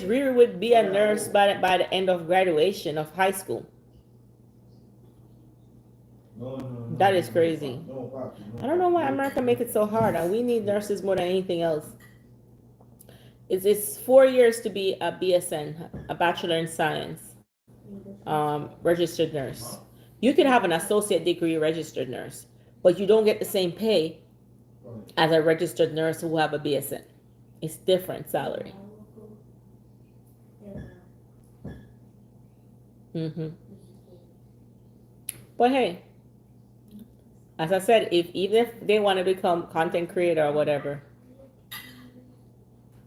Riri would be a nurse by the end of graduation of high school. That is crazy. I don't know why America make it so hard. We need nurses more than anything else. It's 4 years to be a BSN, a Bachelor in Science, registered nurse. You could have an associate degree registered nurse, but you don't get the same pay as a registered nurse who have a BSN. It's different salary. But hey, as I said, even if they want to become content creator or whatever,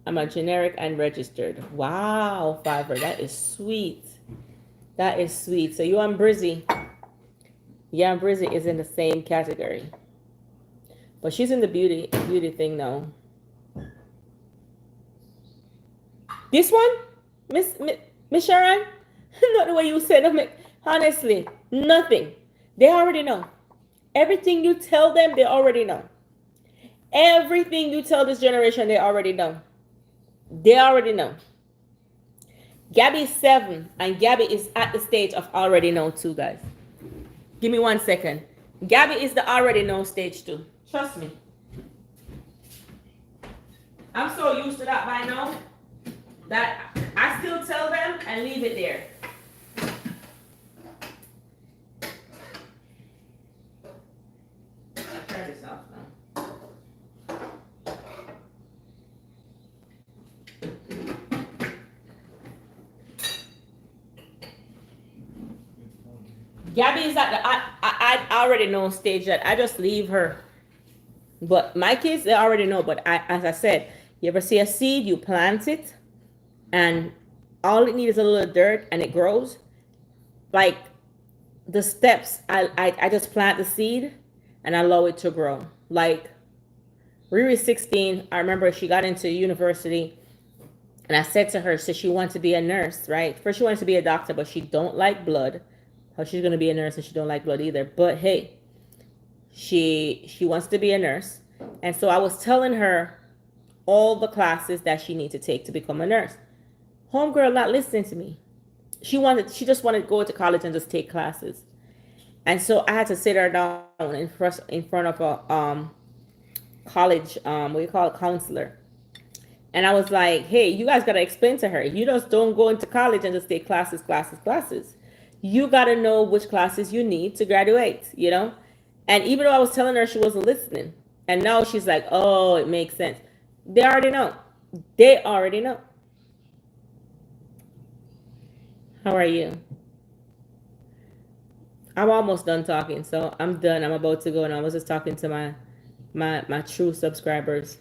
I'm a generic and registered. Wow, Fiverr, that is sweet. That is sweet. So you and Brizzy, Brizzy is in the same category, but she's in the beauty thing now. This one, Miss Sharon, not the way you said it. Honestly, nothing. They already know. Everything you tell them, they already know. Everything you tell this generation, they already know. They already know. Gabby is 7, and Gabby is at the stage of already know too, guys. Give me 1 second. Gabby is the already know stage too. Trust me. I'm so used to that by now that I still tell them and leave it there. I'll turn this off now. Gabby is at the I already know stage that I just leave her. But my kids, they already know. But as I said, you ever see a seed, you plant it, and all it needs is a little dirt and it grows. Like the steps, I just plant the seed and allow it to grow. Like Riri's 16. I remember she got into university, and I said to her, so she wants to be a nurse, right? First she wanted to be a doctor, but she don't like blood. How she's gonna be a nurse and she don't like blood either. But hey, she wants to be a nurse, and so I was telling her all the classes that she needs to take to become a nurse. Homegirl not listening to me. She just wanted to go to college and just take classes. And so I had to sit her down in front of a college what do you call it, counselor. And I was like, hey, you guys gotta explain to her. You just don't go into college and just take classes, classes, classes. You gotta know which classes you need to graduate, you know? And even though I was telling her, she wasn't listening. And now she's like, oh, it makes sense. They already know. They already know. How are you? I'm almost done talking, so I'm done. I'm about to go, and I was just talking to my true subscribers.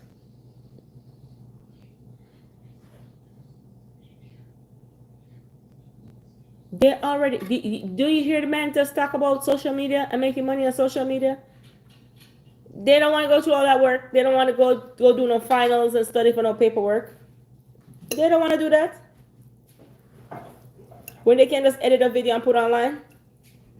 They already do you hear the man just talk about social media and making money on social media? They don't want to go through all that work. They don't want to go do no finals and study for no paperwork. They don't want to do that. When they can just edit a video and put online.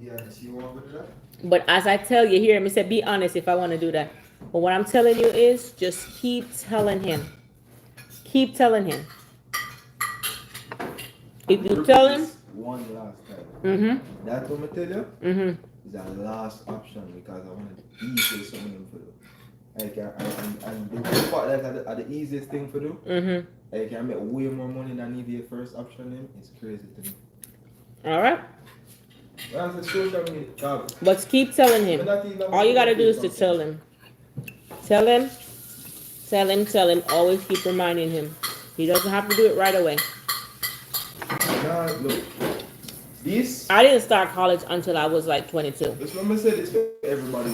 Yeah, you want to do that? But as I tell you here, me say be honest if I want to do that. But what I'm telling you is just keep telling him. Keep telling him. If you tell him. One last time. Mm-hmm. That's what I tell you. Mm-hmm. Is our last option because I want to easily something for do. Like, and the good part that are the easiest thing to do. Mm-hmm. I can make way more money than if the first option in. It's crazy to me. All right. That's the social media. But keep telling him. All you gotta do is to tell him. Tell him. Tell him. Tell him. Always keep reminding him. He doesn't have to do it right away. Nah, look. This. I didn't start college until I was like 22. This one I said it's for everybody.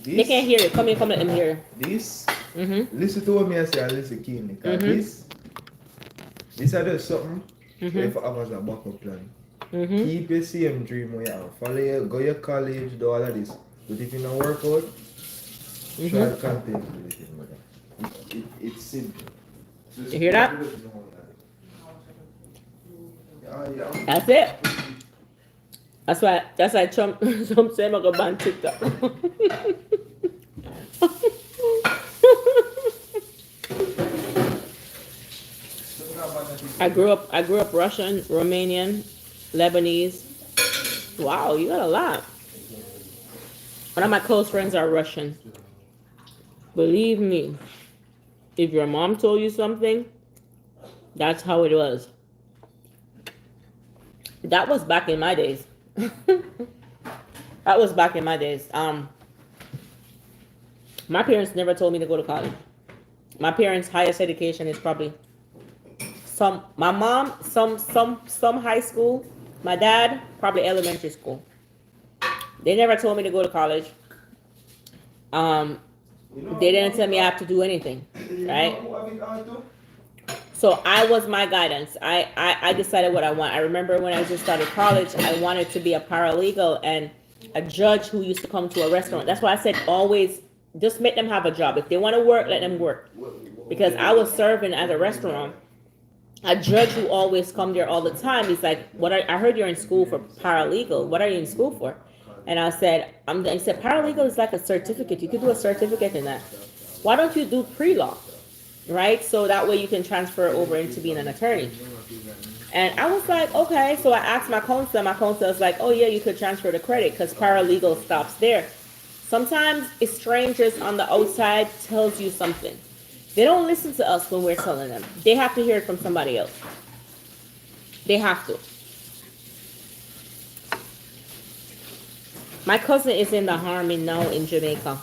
They can't hear it. Come here, let them hear. This. Mm-hmm. Listen to what me I say and listen keenly. Because this is just something if I have as a backup plan. Mm-hmm. Keep your same dream where you have. Follow your, go your college, do all of this. But if you don't work out, try to continue with it, brother. It's simple. You hear that? Yeah. That's it. That's why Trump say I'm gonna ban TikTok. I grew up Russian, Romanian, Lebanese. Wow, you got a lot. One of my close friends are Russian. Believe me, if your mom told you something, that's how it was. That was back in my days. That was back in my days. My parents never told me to go to college. My parents' highest education is probably my mom, some high school. My dad, probably elementary school. They never told me to go to college. They didn't tell me I have to do anything, right? So I was my guidance. I decided what I want. I remember when I just started college, I wanted to be a paralegal and a judge who used to come to a restaurant. That's why I said always just make them have a job. If they want to work, let them work. Because I was serving at a restaurant. A judge who always come there all the time. He's like, I heard you're in school for paralegal. What are you in school for? And I said, he said, paralegal is like a certificate. You could do a certificate in that. Why don't you do pre-law? Right? So that way you can transfer over into being an attorney. And I was like, okay. So I asked my counselor. My counselor was like, oh yeah, you could transfer the credit because paralegal stops there. Sometimes strangers on the outside tells you something. They don't listen to us when we're telling them. They have to hear it from somebody else. They have to. My cousin is in the army now in Jamaica.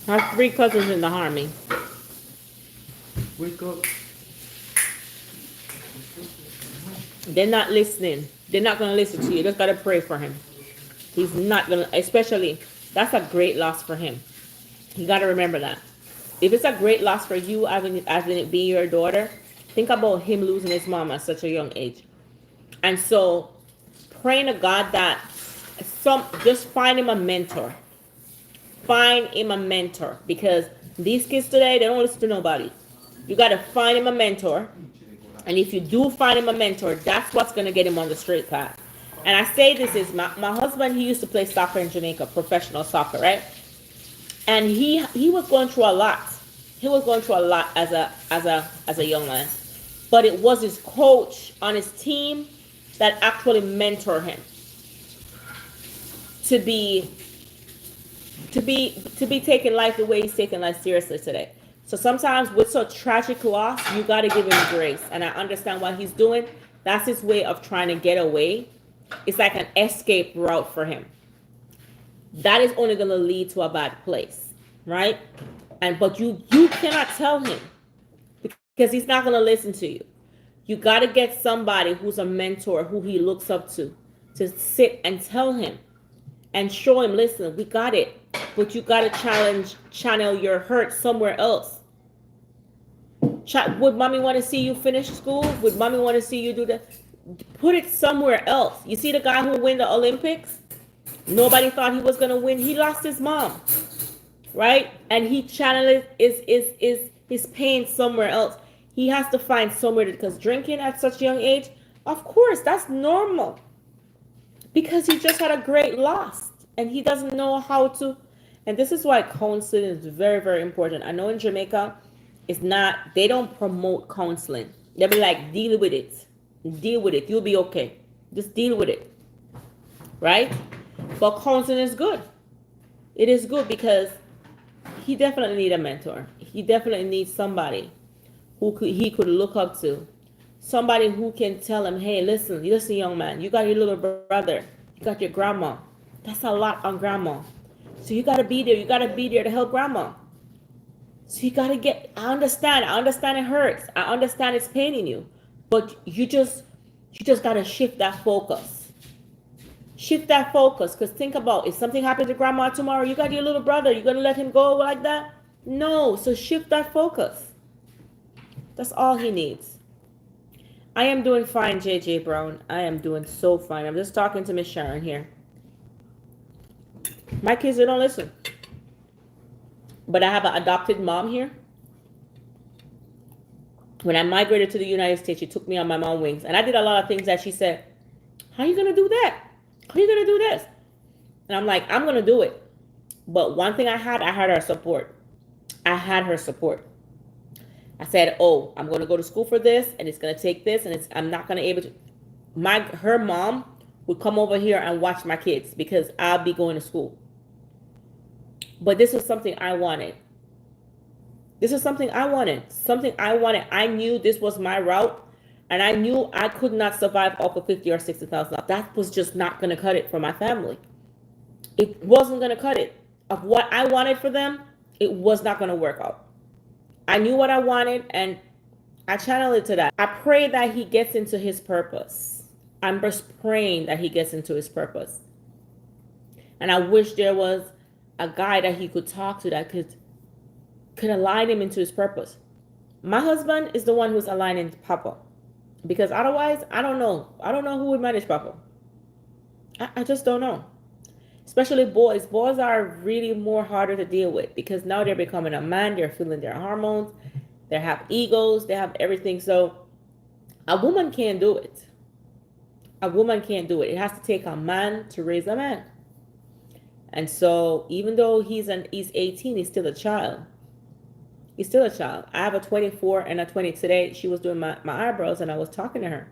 I have 3 cousins in the army. Wake up. They're not listening. They're not going to listen to you. You just got to pray for him. He's not going to, especially, that's a great loss for him. You got to remember that. If it's a great loss for you, as in it being your daughter, think about him losing his mom at such a young age. And so, praying to God that just find him a mentor. Find him a mentor. Because these kids today, they don't listen to nobody. You got to find him a mentor. And if you do find him a mentor, that's what's going to get him on the straight path. And I say this is my husband, he used to play soccer in Jamaica, professional soccer, right? And he was going through a lot. He was going through a lot as a young man. But it was his coach on his team that actually mentored him. to be taking life the way he's taking life seriously today. So sometimes with such tragic loss, you got to give him grace. And I understand what he's doing. That's his way of trying to get away. It's like an escape route for him. That is only going to lead to a bad place, right? But you cannot tell him because he's not going to listen to you. You got to get somebody who's a mentor, who he looks up to sit and tell him and show him, listen, we got it, but you got to channel your hurt somewhere else. Would mommy want to see you finish school? Would mommy want to see you do that? Put it somewhere else. You see the guy who won the Olympics? Nobody thought he was going to win. He lost his mom, right? And he channeled his pain somewhere else. He has to find somewhere because drinking at such a young age, of course, that's normal. Because he just had a great loss and he doesn't know how to. And this is why counseling is very, very important. I know in Jamaica, they don't promote counseling. They'll be like, deal with it. Deal with it. You'll be okay. Just deal with it. Right? But counseling is good. It is good because he definitely needs a mentor. He definitely needs somebody he could look up to. Somebody who can tell him, hey, listen, young man, you got your little brother, you got your grandma. That's a lot on grandma. So you got to be there. You got to be there to help grandma. So you got to I understand it hurts. I understand it's paining you. But you just got to shift that focus. Shift that focus. Because think about, if something happens to grandma tomorrow, you got your little brother. You going to let him go like that? No. So shift that focus. That's all he needs. I am doing fine, JJ Brown. I am doing so fine. I'm just talking to Miss Sharon here. My kids, they don't listen. But I have an adopted mom here. When I migrated to the United States, she took me on my mom's wings. And I did a lot of things that she said, how are you going to do that? How are you going to do this? And I'm like, I'm going to do it. But one thing I had her support. I had her support. I said, oh, I'm going to go to school for this, and it's going to take this, and I'm not going to able to. Her mom would come over here and watch my kids because I'll be going to school. But this was something I wanted. Something I wanted. I knew this was my route, and I knew I could not survive off of $50,000 or $60,000. That was just not going to cut it for my family. It wasn't going to cut it. Of what I wanted for them, it was not going to work out. I knew what I wanted, and I channeled it to that. I pray that he gets into his purpose. I'm just praying that he gets into his purpose. And I wish there was a guy that he could talk to that could align him into his purpose. My husband is the one who's aligning Papa. Because otherwise, I don't know. I don't know who would manage Papa. I just don't know. Especially boys. Boys are really more harder to deal with because now they're becoming a man. They're feeling their hormones. They have egos. They have everything. So a woman can't do it. A woman can't do it. It has to take a man to raise a man. And so even though he's 18, he's still a child. He's still a child. I have a 24 and a 20 today. She was doing my eyebrows and I was talking to her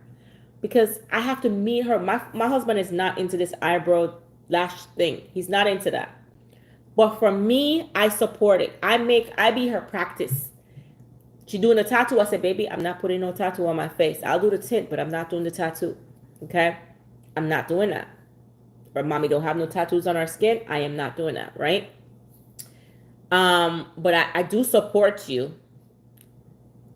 because I have to meet her. My husband is not into this eyebrow lash thing. He's not into that. But for me, I support it. I be her practice. She doing a tattoo. I said, baby, I'm not putting no tattoo on my face. I'll do the tint, but I'm not doing the tattoo. Okay? I'm not doing that. Or mommy don't have no tattoos on our skin. I am not doing that, right? But I do support you.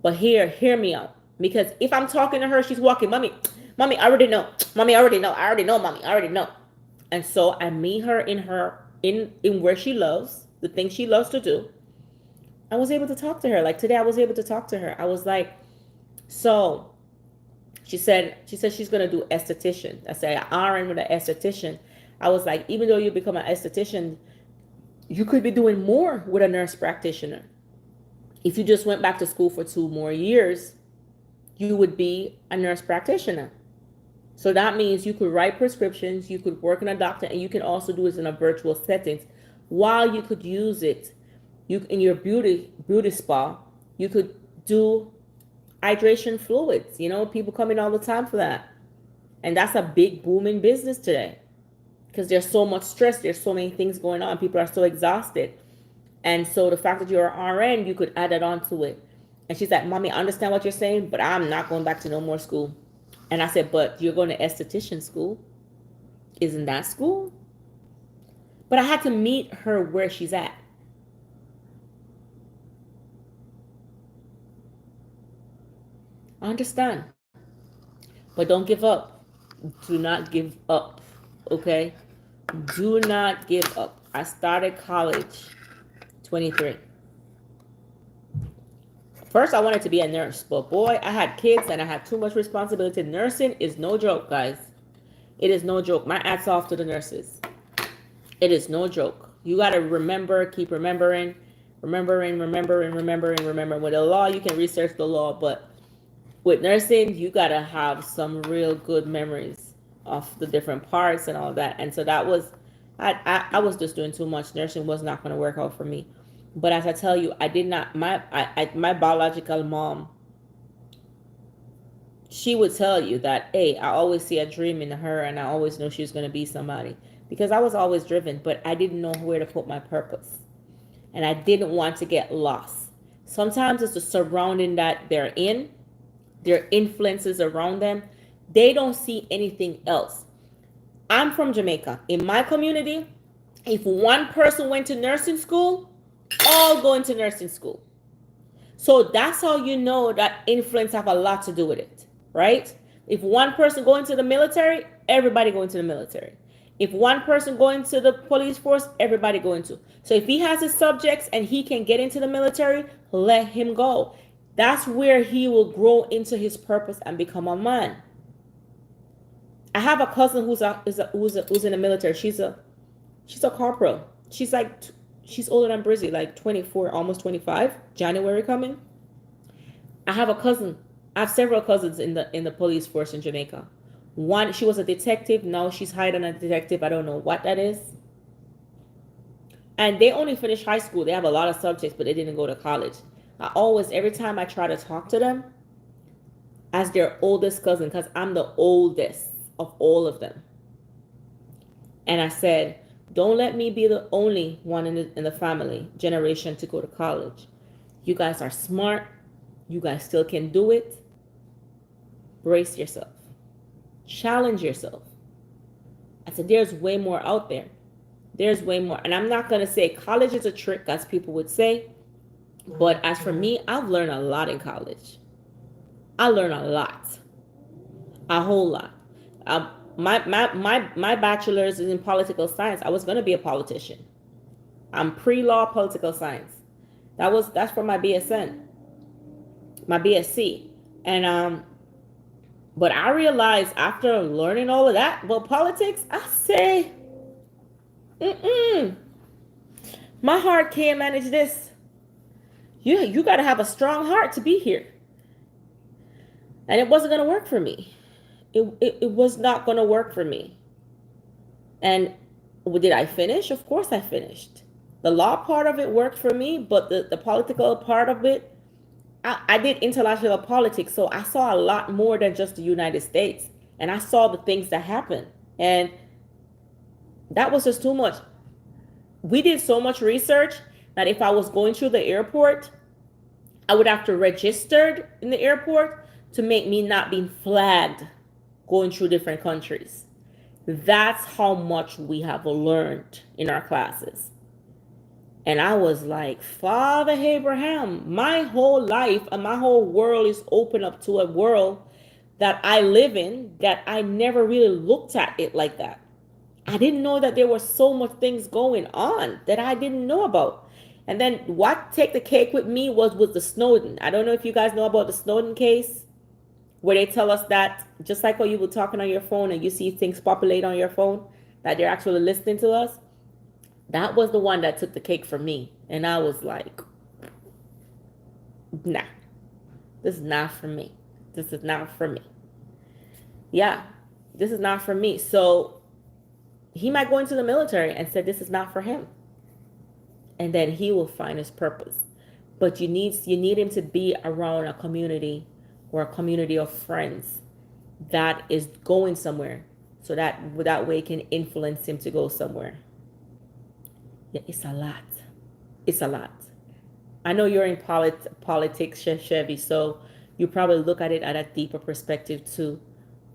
But hear me out. Because if I'm talking to her, she's walking, mommy, I already know. Mommy, I already know, mommy, I already know. And so I meet her in where she loves, the thing she loves to do. I was able to talk to her. Like today I was able to talk to her. I was like, so she said she's going to do esthetician. I said, RN with an esthetician. I was like, even though you become an esthetician, you could be doing more with a nurse practitioner. If you just went back to school for 2 more years, you would be a nurse practitioner. So that means you could write prescriptions, you could work in a doctor, and you can also do it in a virtual setting. While you could use it, in your beauty spa, you could do hydration fluids. You know, people come in all the time for that. And that's a big booming business today. because there's so much stress, there's so many things going on, people are so exhausted. And so the fact that you're an RN, you could add that onto it. And she's like, Mommy, I understand what you're saying, but I'm not going back to no more school. And I said, but you're going to esthetician school. Isn't that school? But I had to meet her where she's at. I understand. But don't give up. Do not give up. Okay? Do not give up. I started college 23. First, I wanted to be a nurse, but boy, I had kids and I had too much responsibility. Nursing is no joke, guys. It is no joke. My hat's off to the nurses. It is no joke. You got to remember, keep remembering. With the law, you can research the law, but with nursing, you got to have some real good memories of the different parts and all that. And so that was, I was just doing too much. Nursing was not going to work out for me. But as I tell you, I did not, my biological mom, she would tell you that, hey, I always see a dream in her and I always know she was going to be somebody, because I was always driven, but I didn't know where to put my purpose. And I didn't want to get lost. Sometimes it's the surrounding that they're in, their influences around them. They don't see anything else. I'm from Jamaica. In my community, if one person went to nursing school, all go into nursing school. So that's how you know that influence have a lot to do with it, right? If one person go into the military, everybody go into the military. If one person go into the police force, everybody go into. So if he has his subjects and he can get into the military, let him go. That's where he will grow into his purpose and become a man. I have a cousin who's in the military. She's a corporal. She's older than Brizzy, like 24, almost 25. January coming. I have several cousins in the police force in Jamaica. One, she was a detective. Now she's hired on a detective. I don't know what that is. And they only finished high school. They have a lot of subjects, but they didn't go to college. Every time I try to talk to them as their oldest cousin, because I'm the oldest of all of them. And I said, don't let me be the only one in the family generation to go to college. You guys are smart. You guys still can do it. Brace yourself. Challenge yourself. I said, there's way more out there. There's way more. And I'm not going to say college is a trick, as people would say. But as for me, I've learned a lot in college. I learned a lot. A whole lot. My bachelor's is in political science. I was going to be a politician. I'm pre-law political science. That's for my BSN, my BSc. And but I realized after learning all of that about politics, I say, my heart can't manage this. You got to have a strong heart to be here. And it wasn't going to work for me. It was not going to work for me. And did I finish? Of course I finished. The law part of it worked for me, but the political part of it, I did international politics, so I saw a lot more than just the United States. And I saw the things that happened. And that was just too much. We did so much research that if I was going through the airport, I would have to register in the airport to make me not being flagged going through different countries. That's how much we have learned in our classes. And I was like, Father Abraham, my whole life and my whole world is open up to a world that I live in that I never really looked at it like that. I didn't know that there were so much things going on that I didn't know about. And then what take the cake with me was with the Snowden. I don't know if you guys know about the Snowden case, where they tell us that just like how you were talking on your phone and you see things populate on your phone, that they're actually listening to us. That was the one that took the cake for me. And I was like, nah, this is not for me. This is not for me. Yeah, this is not for me. So he might go into the military and say this is not for him. And then he will find his purpose. But you need him to be around a community or a community of friends that is going somewhere. so that way it can influence him to go somewhere. Yeah, it's a lot. It's a lot. I know you're in politics, Chevy, so you probably look at it at a deeper perspective too.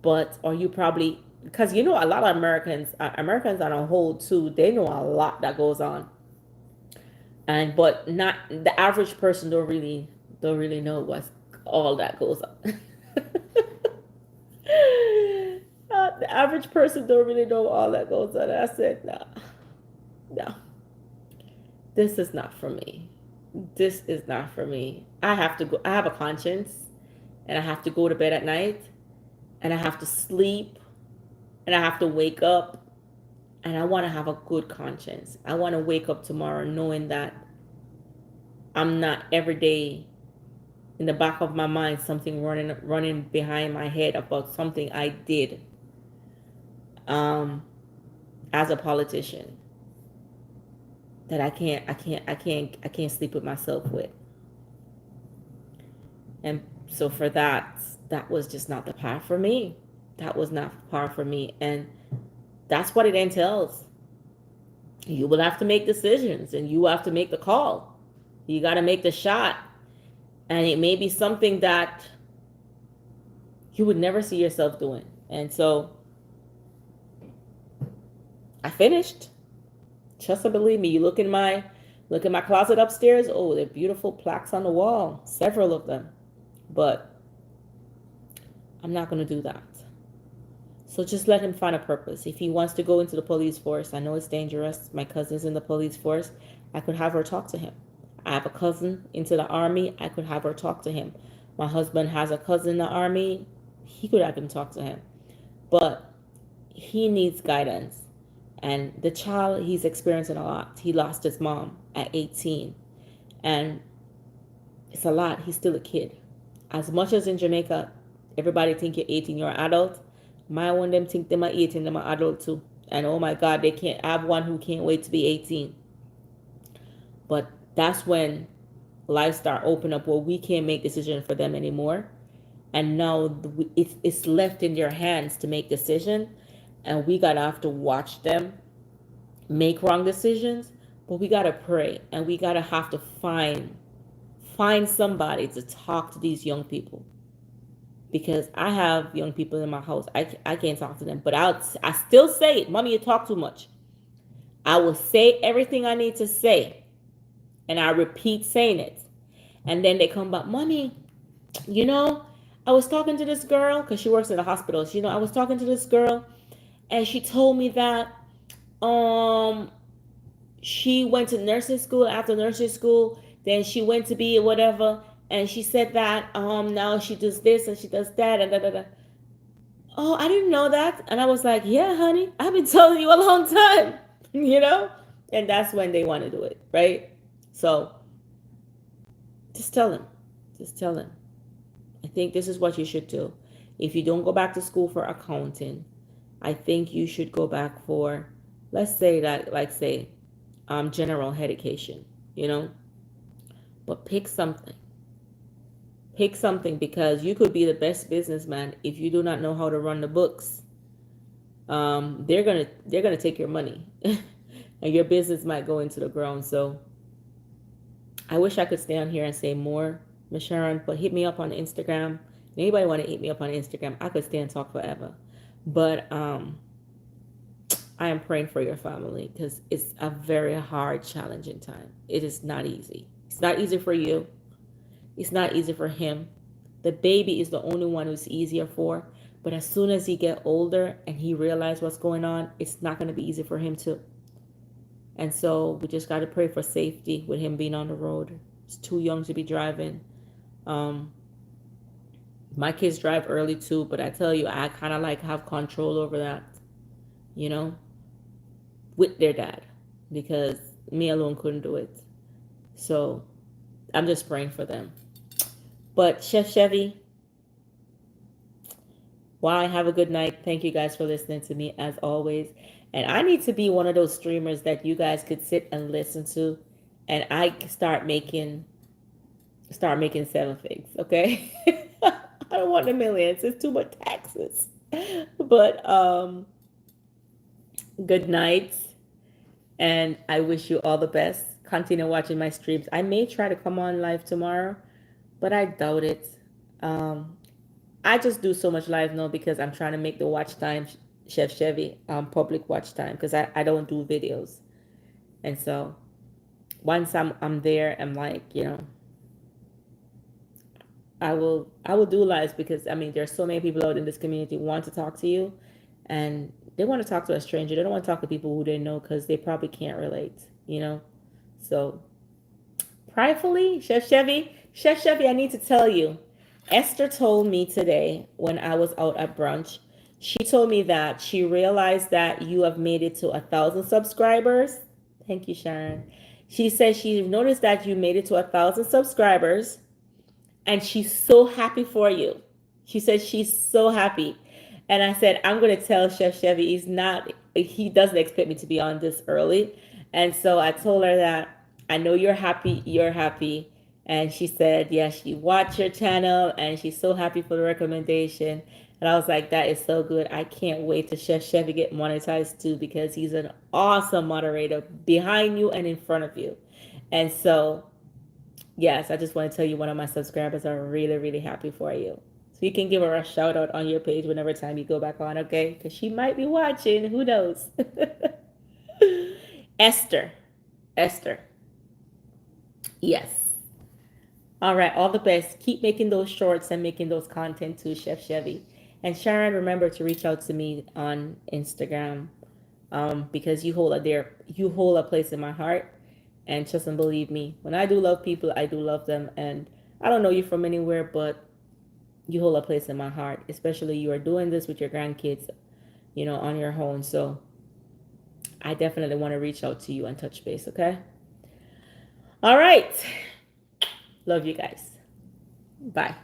But or you probably, because you know a lot of Americans on a whole too, they know a lot that goes on, and but not the average person don't really know what's all that goes on. The average person don't really know all that goes on. I said, no, no, this is not for me. This is not for me. I have to go. I have a conscience, and I have to go to bed at night, and I have to sleep, and I have to wake up, and I want to have a good conscience. I want to wake up tomorrow knowing that I'm not every day in the back of my mind something running behind my head about something I did as a politician that I can't sleep with myself with. And so for that was just not the path for me. That was not the path for me. And that's what it entails. You will have to make decisions, and you have to make the call. You got to make the shot. And it may be something that you would never see yourself doing. And so I finished. Trust and believe me. You look in my closet upstairs. Oh, they're beautiful plaques on the wall, several of them. But I'm not going to do that. So just let him find a purpose. If he wants to go into the police force, I know it's dangerous. My cousin's in the police force. I could have her talk to him. I have a cousin into the army. I could have her talk to him. My husband has a cousin in the army. He could have him talk to him. But he needs guidance. And the child, he's experiencing a lot. He lost his mom at 18. And it's a lot. He's still a kid. As much as in Jamaica, everybody think you're 18, you're an adult. My one them think them are 18, them are adult too. And oh my God, they can't. I have one who can't wait to be 18. But that's when life start open up where we can't make decisions for them anymore. And now it's left in their hands to make decisions. And we got to have to watch them make wrong decisions. But we got to pray. And we got to have to find somebody to talk to these young people. Because I have young people in my house. I can't talk to them. But I still say it. Mommy, you talk too much. I will say everything I need to say. And I repeat saying it. And then they come back, Mommy, I was talking to this girl, because she works in the hospital. I was talking to this girl, and she told me that she went to nursing school. After nursing school, then she went to be whatever, and she said that now she does this and she does that and da da da. Oh, I didn't know that. And I was like, yeah, honey, I've been telling you a long time, and that's when they want to do it, right? So just tell him. I think this is what you should do. If you don't go back to school for accounting, I think you should go back for, let's say that, general education, but pick something. Pick something, because you could be the best businessman if you do not know how to run the books. They're gonna take your money, and your business might go into the ground. So I wish I could stay on here and say more, Ms. Sharon, but hit me up on Instagram. Anybody want to hit me up on Instagram? I could stay and talk forever. But I am praying for your family, because it's a very hard, challenging time. It is not easy. It's not easy for you. It's not easy for him. The baby is the only one who's easier for. But as soon as he get older and he realizes what's going on, it's not going to be easy for him too. And so we just got to pray for safety with him being on the road. He's too young to be driving. My kids drive early too, but I tell you, I kind of have control over that, with their dad, because me alone couldn't do it. So I'm just praying for them. But Chef Chevy, wow, have a good night. Thank you guys for listening to me as always. And I need to be one of those streamers that you guys could sit and listen to, and I start making 7 figs, okay? I don't want the millions. It's too much taxes. But good night, and I wish you all the best. Continue watching my streams. I may try to come on live tomorrow, but I doubt it. Um, I just do so much live now because I'm trying to make the watch time, Chef Chevy, public watch time, because I don't do videos. And so once I'm there, I'm like, I will do lives because I mean there's so many people out in this community who want to talk to you, and they want to talk to a stranger. They don't want to talk to people who they know because they probably can't relate. So pridefully, Chef Chevy, I need to tell you, Esther told me today when I was out at brunch. She told me that she realized that you have made it to 1,000 subscribers. Thank you, Sharon. She said she noticed that you made it to 1,000 subscribers and she's so happy for you. She said she's so happy. And I said, I'm going to tell Chef Chevy he doesn't expect me to be on this early. And so I told her that I know you're happy, you're happy. And she said, yeah, she watched your channel and she's so happy for the recommendation. And I was like, that is so good. I can't wait to Chef Chevy get monetized too because he's an awesome moderator behind you and in front of you. And so yes, I just want to tell you one of my subscribers are really, really happy for you. So you can give her a shout out on your page whenever time you go back on, okay? Because she might be watching. Who knows? Esther. Esther. Yes. All right. All the best. Keep making those shorts and making those content too, Chef Chevy. And Sharon, remember to reach out to me on Instagram because you hold a place in my heart. And trust and believe me, when I do love people, I do love them. And I don't know you from anywhere, but you hold a place in my heart, especially you are doing this with your grandkids, on your own. So I definitely want to reach out to you and touch base, okay? All right. Love you guys. Bye.